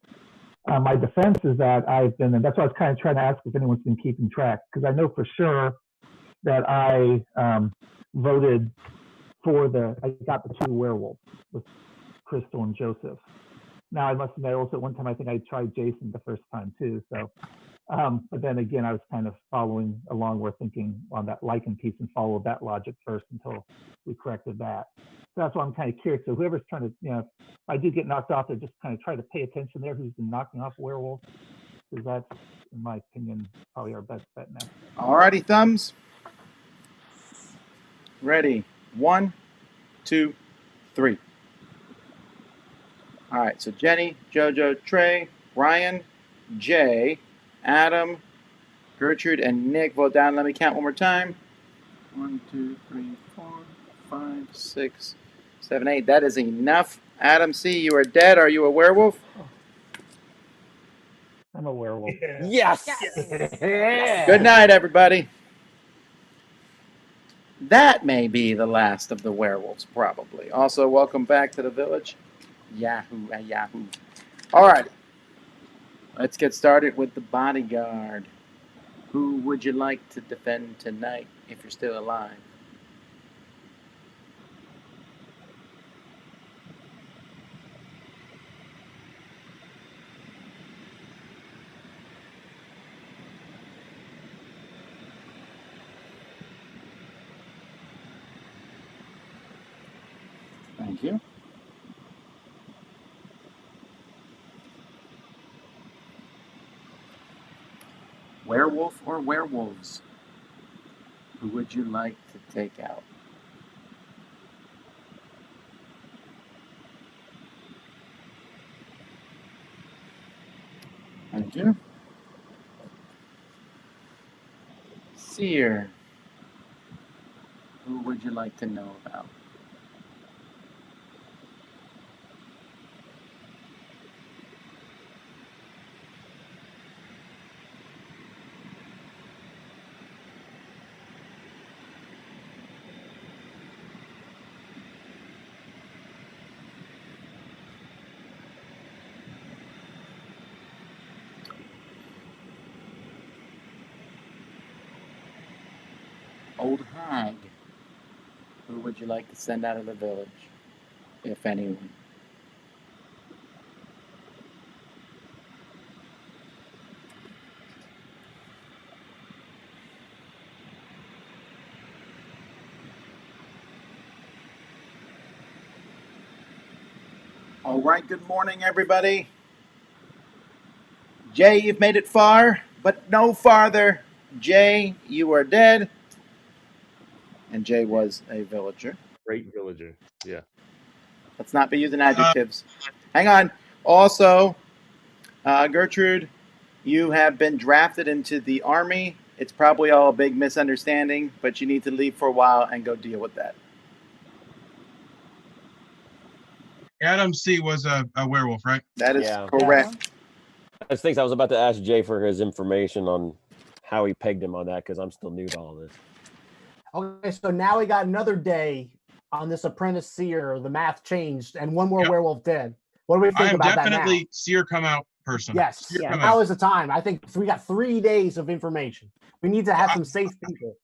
My defense is that I've been, and that's why I was kind of trying to ask if anyone's been keeping track, because I know for sure that I voted for I got the 2 werewolves with Crystal and Joseph. Now, I must admit, also at one time, I think I tried Jason the first time too. So, but then again, I was kind of following along, we're thinking on that lichen piece and followed that logic first until we corrected that. So that's why I'm kind of curious. So whoever's trying to, if I do get knocked off, to just kind of try to pay attention there, who's been knocking off werewolves, because that's, in my opinion, probably our best bet now. All righty, thumbs. Ready. 1, 2, 3. All right, so Jenny, Jojo, Trey, Ryan, Jay, Adam, Gertrude, and Nick vote down. Let me count one more time. 1, 2, 3, 4, 5, 6, 7, 8. That is enough. Adam C, you are dead. Are you a werewolf? I'm a werewolf. Yes. Good night, everybody. That may be the last of the werewolves, probably. Also, welcome back to the village. Yahoo, Yahoo. All right. Let's get started with the bodyguard. Who would you like to defend tonight if you're still alive? Thank you. Werewolf or werewolves? Who would you like to take out? Thank you. Seer. Who would you like to know about? Old hag. Who would you like to send out of the village, if anyone? All right, good morning, everybody. Jay, you've made it far, but no farther. Jay, you are dead. And Jay was a villager. Great villager. Yeah. Let's not be using adjectives. Hang on. Also, Gertrude, you have been drafted into the army. It's probably all a big misunderstanding, but you need to leave for a while and go deal with that. Adam C was a werewolf, right? That is correct. I was about to ask Jay for his information on how he pegged him on that, because I'm still new to all this. Okay, so now we got another day on this Apprentice Seer. The math changed, and one more werewolf dead. What do we think about that now? I'm definitely Seer come out person. Yes, now is the time. I think we got 3 days of information. We need to have some safe people.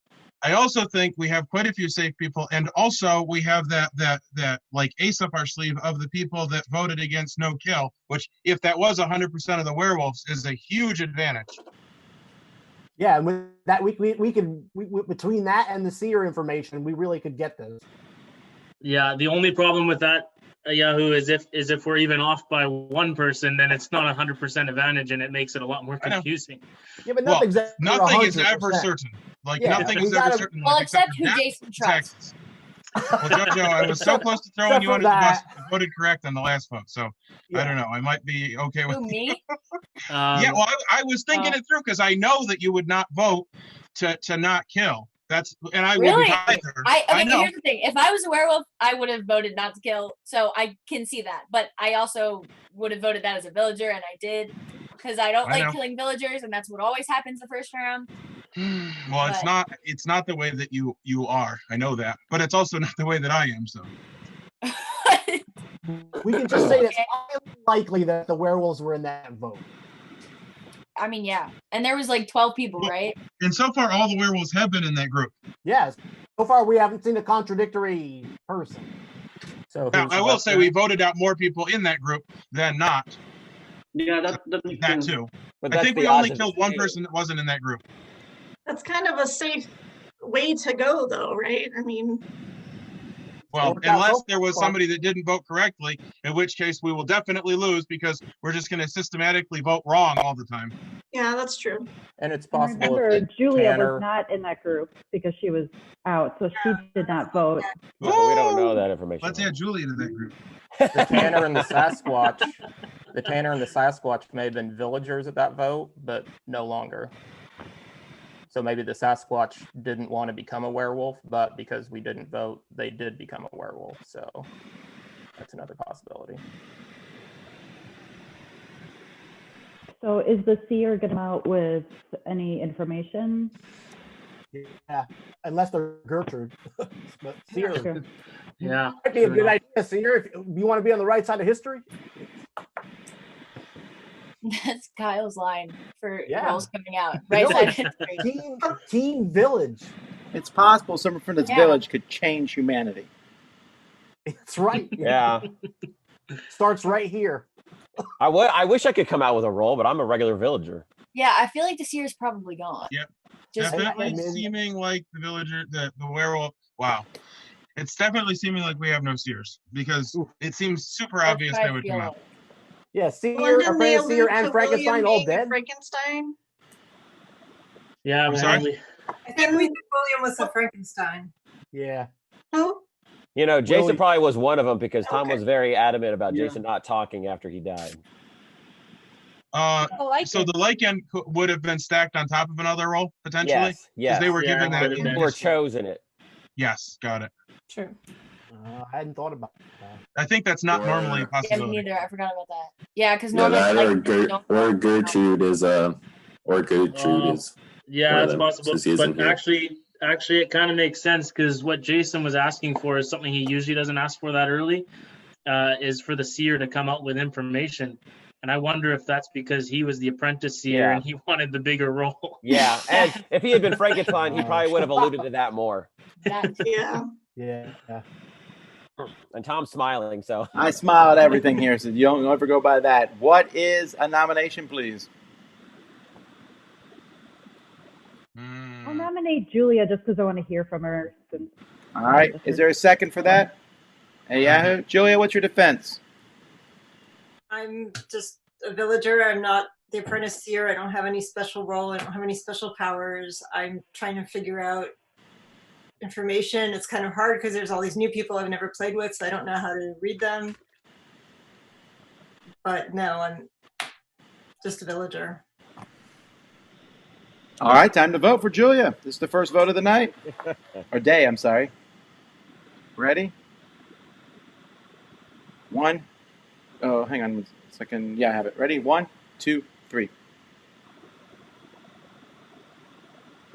I also think we have quite a few safe people, and also we have that like ace up our sleeve of the people that voted against no kill, which if that was 100% of the werewolves is a huge advantage. Yeah, and with that we could between that and the Seer information, we really could get this. Yeah, the only problem with that, Yahoo, is if we're even off by one person, then it's not 100% advantage, and it makes it a lot more confusing. Yeah, but Well, nothing's ever nothing is 100%. ever certain. Like Yeah, nothing we is ever gotta- certain. Well, like, except for who death Jason and trusts. taxes. Well, Jojo, I was so close to throwing you for under the bus. that. You voted correct on the last vote, so I don't know. I might be okay with Who, me? Yeah, well, I was thinking it through because I know that you would not vote to not kill. That's and I Really? wouldn't either. Okay, know. here's the thing. If I was a werewolf, I would have voted not to kill. So I can see that. But I also would have voted that as a villager, and I did. Because I don't I like know. killing villagers, and that's what always happens the first round. Well, But- it's not the way that you are. I know that. But it's also not the way that I am, so. We can just say it's highly likely that the werewolves were in that vote. I mean, yeah. And there was like 12 people, right? And so far all the werewolves have been in that group. Yes. So far, we haven't seen a contradictory person. So Now, I will say we voted out more people in that group than not. Yeah, that too. But I that's think the we only odds of killed one person that wasn't in that group. That's kind of a safe way to go, though, right? I mean, Well, worked out unless so there was far. somebody that didn't vote correctly, in which case we will definitely lose because we're just going to systematically vote wrong all the time. yeah, that's true. And it's And possible remember, if Julia Tanner, was not in that group because she was out, so she did not vote. Yeah, but we don't know that information. Let's add Julie to that group. the Tanner and the Sasquatch, may have been villagers at that vote, but no longer. So maybe the Sasquatch didn't want to become a werewolf, but because we didn't vote, they did become a werewolf. So that's another possibility. So is the seer going to come out with any information? Yeah, unless they're Gertrude. But Seer, Sure. Yeah. might be a good idea, Seer. If you want to be on the right side of history. That's Kyle's line for Yeah. roles coming out. Right side of history. Team Village. It's possible someone from this Yeah. village could change humanity. It's right. Yeah. Starts right here. I wish I could come out with a role, but I'm a regular villager. Yeah, I feel like the seer's probably gone. Yep. Just Definitely seeming like the villager, the werewolf. Wow. It's definitely seeming like we have no seers because it seems super obvious they would come out. Yeah, Seer, Well, didn't they Apprentice Seer, allude and to Frankenstein William all being a dead. Frankenstein? Yeah, I'm well, sorry? I think we did William was a Frankenstein. Yeah. Who? You know, Jason Willie. probably was one of them because Tom was very adamant about Yeah. Jason not talking after he died. So the lichen would have been stacked on top of another roll potentially. Yes, yes. They were Yeah, given it that. would have been. They were chosen it. Yes, got it. True. I hadn't thought about that. I think that's not normally a Yeah, me possibility. neither. I forgot about that. Yeah, because Yeah, normally that like or Gertrude is or Gertrude is. Yeah, one of it's them, possible. since he isn't But here. actually, it kind of makes sense because what Jason was asking for is something he usually doesn't ask for that early, is for the seer to come out with information. And I wonder if that's because he was the apprentice seer Yeah. and he wanted the bigger role. Yeah, and if he had been Frankenstein, he probably would have alluded to that more. Yeah. Yeah. And Tom's smiling, so I smile at everything here, so you don't ever go by that. What is a nomination, please? I'll nominate Julia just because I want to hear from her. Since All right. Is there a second for that? Hey, Yahoo. Julia, what's your defense? I'm just a villager. I'm not the apprentice seer. I don't have any special role. I don't have any special powers. I'm trying to figure out information. It's kind of hard because there's all these new people I've never played with, so I don't know how to read them. But no, I'm just a villager. All right, time to vote for Julia. This is the first vote of the night. Or day, I'm sorry. Ready? One. Oh, hang on 1 second. Yeah, I have it. Ready? 1, 2, 3.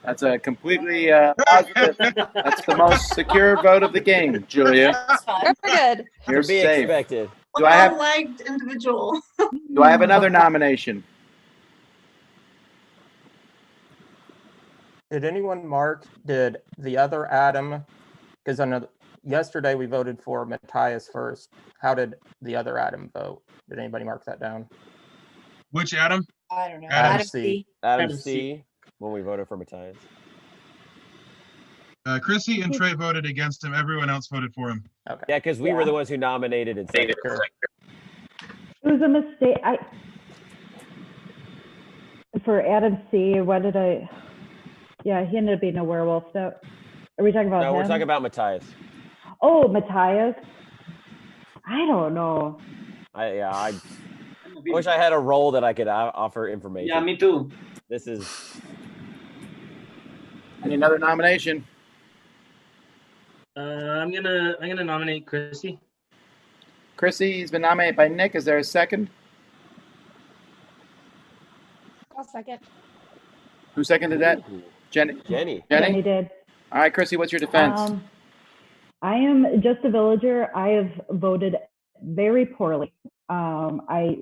That's a completely positive. That's the most secure vote of the game, Julia. Very good. You're to be safe. expected. Do I have Well-liked individual. Do I have another nomination? Did anyone mark? Did the other Adam? Because I know yesterday we voted for Matthias first. How did the other Adam vote? Did anybody mark that down? Which Adam? I don't know. Adam C. Adam Adam C. When we voted for Matthias. Chrissy and Trey voted against him. Everyone else voted for him. Okay. Yeah, because we were the ones who nominated and said It was a mistake. For Adam C, what did I? Yeah, he ended up being a werewolf. So, are we talking about No, him? we're talking about Matthias. Oh, Matthias. I don't know. I wish I had a role that I could offer information. Yeah, me too. This is. Any another nomination? I'm gonna nominate Chrissy. Chrissy's been nominated by Nick. Is there a second? I'll second. Who seconded that? Jenny. Jenny. Jenny did. All right, Chrissy, what's your defense? I am just a villager. I have voted very poorly. I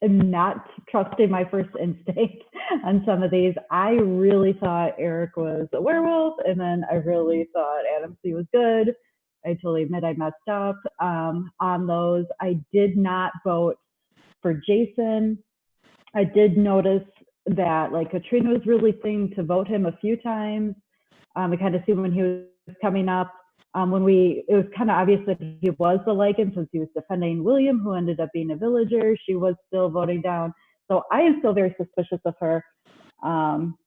am not trusting my first instinct on some of these. I really thought Eric was a werewolf, and then I really thought Adam C was good. I totally admit I messed up on those. I did not vote for Jason. I did notice that like Katrina was really saying to vote him a few times. We kind of see when he was coming up. It was kind of obvious that he was the Lycan since he was defending William, who ended up being a villager. She was still voting down. So I am still very suspicious of her.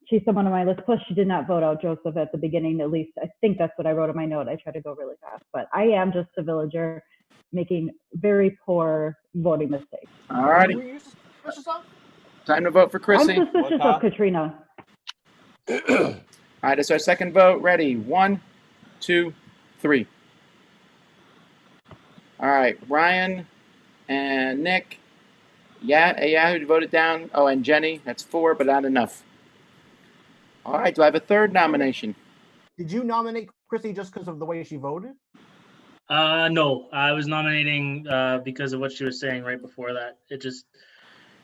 She's someone on my list. Plus, she did not vote out Joseph at the beginning, at least. I think that's what I wrote in my note. I tried to go really fast. But I am just a villager making very poor voting mistakes. All righty. Who are you suspicious of? Time to vote for Chrissy. I'm suspicious of Katrina. All right, it's our second vote. Ready? 1, 2, 3. All right, Ryan and Nick. Yahoo voted down. Oh, and Jenny. That's 4, but not enough. All right, do I have a third nomination? Did you nominate Chrissy just because of the way she voted? No, I was nominating because of what she was saying right before that.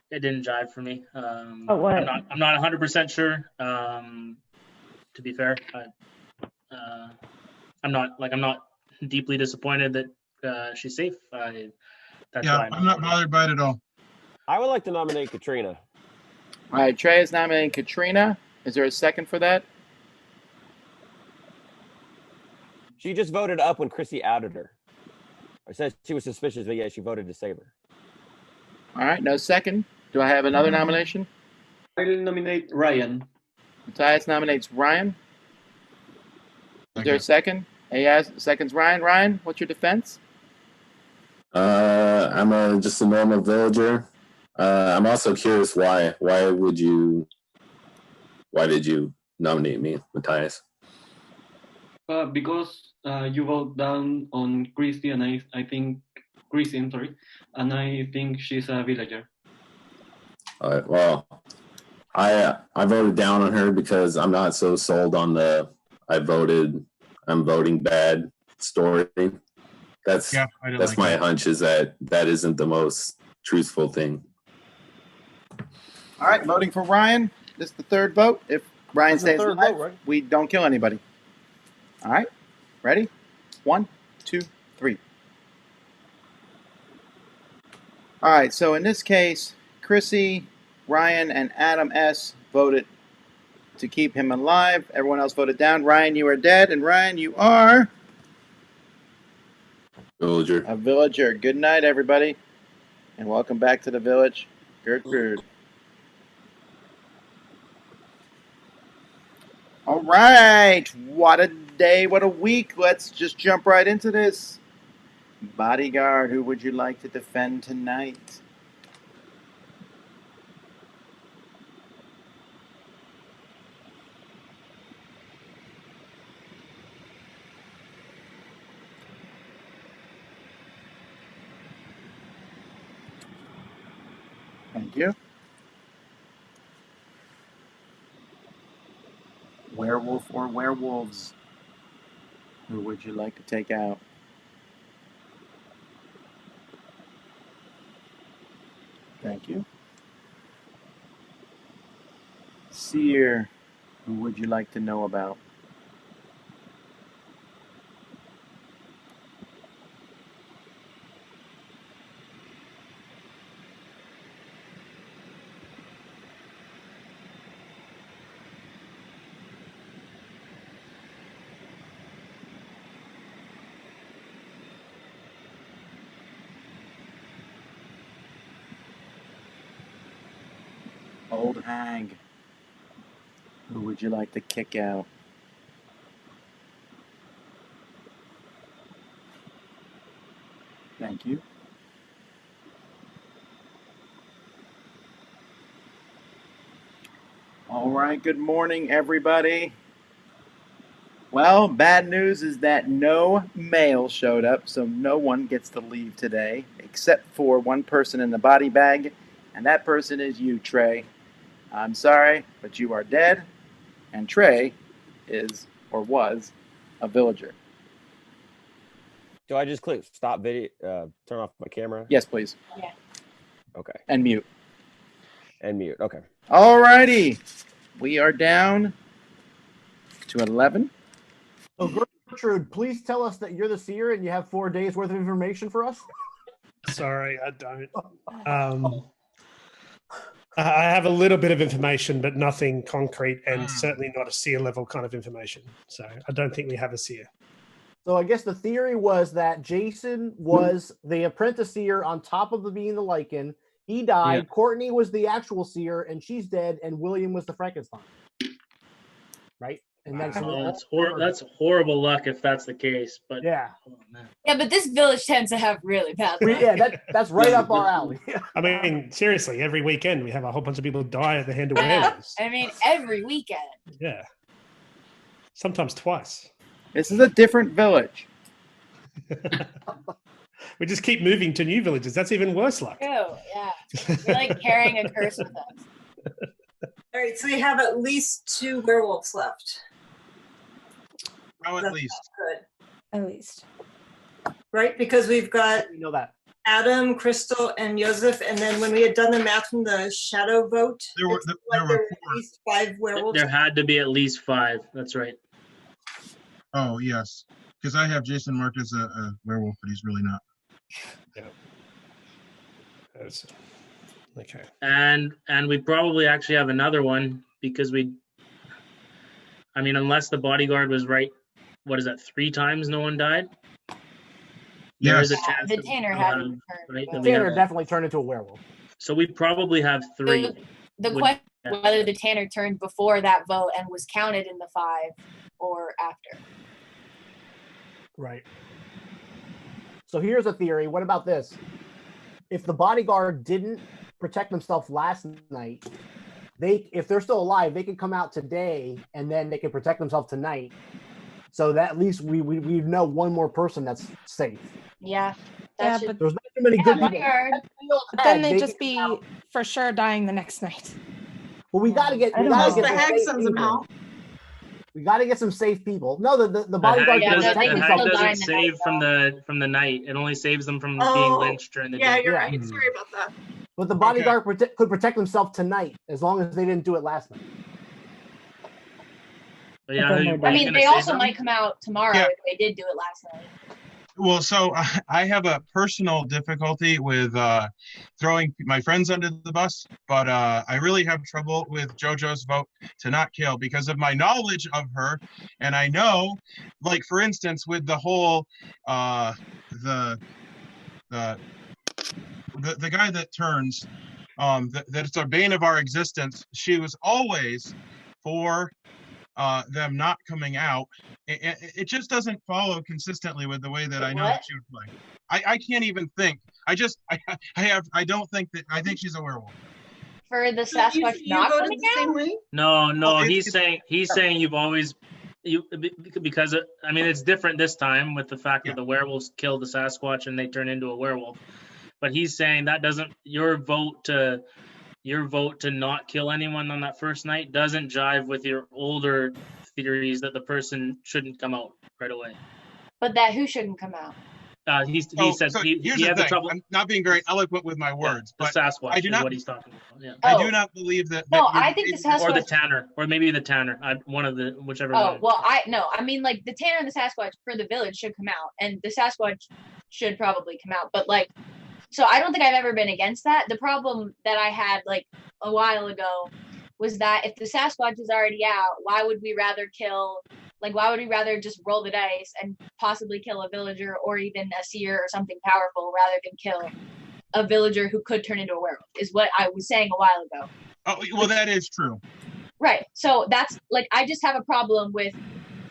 It didn't jive for me. What? I'm not 100% sure. To be fair, I'm not deeply disappointed that she's safe. That's why I'm not bothered by it at all. I would like to nominate Katrina. All right, Trey is nominating Katrina. Is there a second for that? She just voted up when Chrissy outed her. I said she was suspicious, but yeah, she voted to save her. All right, no second. Do I have another nomination? I'll nominate Ryan. Matthias nominates Ryan. Is there a second? Seconds Ryan. Ryan, what's your defense? I'm just a normal villager. I'm also curious why. Why did you nominate me, Matthias? Because you vote down on Christy, and I think Christy, I'm sorry, and I think she's a villager. All right. Well, I voted down on her because I'm not so sold on the I'm voting bad story. That's my hunch is that isn't the most truthful thing. All right, voting for Ryan. This is the third vote. If Ryan stays alive, we don't kill anybody. All right, ready? 1, 2, 3. All right, so in this case, Chrissy, Ryan, and Adam S. voted to keep him alive. Everyone else voted down. Ryan, you are dead, and Ryan, you are... Villager. A villager. Good night, everybody, and welcome back to the village. Gertrude. All right, what a day, what a week. Let's just jump right into this. Bodyguard, who would you like to defend tonight? Thank you. Werewolf or werewolves? Who would you like to take out? Thank you. Seer, who would you like to know about? Old hag. Who would you like to kick out? Thank you. All right, good morning, everybody. Well, bad news is that no mail showed up, so no one gets to leave today, except for one person in the body bag, and that person is you, Trey. I'm sorry, but you are dead, and Trey is, or was, a villager. Do I just click stop video, turn off my camera? Yes, please. Yeah. Okay. And mute. And mute, okay. All righty. We are down to 11. So Gertrude, please tell us that you're the seer and you have 4 days worth of information for us. Sorry, I don't. I have a little bit of information, but nothing concrete, and certainly not a seer level kind of information. So I don't think we have a seer. So I guess the theory was that Jason was the apprentice seer on top of being the Lycan. He died. Yeah. Courtney was the actual seer, and she's dead. And William was the Frankenstein. Right? And that's That's horrible luck if that's the case. But yeah. Yeah, but this village tends to have really bad luck. Yeah, that's right up our alley. I mean, seriously, every weekend we have a whole bunch of people die at the hand of werewolves. I mean, every weekend. Yeah. Sometimes twice. This is a different village. We just keep moving to new villages. That's even worse luck. Oh, yeah. You're like carrying a curse with us. All right, so we have at least 2 werewolves left. Oh, at least. Good. At least. Right, because we've got You know that. Adam, Crystal, and Joseph, and then when we had done the math from the shadow vote, There were there were at least 5 werewolves. there had to be at least 5. That's right. Oh, yes. Because I have Jason marked as a werewolf, but he's really not. Yeah. Okay. And we probably actually have another one because I mean, unless the bodyguard was right, what is that? 3 times no one died. There is a chance The that Tanner we had have, right, that we Tanner have- definitely turned into a werewolf. So we probably have 3. The Would- question is whether the Tanner turned before that vote and was counted in the 5 or after. Right. So here's a theory. What about this? If the bodyguard didn't protect themselves last night, if they're still alive, they can come out today and then they can protect themselves tonight. So that at least we know one more person that's safe. Yeah. Yeah, Should, but There's not too many good people. Bodyguard. But then They they'd just can be come out. for sure dying the next night. Well, we gotta get. We gotta Unless get the some hag safe sends them people. out. We gotta get some safe people. No, the The bodyguard hag can doesn't, protect the himself. hag die doesn't in the save night, from the night. It only saves them from being Oh, lynched during the yeah, day. you're Yeah. right. Sorry about that. But the bodyguard could protect himself tonight as long as they didn't do it last night. But yeah, then who- they're who dead. I you mean, gonna they save also them? might come out tomorrow Yeah. if they did do it last night. Well, so I have a personal difficulty with throwing my friends under the bus, but I really have trouble with JoJo's vote to not kill because of my knowledge of her, and I know, like for instance, with the whole the guy that turns, that it's a bane of our existence. She was always for them not coming out. It just doesn't follow consistently with the way that I know that she would play. I can't even think. I don't think that. I think she's a werewolf. For the So Sasquatch you not voted coming the same out? way? No, Well, he's saying you've always because I mean it's different this time with the fact that the werewolves kill the Sasquatch and they turn into a werewolf. But he's saying that doesn't your vote to not kill anyone on that first night doesn't jive with your older theories that the person shouldn't come out right away. But that who shouldn't come out? He said So he here's had the the thing. trouble. I'm not being very eloquent with my words, The but Sasquatch I do is not. what he's talking about. Yeah. I do not believe that. No, that I think the Sasquatch. Or the Tanner, or maybe the Tanner. One of the whichever. Oh one. well, I mean like the Tanner and the Sasquatch for the village should come out, and the Sasquatch should probably come out. But like, so I don't think I've ever been against that. The problem that I had like a while ago was that if the Sasquatch is already out, why would we rather kill? Like, why would we rather just roll the dice and possibly kill a villager or even a seer or something powerful rather than kill a villager who could turn into a werewolf? Is what I was saying a while ago. Oh, well, that is true. Right. So that's like, I just have a problem with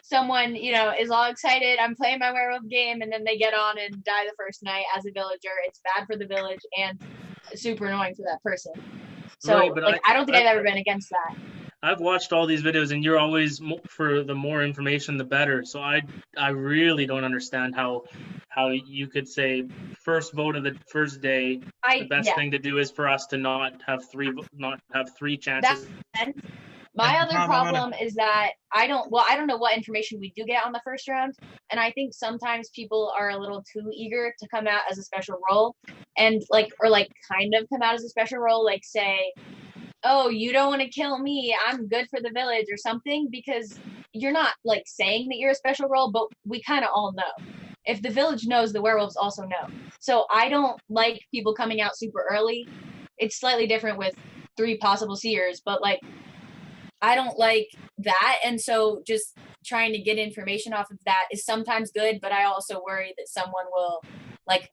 someone, is all excited. I'm playing my werewolf game, and then they get on and die the first night as a villager. It's bad for the village and super annoying for that person. So, Right, but I don't think I've ever been against that. I've watched all these videos, and you're always for the more information, the better. So I really don't understand how you could say first vote of the first day. The best thing to do is for us to not have three chances. My other problem is that I don't know what information we do get on the first round, and I think sometimes people are a little too eager to come out as a special role, and kind of come out as a special role, like say, oh, you don't want to kill me, I'm good for the village or something, because you're not saying that you're a special role, but we kind of all know. If the village knows, the werewolves also know. So I don't like people coming out super early. It's slightly different with 3 possible seers, but I don't like that. And so just trying to get information off of that is sometimes good, but I also worry that someone will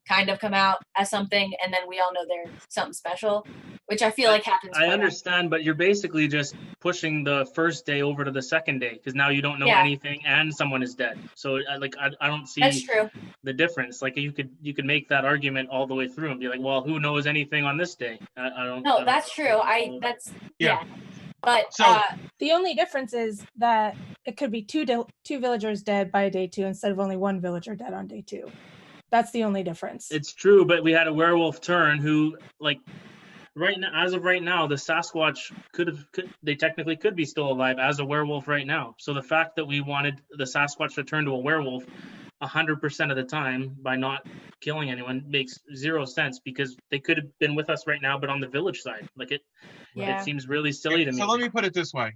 kind of come out as something, and then we all know they're something special, which I feel like happens. I understand, but you're basically just pushing the first day over to the second day, because now you don't know Yeah. anything and someone is dead. So I don't see That's true. the difference. You could make that argument all the way through and be like, well, who knows anything on this day? I don't. No, that's true. Yeah. But the only difference is that it could be two villagers dead by day 2 instead of only 1 villager dead on day 2. That's the only difference. It's true, but we had a werewolf turn who, right now, as of right now, the Sasquatch they technically could be still alive as a werewolf right now. So the fact that we wanted the Sasquatch to turn to a werewolf 100% of the time by not killing anyone makes zero sense, because they could have been with us right now, but on the village side. It seems really silly to me. So let me put it this way.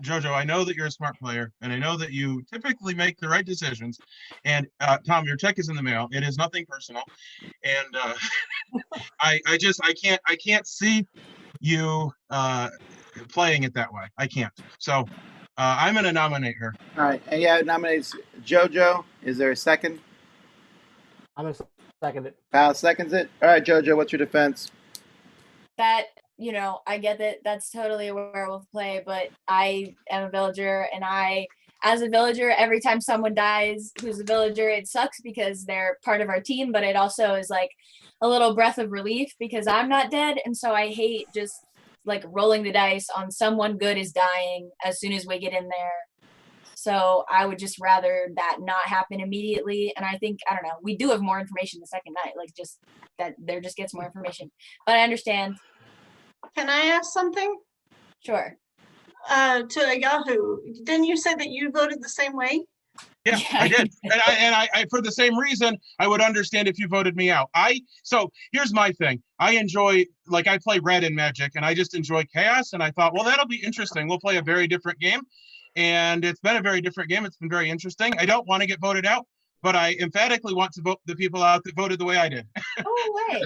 Jojo, I know that you're a smart player, and I know that you typically make the right decisions. And Tom, your check is in the mail. It is nothing personal, and I can't see you playing it that way. I can't. So I'm going to nominate her. All right, and yeah, nominates Jojo. Is there a second? I'm going to second it. Pal seconds it. All right, Jojo, what's your defense? That, I get that that's totally a werewolf play, but I am a villager, and as a villager, every time someone dies who's a villager, it sucks because they're part of our team, but it also is a little breath of relief because I'm not dead. And so I hate just rolling the dice on someone good is dying as soon as we get in there. So I would just rather that not happen immediately. And I think, I don't know, we do have more information the second night, just that there just gets more information. But I understand. Can I ask something? Sure. To Yahoo, didn't you say that you voted the same way? Yeah, I did. And I for the same reason, I would understand if you voted me out. So here's my thing. I enjoy, I play red in Magic, and I just enjoy chaos. And I thought, well, that'll be interesting. We'll play a very different game. And it's been a very different game. It's been very interesting. I don't want to get voted out, but I emphatically want to vote the people out that voted the way I did. Oh, way.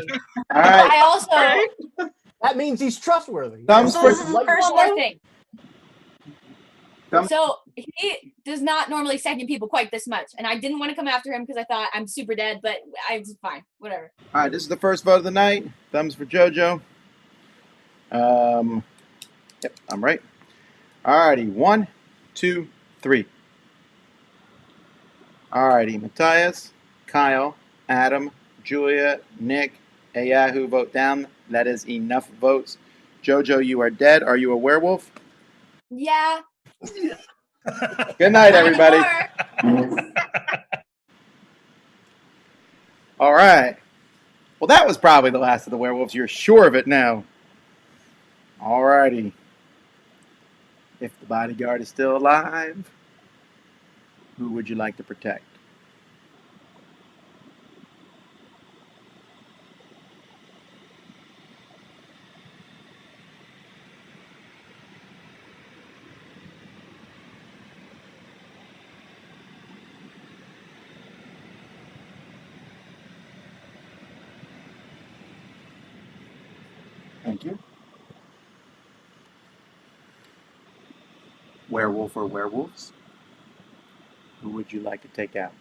All right. I also... That means he's trustworthy. Thumbs for One more thing. So he does not normally second people quite this much, and I didn't want to come after him because I thought I'm super dead, but it's fine, whatever. All right, this is the first vote of the night. Thumbs for Jojo. Yep, I'm right. All righty, 1, 2, 3. All righty, Matthias, Kyle, Adam, Julia, Nick, Yahoo vote down. That is enough votes. Jojo, you are dead. Are you a werewolf? Yeah. Good night, everybody. All right. Well, that was probably the last of the werewolves. You're sure of it now. All righty. If the bodyguard is still alive, who would you like to protect? Thank you. Werewolf or werewolves? Who would you like to take out?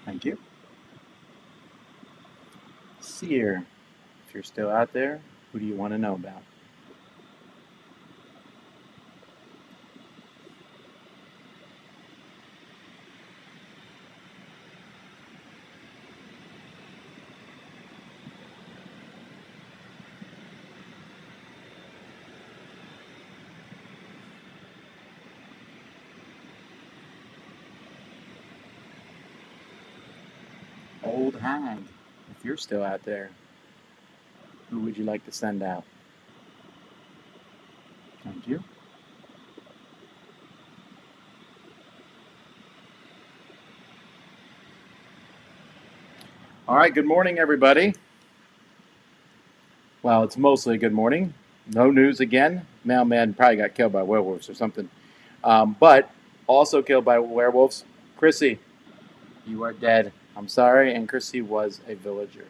Thank you. Seer, if you're still out there, who do you want to know about? Old Hag, if you're still out there, who would you like to send out? Thank you. All right, good morning, everybody. Well, it's mostly good morning. No news again. Mailman probably got killed by werewolves or something. But also killed by werewolves. Chrissy, you are dead. I'm sorry, and Chrissy was a villager.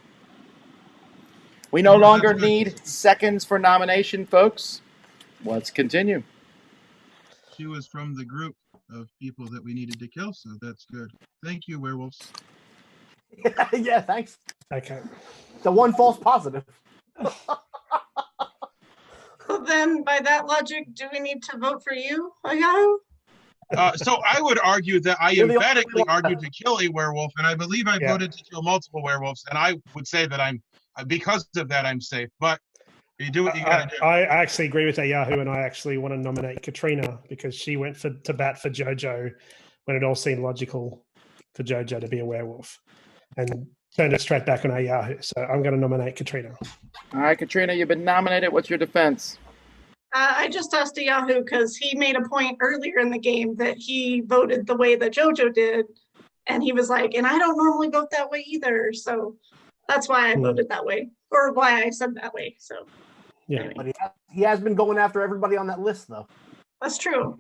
We no longer need seconds for nomination, folks. Let's continue. She was from the group of people that we needed to kill, so that's good. Thank you, werewolves. Yeah, thanks. Okay. The one false positive. So then, by that logic, do we need to vote for you, Yahoo? So I would argue that I You're the only emphatically one. argued to kill a werewolf, and I believe I voted to kill multiple werewolves, and I would say that I'm, because of that, I'm safe. But you do what you gotta do. I actually agree with Yahoo, and I actually want to nominate Katrina because she went to bat for Jojo when it all seemed logical for Jojo to be a werewolf, and turned it straight back on Yahoo. So I'm going to nominate Katrina. All right, Katrina, you've been nominated. What's your defense? I just asked Yahoo because he made a point earlier in the game that he voted the way that JoJo did. And he was like, and I don't normally vote that way either. So that's why I voted that way, or why I said that way. So yeah, anyway. But he has been going after everybody on that list, though. That's true.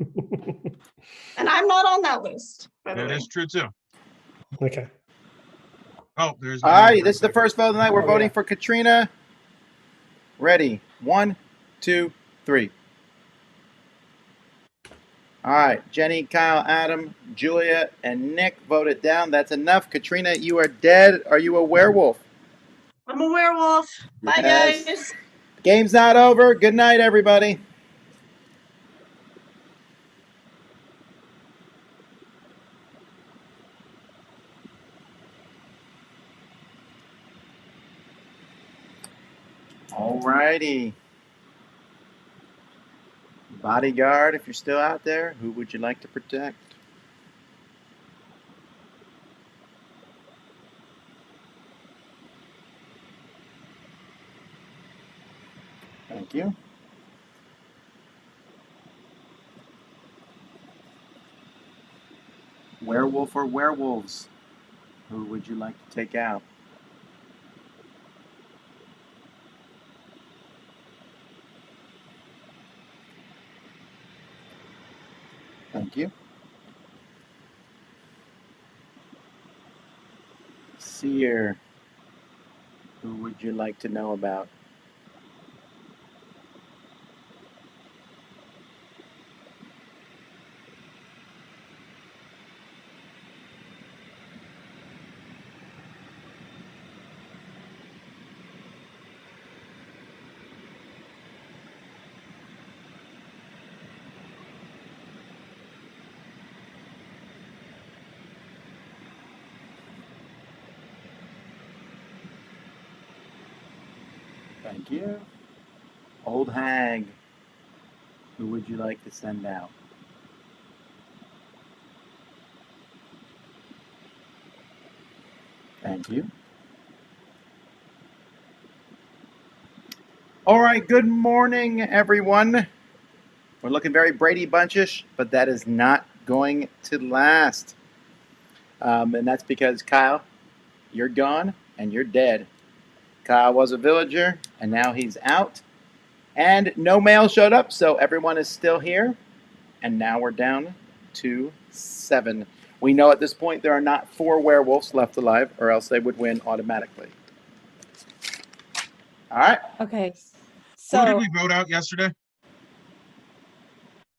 And I'm not on that list, by the way. That is true, too. Okay. Oh, there's. All right, this is the first vote of the night. We're voting for Katrina. Ready? 1, 2, 3. All right, Jenny, Kyle, Adam, Julia, and Nick voted down. That's enough. Katrina, you are dead. Are you a werewolf? I'm a werewolf. Bye, Yes. guys. Game's not over. Good night, everybody. All righty. Bodyguard, if you're still out there, who would you like to protect? Thank you. Werewolf or werewolves, who would you like to take out? Thank you. Seer, who would you like to know about? Thank you. Old Hag, who would you like to send out? Thank you. All right, good morning, everyone. We're looking very Brady Bunchish, but that is not going to last. And that's because, Kyle, you're gone and you're dead. Kyle was a villager, and now he's out. And no mail showed up, so everyone is still here. And now we're down to 7. We know at this point there are not 4 werewolves left alive, or else they would win automatically. All right. Okay. Who did So we vote out yesterday?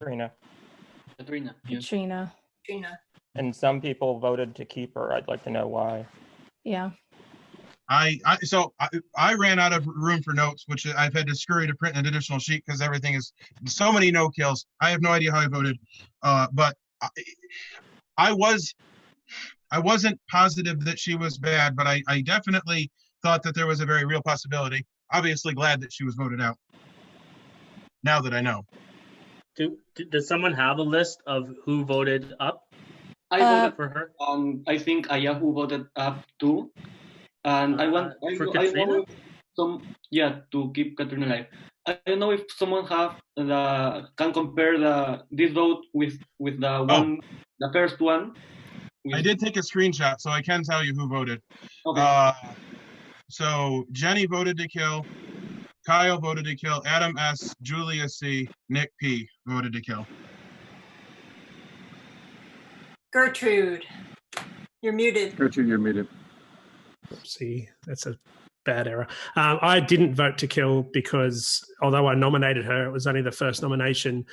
Katrina. Katrina. Katrina. And some people voted to keep her. I'd like to know why. Yeah. I ran out of room for notes, which I've had to scurry to print an additional sheet because everything is so many no kills. I have no idea how I voted, but I wasn't positive that she was bad, but I definitely thought that there was a very real possibility. Obviously glad that she was voted out. Now that I know. Does someone have a list of who voted up? I voted for her. I think Ayahu voted up too, and I want for I Katrina? know to keep Katrina alive. I don't know if someone can compare this vote with the first one. I did take a screenshot, so I can tell you who voted. Okay. So Jenny voted to kill, Kyle voted to kill, Adam S, Julia C, Nick P voted to kill. Gertrude, you're muted. Gertrude, you're muted. See, that's a bad error. I didn't vote to kill because although I nominated her, it was only the first nomination.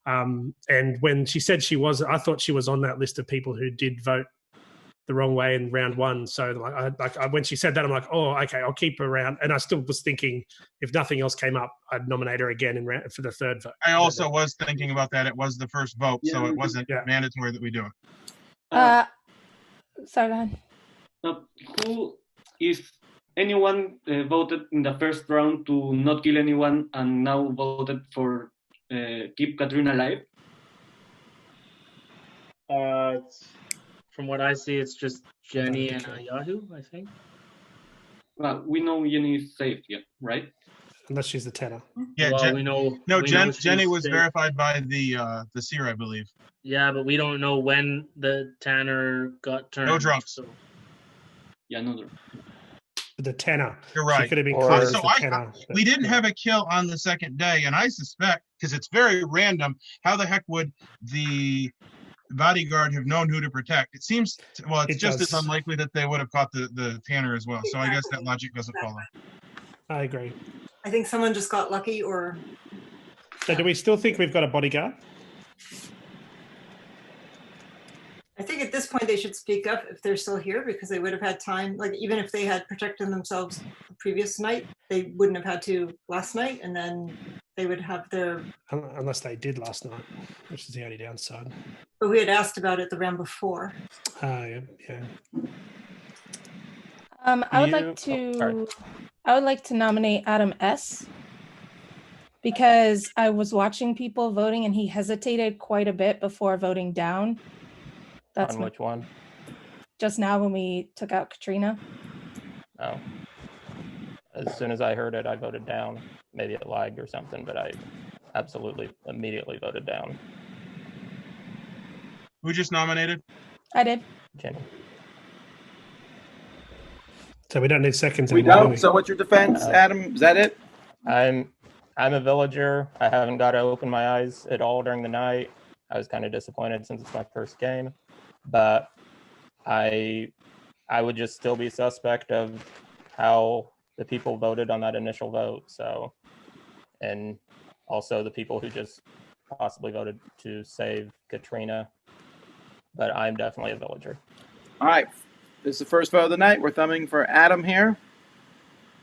And when she said she was, I thought she was on that list of people who did vote the wrong way in round one. So when she said that, I'm like, oh, okay, I'll keep her around. And I still was thinking if nothing else came up, I'd nominate her again for the third vote. I also was thinking about that. It was the first vote, so it wasn't mandatory that we do it. Sorry, go ahead. Who, if anyone voted in the first round to not kill anyone and now voted for keep Katrina alive? From what I see, it's just Jenny and Yahoo, I think. Well, we know Jenny is safe, right? Unless she's the tenor. Yeah, Well, we know. Jenny was safe. verified by the seer, I believe. Yeah, but we don't know when the Tanner got turned. No drunks. So. Yeah, no drunks. The tenor. You're right. She could have been close So to tenor. we didn't have a kill on the second day, and I suspect, because it's very random, how the heck would the Bodyguard have known who to protect? It seems, it's just as unlikely that they would have caught the Tanner as well. So I guess that logic doesn't follow. I agree. I think someone just got lucky or... So do we still think we've got a bodyguard? I think at this point they should speak up if they're still here because they would have had time, like even if they had protected themselves the previous night, they wouldn't have had to last night, and then they would have their... Unless they did last night, which is the only downside. But we had asked about it the round before. Yeah. I would like to nominate Adam S. because I was watching people voting and he hesitated quite a bit before voting down. That's on which one? Just now when we took out Katrina. Oh. As soon as I heard it, I voted down. Maybe it lagged or something, but I absolutely immediately voted down. Who just nominated? I did. Jenny. So we don't need seconds We anymore. don't. So what's your defense, Adam? Is that it? I'm a villager. I haven't got to open my eyes at all during the night. I was kind of disappointed since it's my first game, but I would just still be suspect of how the people voted on that initial vote. So, and also the people who just possibly voted to save Katrina, but I'm definitely a villager. All right. This is the first vote of the night. We're thumbing for Adam here.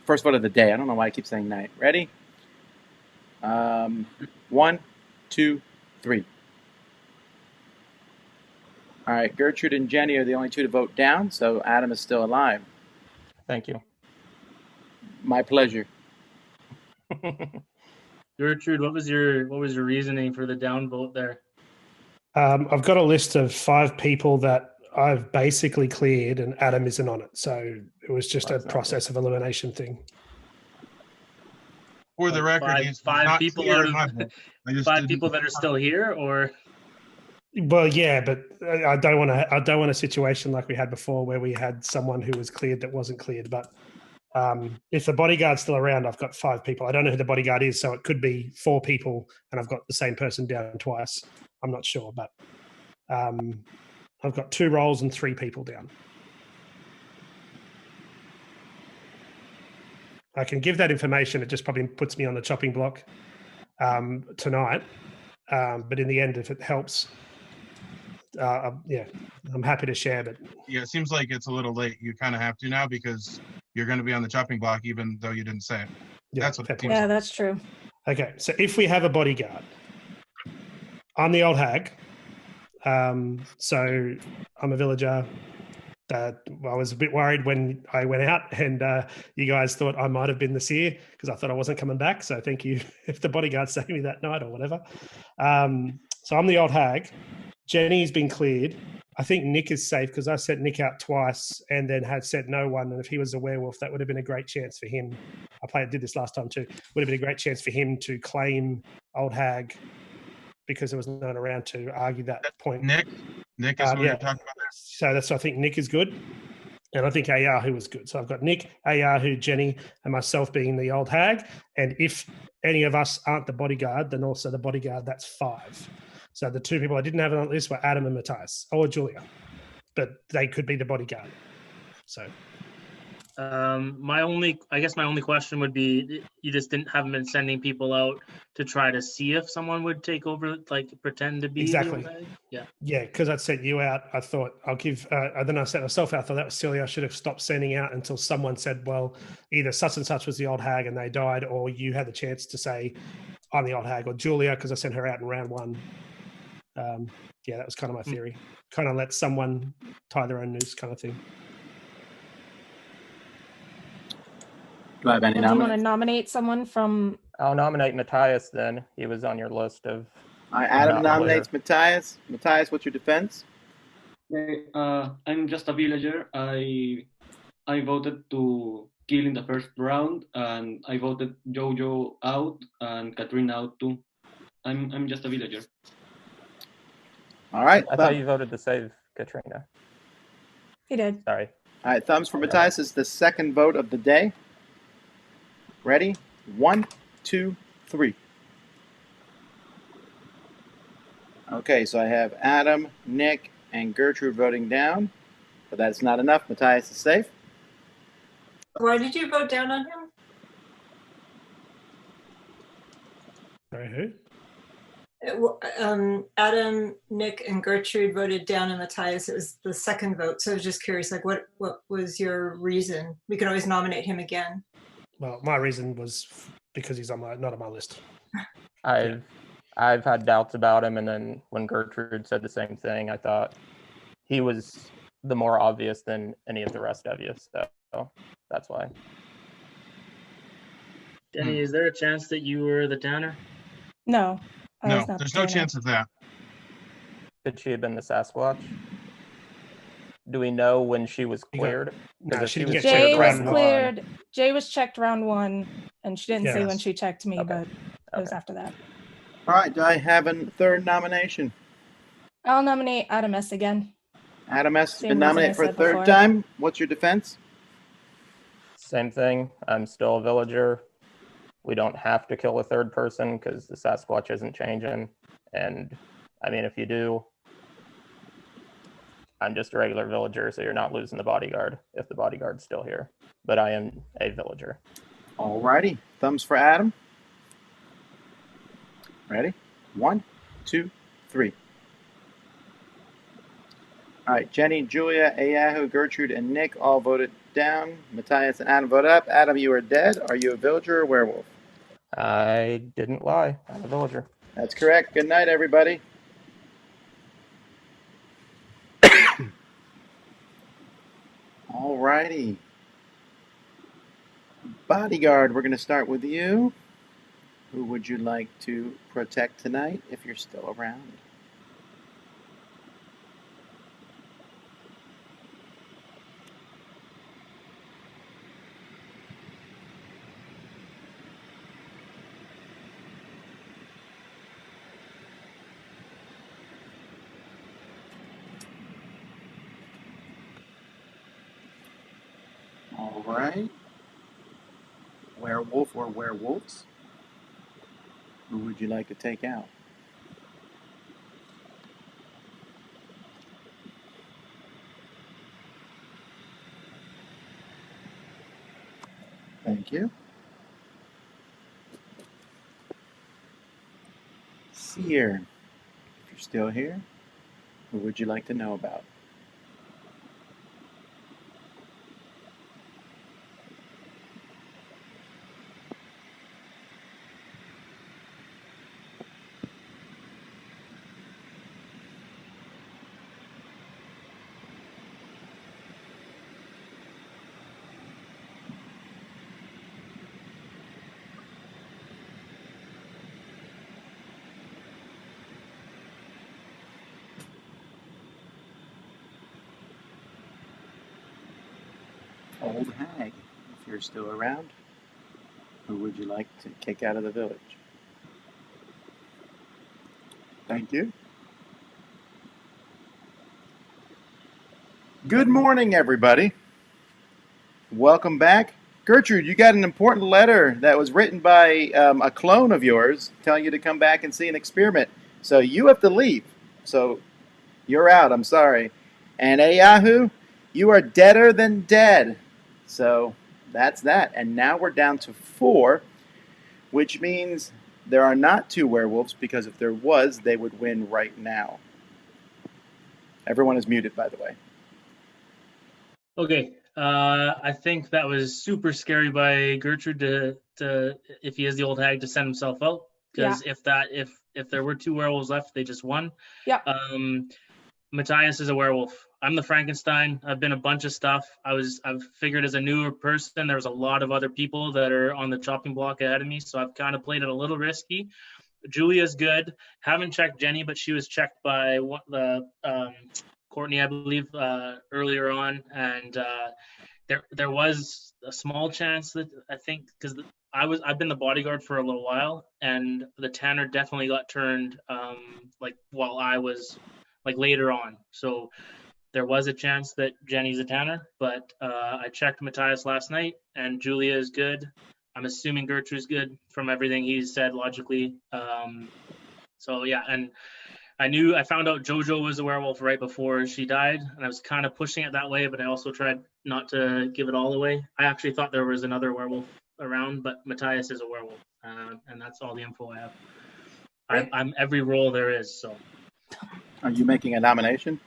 First vote of the day. I don't know why I keep saying night. Ready? 1, 2, 3. All right. Gertrude and Jenny are the only two to vote down, so Adam is still alive. Thank you. My pleasure. Gertrude, what was your reasoning for the down vote there? I've got a list of 5 people that I've basically cleared, and Adam isn't on it. So it was just a process of elimination thing. For the record, he's five not people clear out in of my book. five people that are still here, or Well, yeah, but I don't want a situation like we had before where we had someone who was cleared that wasn't cleared. But if the bodyguard's still around, I've got 5 people. I don't know who the bodyguard is, so it could be 4 people, and I've got the same person down twice. I'm not sure, but I've got 2 roles and 3 people down. I can give that information. It just probably puts me on the chopping block tonight. But in the end, if it helps, I'm happy to share. But yeah, it seems like it's a little late. You kind of have to now because you're going to be on the chopping block, even though you didn't say it. Yeah, That's what fair it point. seems Yeah, like. that's true. Okay, so if we have a bodyguard, I'm the old hag. So I'm a villager. I was a bit worried when I went out and you guys thought I might have been the seer because I thought I wasn't coming back. So thank you if the bodyguard saved me that night or whatever. So I'm the old hag. Jenny's been cleared. I think Nick is safe because I sent Nick out twice and then had sent no one. And if he was a werewolf, that would have been a great chance for him. Did this last time too. Would have been a great chance for him to claim old hag because there was no one around to argue that point. Nick is who you're talking about. So I think Nick is good. And I think Ayahu was good. So I've got Nick, Ayahu, Jenny, and myself being the old hag. And if any of us aren't the bodyguard, then also the bodyguard, that's 5. So the 2 people I didn't have on that list were Adam and Matthias, or Julia. But they could be the bodyguard. So my only question would be, you just haven't been sending people out to try to see if someone would take over, like pretend to be exactly. the old guy? Yeah, because I'd sent you out. I thought I'll give. Then I sent myself out. I thought that was silly. I should have stopped sending out until someone said, "Well, either such and such was the old hag and they died," or you had the chance to say, "I'm the old hag," or Julia, because I sent her out in round 1. Yeah, that was kind of my theory. Kind of let someone tie their own noose, kind of thing. Do you want to nominate someone from? I'll nominate Matthias then. He was on your list of. Adam nominates Matthias. Matthias, what's your defense? Okay, I'm just a villager. I voted to kill in the first round, and I voted Jojo out and Katrina out too. I'm just a villager. All right. I thought you voted to save Katrina. He did. Sorry. All right, thumbs for Matthias is the second vote of the day. Ready? 1, 2, 3. Okay, so I have Adam, Nick, and Gertrude voting down, but that's not enough. Matthias is safe. Why did you vote down on him? Sorry, who? Adam, Nick, and Gertrude voted down on Matthias. It was the second vote, so I was just curious, like, what was your reason? We could always nominate him again. Well, my reason was because he's not on my list. I've had doubts about him, and then when Gertrude said the same thing, I thought he was the more obvious than any of the rest of you. So that's why. Denny, is there a chance that you were the Tanner? No. No, there's no chance of that. Could she have been the Sasquatch? Do we know when she was cleared? No, she didn't get Jay checked was round cleared. Jay was checked round 1, and she didn't say Yes. when she checked me, but it was after that. All right, do I have a third nomination? I'll nominate Adam S. again. Adam S. has Same been reason nominated I for a said third before. time. What's your defense? Same thing. I'm still a villager. We don't have to kill a third person because the Sasquatch isn't changing. And I mean, if you do, I'm just a regular villager, so you're not losing the bodyguard if the bodyguard's still here. But I am a villager. All righty, thumbs for Adam. Ready? 1, 2, 3. All right, Jenny, Julia, Ayahu, Gertrude, and Nick all voted down. Matthias and Adam voted up. Adam, you are dead. Are you a villager or werewolf? I didn't lie. I'm a villager. That's correct. Good night, everybody. All righty. Bodyguard, we're going to start with you. Who would you like to protect tonight if you're still around? All right. Werewolf or werewolves? Who would you like to take out? Thank you. Seer, if you're still here, who would you like to know about? Old hag, if you're still around, who would you like to kick out of the village? Thank you. Good morning, everybody. Welcome back. Gertrude, you got an important letter that was written by a clone of yours telling you to come back and see an experiment. So you have to leave. So you're out. I'm sorry. And Yahoo, you are deader than dead. So that's that. And now we're down to 4, which means there are not 2 werewolves, because if there was, they would win right now. Everyone is muted, by the way. Okay. I think that was super scary by Gertrude to if he is the old hag, to send himself out, because if there were 2 werewolves left, they just won. Yeah. Matthias is a werewolf. I'm the Frankenstein. I've been a bunch of stuff. I've figured as a newer person, there's a lot of other people that are on the chopping block ahead of me, so I've kind of played it a little risky. Julia's good. Haven't checked Jenny, but she was checked by Courtney, I believe, earlier on, and there was a small chance that I think, because I've been the bodyguard for a little while, and the Tanner definitely got turned while I was later on, so there was a chance that Jenny's a Tanner, but I checked Matthias last night, and Julia is good. I'm assuming Gertrude's good from everything he's said logically. So yeah, and I found out JoJo was a werewolf right before she died, and I was kind of pushing it that way, but I also tried not to give it all away. I actually thought there was another werewolf around, but Matthias is a werewolf, and that's all the info I have. I'm every role there is, so. Are you making a nomination?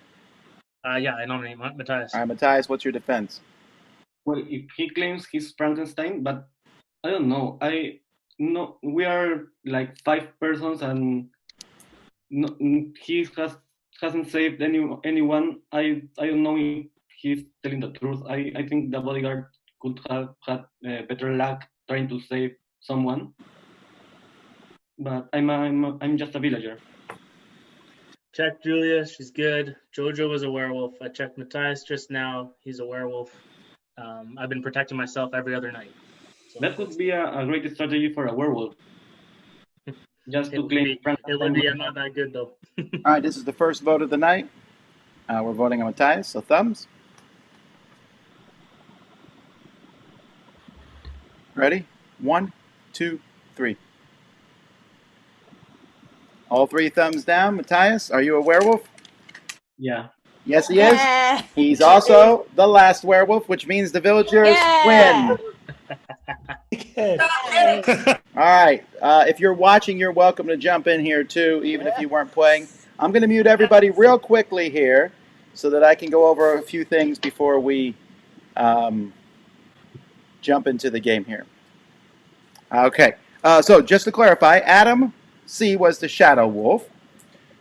Yeah, I nominate Matthias. All right, Matthias, what's your defense? Well, if he claims he's Frankenstein, but I don't know. We are like 5 persons, and he hasn't saved anyone. I don't know if he's telling the truth. I think the bodyguard could have had better luck trying to save someone. But I'm just a villager. Check Julia, she's good. JoJo was a werewolf. I checked Matthias just now. He's a werewolf. I've been protecting myself every other night. So that could be a great strategy for a werewolf. Just to claim it would be not that good though. All right, this is the first vote of the night. We're voting on Matthias, so thumbs. Ready? 1, 2, 3. All 3 thumbs down. Matthias, are you a werewolf? Yeah. Yes, he is. He's also the last werewolf, which means the villagers win. All right. If you're watching, you're welcome to jump in here too, even if you weren't playing. I'm going to mute everybody real quickly here so that I can go over a few things before we jump into the game here. Okay. So just to clarify, Adam C was the shadow wolf.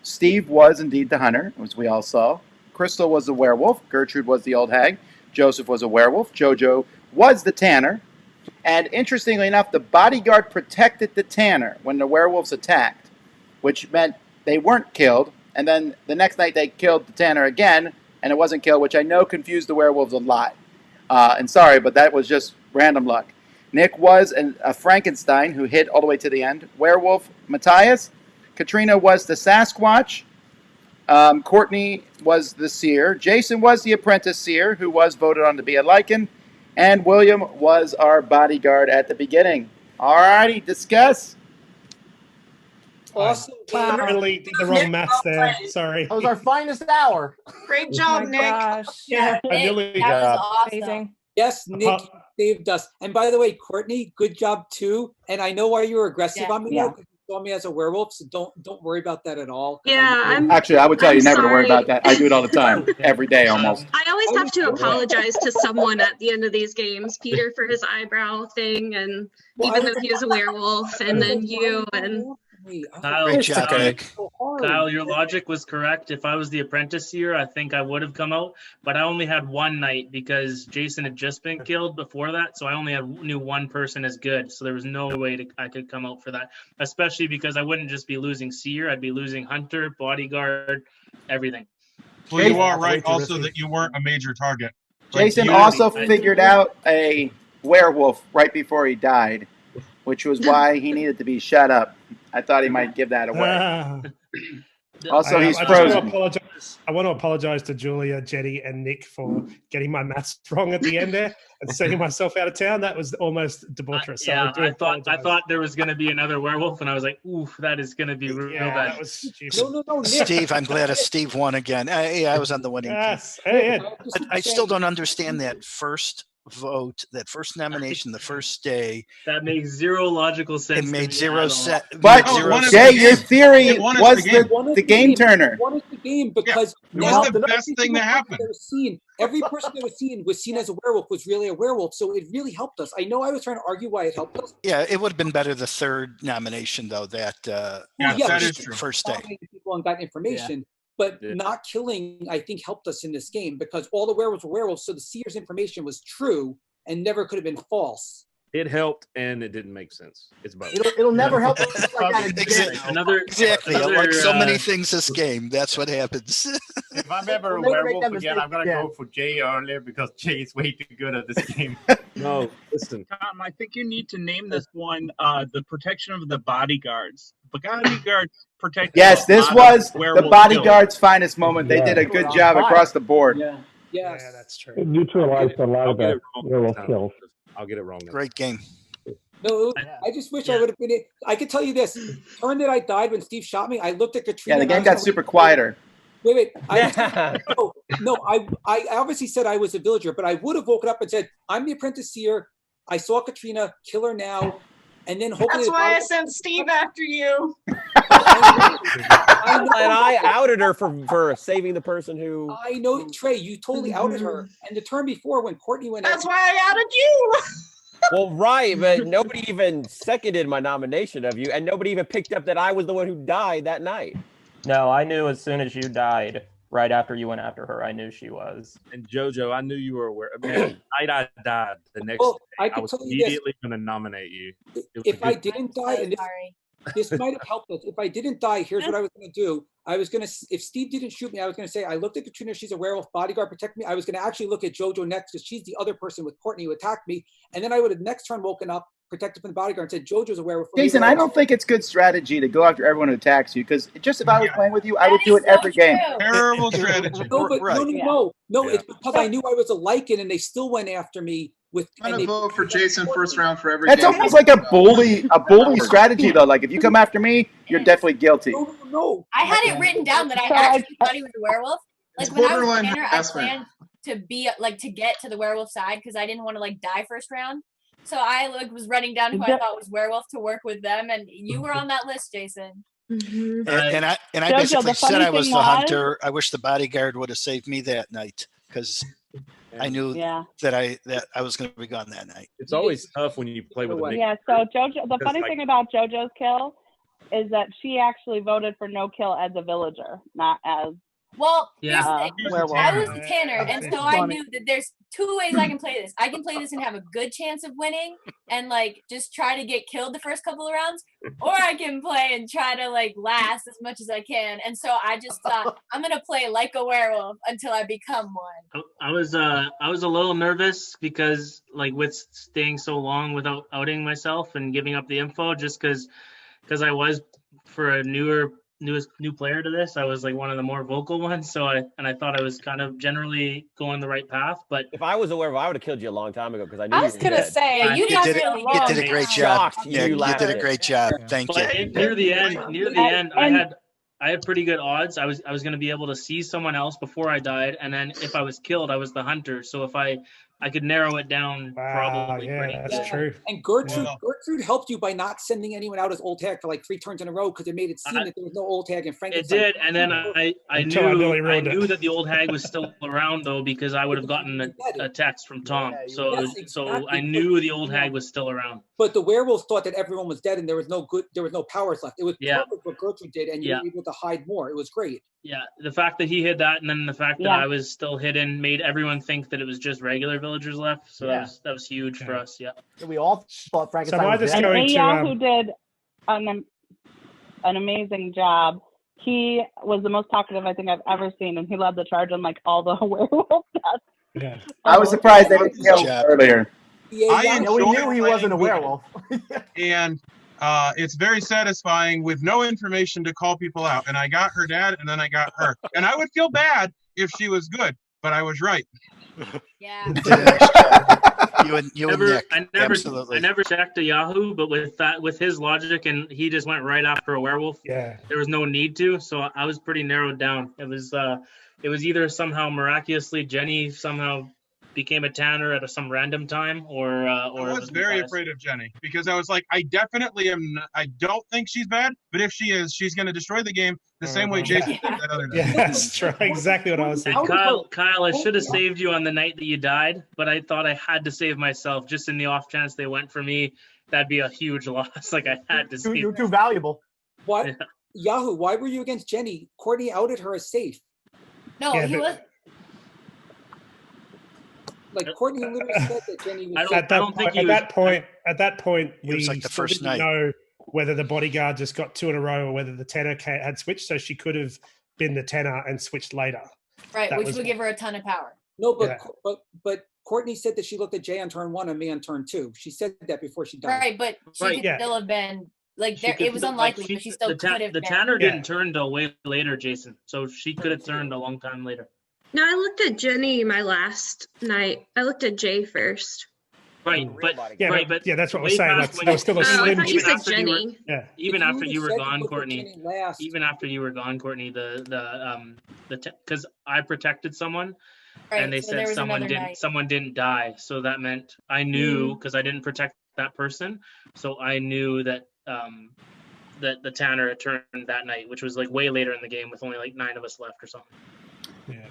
Steve was indeed the hunter, as we all saw. Crystal was the werewolf. Gertrude was the old hag. Joseph was a werewolf. JoJo was the Tanner. And interestingly enough, the bodyguard protected the Tanner when the werewolves attacked, which meant they weren't killed. And then the next night they killed the Tanner again, and it wasn't killed, which I know confused the werewolves a lot. And sorry, but that was just random luck. Nick was a Frankenstein who hit all the way to the end. Werewolf Matthias. Katrina was the Sasquatch. Courtney was the Seer. Jason was the Apprentice Seer, who was voted on to be a Lycan. And William was our bodyguard at the beginning. All righty, discuss. Awesome. I really did the wrong maths there. Sorry. That was our finest hour. Great job, Nick. Yeah. That was awesome. Yes, Nick saved us. And by the way, Courtney, good job too. And I know why you were aggressive on me now, because you saw me as a werewolf, so don't worry about that at all. Yeah, Actually, I would tell you never to worry sorry. about that. I do it all the time, every day almost. I always have to apologize to someone at the end of these games. Peter for his eyebrow thing, and even though he was a werewolf, and then you and Kyle, your logic was correct. If I was the Apprentice Seer, I think I would have come out, but I only had one night because Jason had just been killed before that, so I only knew one person as good, so there was no way I could come out for that, especially because I wouldn't just be losing Seer, I'd be losing Hunter, Bodyguard, everything. Well, you are right also that you weren't a major target. Jason Like, also I- figured out a werewolf right before he died, which was why he needed to be shut up. I thought he might give that away. Also, he's I just want to frozen. apologize. I want to apologize to Julia, Jenny, and Nick for getting my maths wrong at the end there and sending myself out of town. That was almost debaucherous. So Yeah, I thought there was going to be another werewolf, and I was like, "Oof, that is going to be real bad." That was stupid. No, Nick. Steve, I'm glad Steve won again. I was on the winning team. Hey, I still don't understand that first vote, that first nomination, the first day. That makes zero logical sense. It made to me zero at all. sense. But Jay, your theory was the game turner. One is the game because was the best thing that happened. Every person that was seen as a werewolf was really a werewolf, so it really helped us. I know I was trying to argue why it helped us. Yeah, it would have been better the third nomination though. That first day. People and got information. But not killing, I think, helped us in this game because all the werewolves were werewolves, so the seer's information was true and never could have been false. It helped and it didn't make sense. It's both. It'll never help us like that again. Exactly. Like so many things this game, that's what happens. If I'm ever a We'll never make werewolf that again, I'm mistake gonna again. go for Jay earlier because Jay is way too good at this game. No, listen. I think you need to name this one the protection of the bodyguards. Bodyguards protect. Yes, this was the Bodyguard's finest moment. They did a good job across the board. Yeah, that's true. It neutralized a lot of the werewolf kills. I'll get it wrong. Great game. No, I just wish I would have been it. I could tell you this: turn that I died when Steve shot me. I looked at Katrina. Yeah, the and I game was got like, super quieter. Wait. I obviously said I was a villager, but I would have woken up and said, "I'm the Apprentice Seer. I saw Katrina. Kill her now." And then hopefully. That's why I sent Steve after you. And I outed her for saving the person who. I know, Trey. You totally outed her. And the turn before, when Courtney went. That's why I outed you. Well, right, but nobody even seconded my nomination of you, and nobody even picked up that I was the one who died that night. No, I knew as soon as you died, right after you went after her, I knew she was. And JoJo, I knew you were aware. I mean, the night I died, the next Well, day, I I could was tell you this. immediately going to nominate you. It was If a I good- didn't die, and this might have helped us. If I didn't die, here's what I was going to do. I was going to, if Steve didn't shoot me, I was going to say, I looked at Katrina, she's a werewolf, Bodyguard, protect me. I was going to actually look at JoJo next because she's the other person with Courtney who attacked me. And then I would have next turn woken up, protected from the Bodyguard, and said, JoJo's a werewolf. Jason, I don't think it's good strategy to go after everyone who attacks you because just if I was playing with you, I would do it every game. Terrible strategy. No, but no, it's because I knew I was a Lycan and they still went after me with. I'm gonna vote for Jason first round for every That's game. almost like a bully strategy though. Like if you come after me, you're definitely guilty. No. I had it written down that I actually thought he was a werewolf. Like It's when I was borderline beginner, I harassment. planned to be like to get to the werewolf side because I didn't want to like die first round. So I was running down who I thought was werewolf to work with them, and you were on that list, Jason. And I Jojo, basically the funny said I was thing the was- hunter. I wish the Bodyguard would have saved me that night because I knew that I was going to be gone that night. It's always tough when you play with a Yeah, so JoJo, the Because, funny like- thing about JoJo's kill is that she actually voted for no kill as a villager, not as Well, Yeah. here's the thing. Werewolf. I was the tanner, and so I Funny. knew that there's two ways I can play this. I can play this and have a good chance of winning and like just try to get killed the first couple of rounds, or I can play and try to like last as much as I can. And so I just thought I'm gonna play like a werewolf until I become one. I was a little nervous because like with staying so long without outing myself and giving up the info, just because I was for a new player to this, I was like one of the more vocal ones. So I thought I was kind of generally going the right path. But if I was a werewolf, I would have killed you a long time ago because I knew I was you were gonna dead. say Yeah, you You did did it. You did a great job. Shocked Yeah, you you did a laughed. great job. Thank you. But near the end, I had pretty good odds. I was going to be able to see someone else before I died, and then if I was killed, I was the hunter. So if I could narrow it down, probably pretty good. true. And Gertrude helped you by not sending anyone out as old tag for like 3 turns in a row because it made it seem that there was no old tag in It Frankenstein. did, and then I Until I nearly ruined it. knew that the old hag was still around though because I would have gotten a text from Tom. So Yes, so exactly. I knew the old hag was still around. But the werewolves thought that everyone was dead and there was no powers left. It was Yeah. perfect what Gertrude did, and you were able to hide more. It was great. Yeah, the fact that he hid that, and then the fact that Yeah. I was still hidden, made everyone think that it was just regular villagers left. So that was huge for us. Yeah. We all thought Frankenstein am I was just dead. going to, Aya, who did an amazing job. He was the most talkative I think I've ever seen, and he led the charge on like all the werewolf deaths. Yeah. I was surprised they didn't kill him earlier. I Yeah, we enjoy knew he playing wasn't a with- werewolf. and it's very satisfying with no information to call people out. And I got her dad, and then I got her, and I would feel bad if she was good, but I was right. Yeah. You and Never, Nick, absolutely. I never checked a Yahoo, but with his logic, and he just went right after a werewolf. Yeah. There was no need to, so I was pretty narrowed down. It was either somehow miraculously Jenny somehow became a Tanner at some random time, or I it was very Matthias. afraid of Jenny because I was like, I definitely am. I don't think she's bad, but if she is, she's going to destroy the game the same way Jason did that other day. Yeah, that's true. Exactly what I was saying. And Kyle, I should have saved you on the night that you died, but I thought I had to save myself just in the off chance they went for me. That'd be a huge loss. Like I had to save. You're too valuable. Why, Yeah. Yahoo? Why were you against Jenny? Courtney outed her as safe. No, Yeah, he but- was. Like Courtney literally said that Jenny was. At that point, It was we like the still first didn't night. know whether the bodyguard just got 2 in a row or whether the Tanner had switched. So she could have been the Tanner and switched later. Right, That which was- would give her a ton of power. No, but Yeah. but Courtney said that she looked at Jay on turn 1 and me on turn 2. She said that before she died. Right, but she Right, could yeah. still have been like She there. could It was still- unlikely, like, but she still the could have the been. Tanner Yeah. didn't turn till way later, Jason. So she could have turned a long time later. No, I looked at Jenny my last night. I looked at Jay first. Right, but Yeah, right, but but yeah, that's what we're way saying. past Like, when there was still a I slim thought you chance. said after you were- Jenny. Yeah. even If after would've you were said gone, looked at Courtney. Jenny last, Even after you were gone, Courtney, because I protected someone, Right, and they so there said was another night. someone didn't die, so that meant I knew because I didn't protect that person, so I knew that that the Tanner had turned that night, which was like way later in the game with only like 9 of us left or something.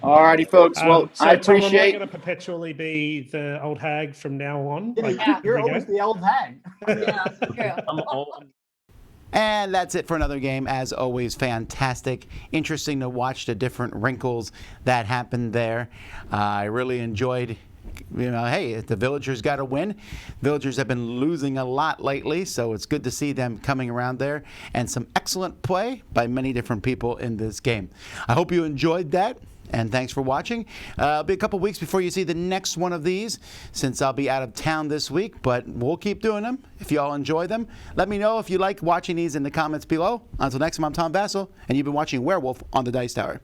All righty, folks. Well, So, I Tom, am I appreciate. going to perpetually be the old hag from now on? Yeah, Like, you're here we always go? the old hag. And that's it for another game. As always, fantastic. Interesting to watch the different wrinkles that happened there. I really enjoyed, hey, the villagers got to win. Villagers have been losing a lot lately, so it's good to see them coming around there. And some excellent play by many different people in this game. I hope you enjoyed that. And thanks for watching. It'll be a couple weeks before you see the next one of these, since I'll be out of town this week, but we'll keep doing them. If you all enjoy them, let me know if you like watching these in the comments below. Until next time, I'm Tom Vasel, and you've been watching Werewolf on the Dice Tower.